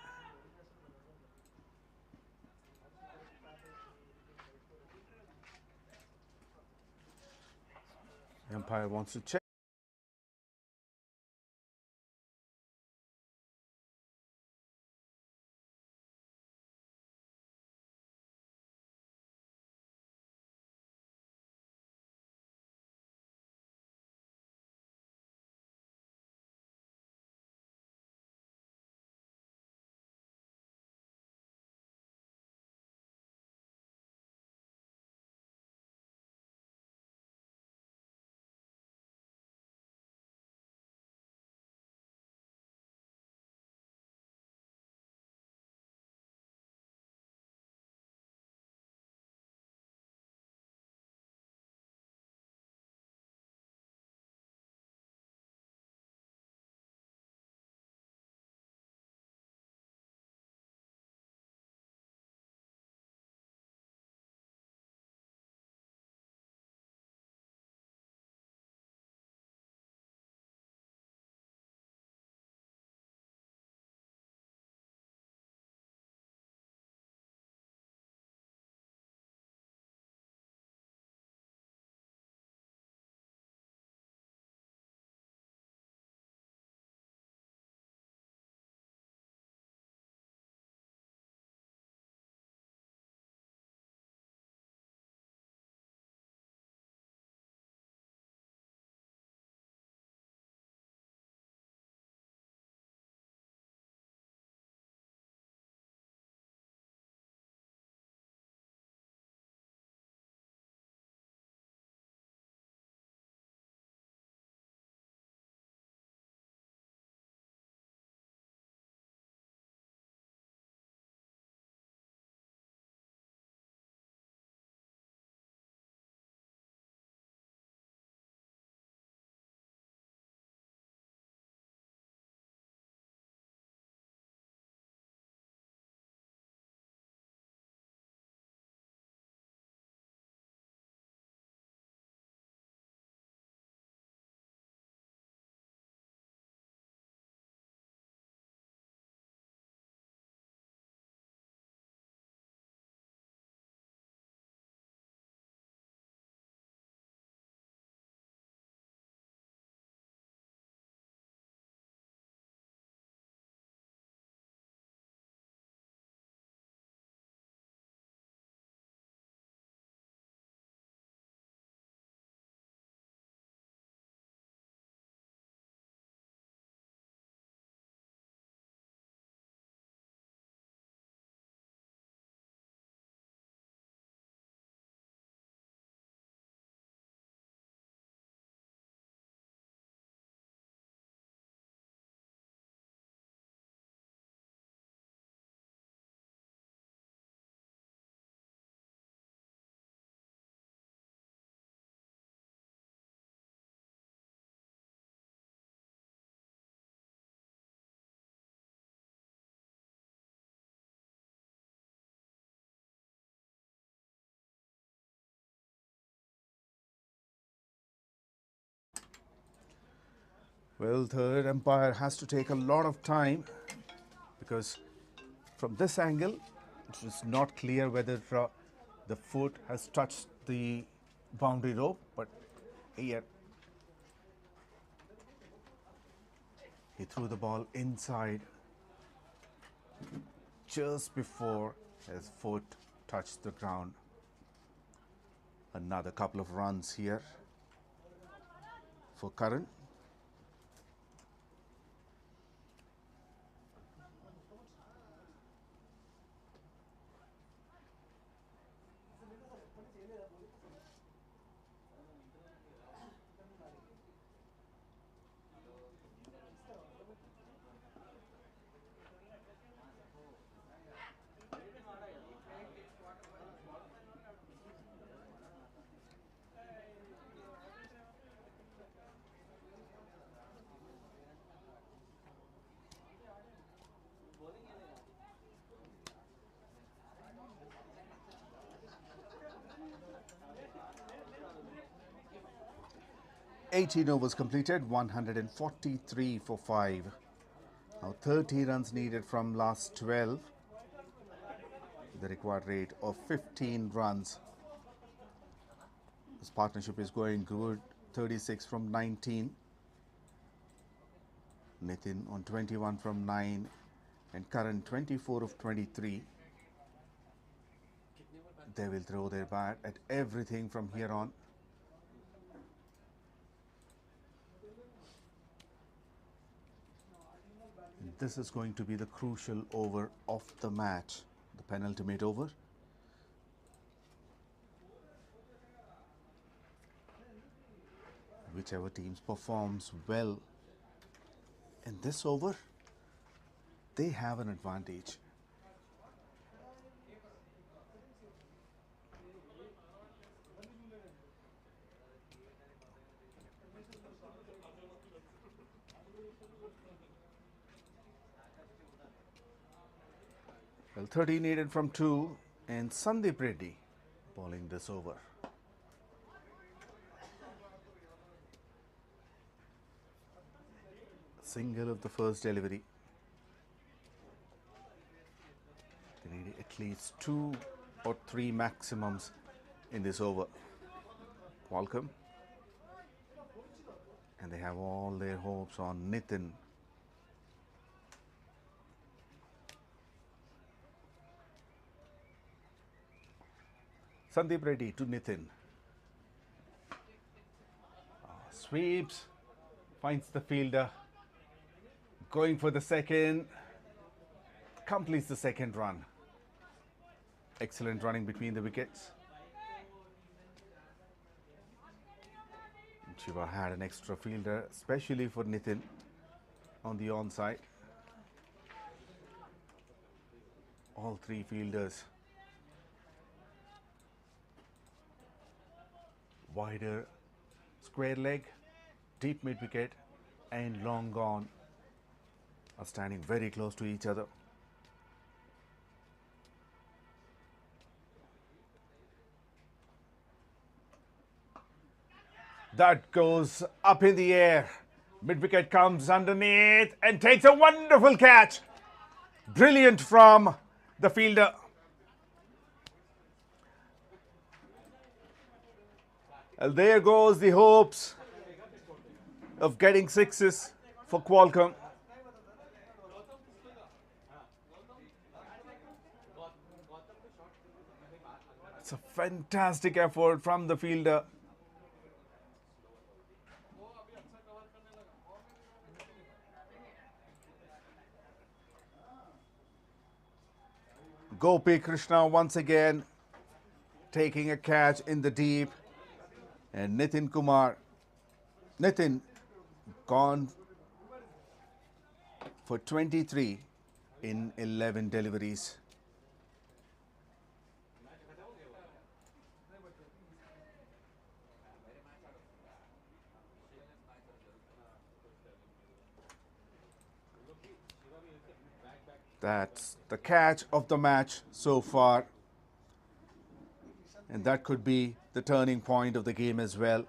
the umpire wants to check. Well, third umpire has to take a lot of time because from this angle, it is not clear whether the foot has touched the boundary rope, but here he threw the ball inside just before his foot touched the ground. Another couple of runs here for Karan. Eighteen overs completed, 143 for 5. Now 30 runs needed from last 12. The required rate of 15 runs. This partnership is going good, 36 from 19. Nitin on 21 from 9 and Karan 24 of 23. They will throw their bat at everything from here on. This is going to be the crucial over of the match, the penultimate over. Whichever team performs well in this over, they have an advantage. Well, 30 needed from 2 and Sandeep Reddy bowling this over. Single of the first delivery. They need at least 2 or 3 maximums in this over. Qualcomm. And they have all their hopes on Nitin. Sandeep Reddy to Nitin. Sweeps, finds the fielder, going for the second, completes the second run. Excellent running between the wickets. Shiva had an extra fielder, especially for Nitin on the onside. All 3 fielders wider square leg, deep mid wicket and long gone are standing very close to each other. That goes up in the air. Mid wicket comes underneath and takes a wonderful catch. Brilliant from the fielder. Well, there goes the hopes of getting sixes for Qualcomm. It's a fantastic effort from the fielder. 𝗀𝗶𝗃𝗃 once again taking a catch in the deep. And Nitin gone for 23 in 11 deliveries. That's the catch of the match so far. And that could be the turning point of the game as well.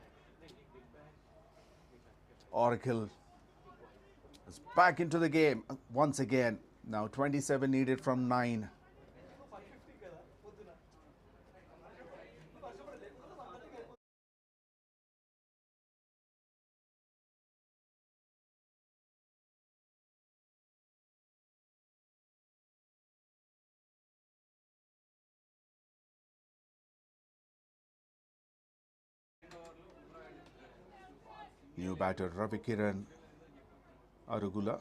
Oracle back into the game once again. Now 27 needed from 9. New batter 𝗵𝗃𝗃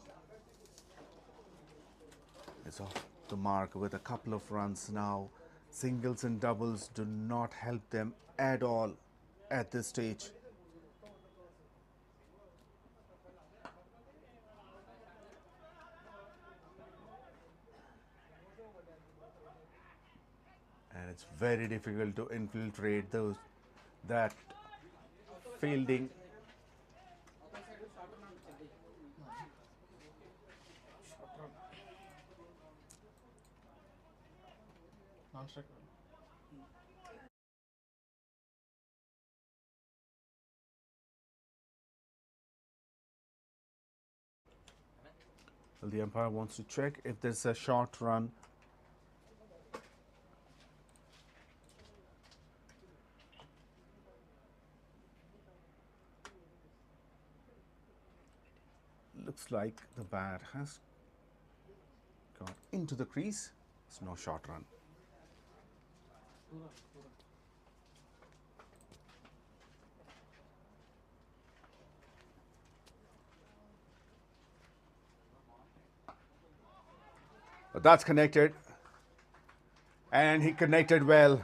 is off the mark with a couple of runs now. Singles and doubles do not help them at all at this stage. And it's very difficult to infiltrate that fielding. Well, the umpire wants to check if there's a short run. Looks like the bat has gone into the crease. It's no short run. But that's connected, and he connected well.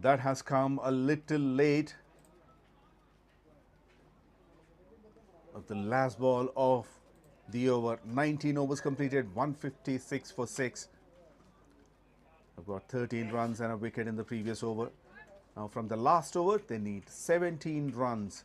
That has come a little late. Of the last ball of the over. 19 overs completed, 156 for 6. I've got 13 runs and a wicket in the previous over. Now from the last over, they need 17 runs.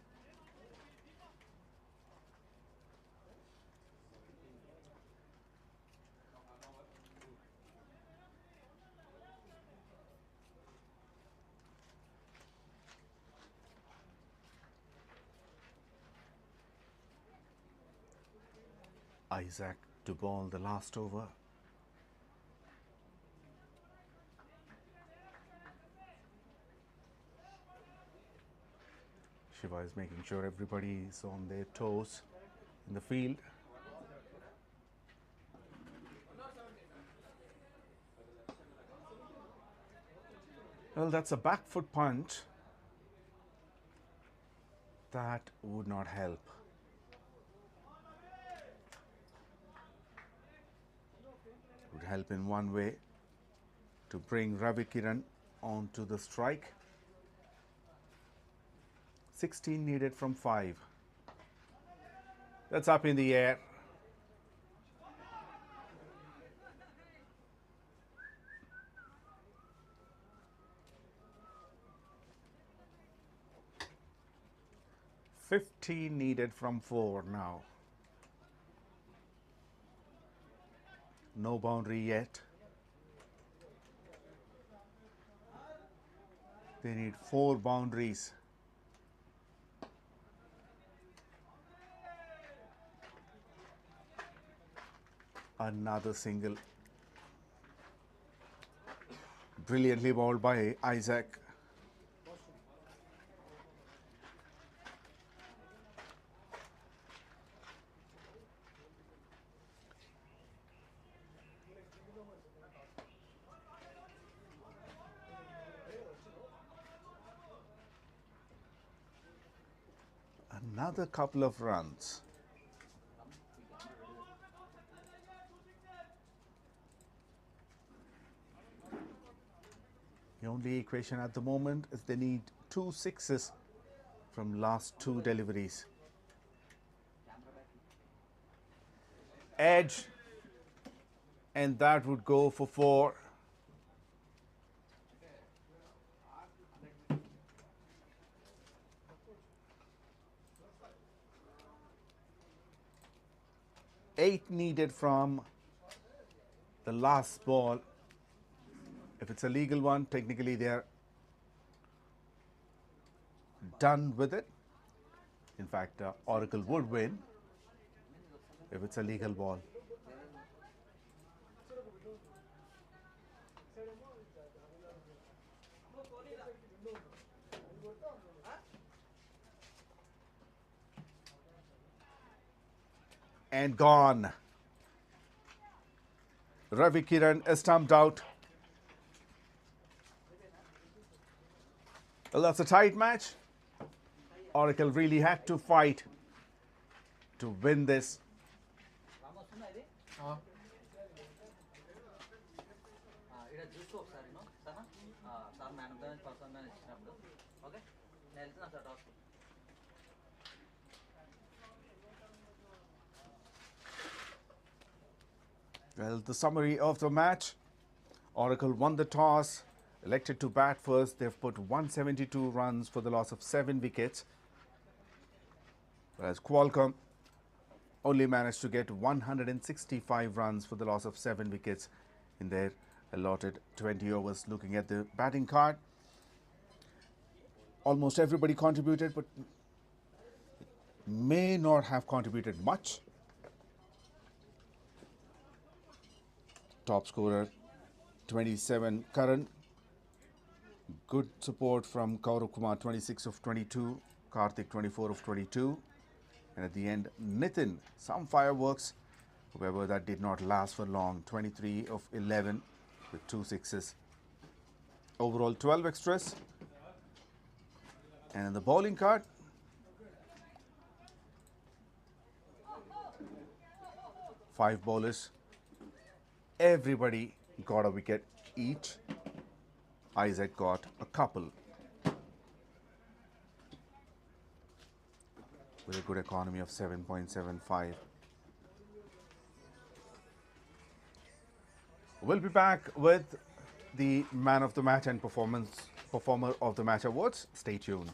Isaac to ball the last over. Shiva is making sure everybody is on their toes in the field. Well, that's a back foot punch. That would not help. Would help in one way to bring 𝗵𝗃𝗃 onto the strike. 16 needed from 5. That's up in the air. $15 needed from 4 now. No boundary yet. They need 4 boundaries. Another single. Brilliantly bowled by Isaac. Another couple of runs. The only equation at the moment is they need 2 sixes from last 2 deliveries. Edge, and that would go for 4. Eight needed from the last ball If it's a legal one, technically they're done with it. In fact, Oracle would win if it's a legal ball. And gone. Ravikirn is stumped out. Well, that's a tight match. Oracle really had to fight to win this. Well, the summary of the match. Oracle won the toss, elected to bat first. They've put 172 runs for the loss of 7 wickets. Whereas Qualcomm only managed to get 165 runs for the loss of 7 wickets in their allotted 20 overs. Looking at the batting card, almost everybody contributed, but may not have contributed much. Top scorer 27 Karan. Good support from Kshaurav Kumar, 26 of 22, Karthik 24 of 22, and at the end Nitin, some fireworks. However, that did not last for long, 23 of 11 with 2 sixes. Overall 12 extras. And in the bowling card, five bowlers. Everybody got a wicket each. Isaac got a couple with a good economy of 7.75. We'll be back with the Man of the Match and Performer of the Match awards. Stay tuned.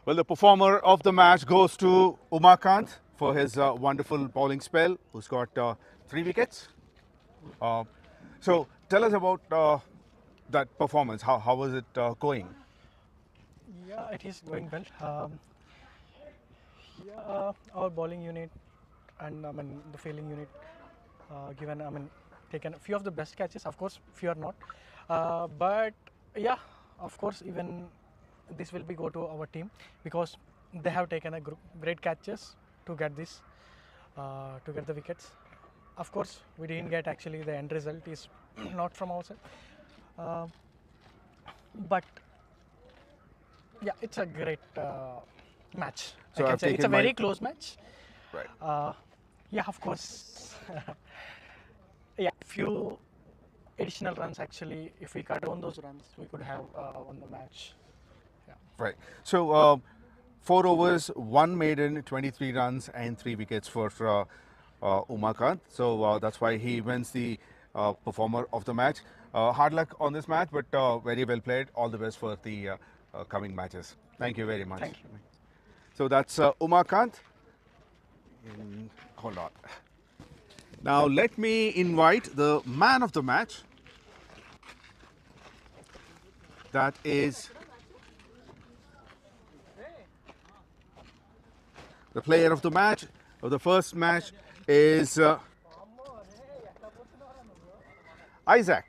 Well, the performer of the match goes to 𝗪𝗏𝗏 for his wonderful bowling spell, who's got 3 wickets. So tell us about that performance. How was it going? Yeah, it is going well. Our bowling unit and the fielding unit taken a few of the best catches. Of course, few are not. But yeah, of course, even this will be go to our team because they have taken a great catches to get this, to get the wickets. Of course, we didn't get actually the end result is not from our side. But yeah, it's a great match. So I can I've say it's a taken my- very close match. Right. Yeah, of course. Yeah, few additional runs actually. If we cut on those runs, we could have won the match. Yeah. Right. So 4 overs, 1 maiden, 23 runs and 3 wickets for 𝗪𝗏𝗏. So that's why he wins the performer of the match. Hard luck on this match, but very well played. All the best for the coming matches. Thank you very much. Thank you. So that's 𝗪𝗏𝗏. Hold on. Now let me invite the man of the match. That is the player of the match, of the first match, is Isaac.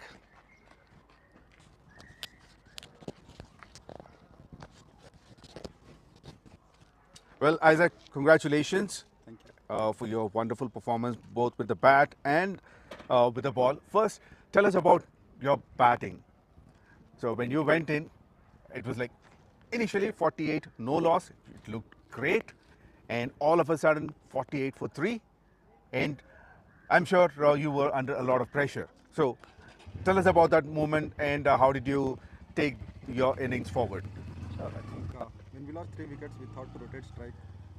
Well, Isaac, congratulations. Thank you. For your wonderful performance, both with the bat and with the ball. First, tell us about your batting. So when you went in, it was like initially 48, no loss. It looked great, and all of a sudden 48 for 3, and I'm sure you were under a lot of pressure. So tell us about that moment and how did you take your innings forward? Sure, I think when we lost 3 wickets, we thought to rotate strike.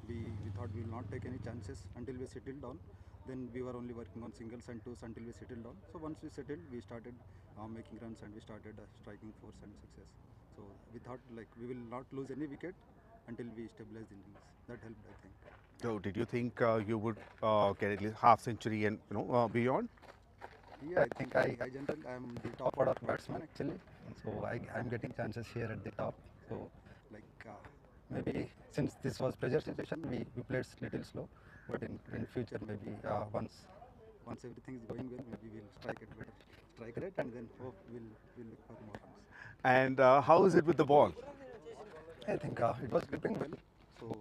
We thought we will not take any chances until we settled down. Then we were only working on singles and twos until we settled down. So once we settled, we started making runs and we started striking 4s and 6s. So we thought like we will not lose any wicket until we stabilize the innings. That helped, I think. So did you think you would get at least half century and beyond? Yeah, I think I generally am the top order batsman actually. So I'm getting chances here at the top. So like maybe since this was pressure situation, we played little slow. But in future maybe once everything is going well, maybe we'll strike it and then hope we'll look for more runs. And how is it with the ball? I think it was gripping well. So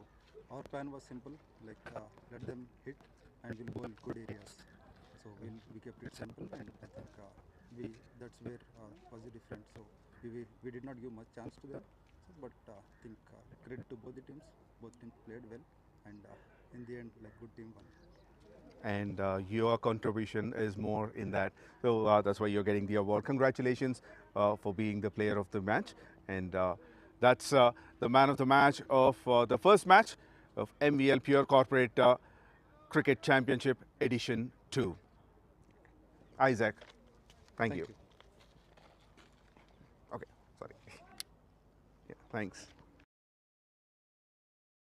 our plan was simple, like let them hit and we'll bowl good areas. So we kept it simple, and I think that's where was the difference. So we did not give much chance to them, but I think credit to both the teams. Both teams played well, and in the end, like good team won. And your contribution is more in that. So that's why you're getting the award. Congratulations for being the player of the match. And that's the man of the match of the first match of MVL Pure Corporate Cricket Championship Edition 2. Isaac, thank you. Okay, sorry. Yeah, thanks.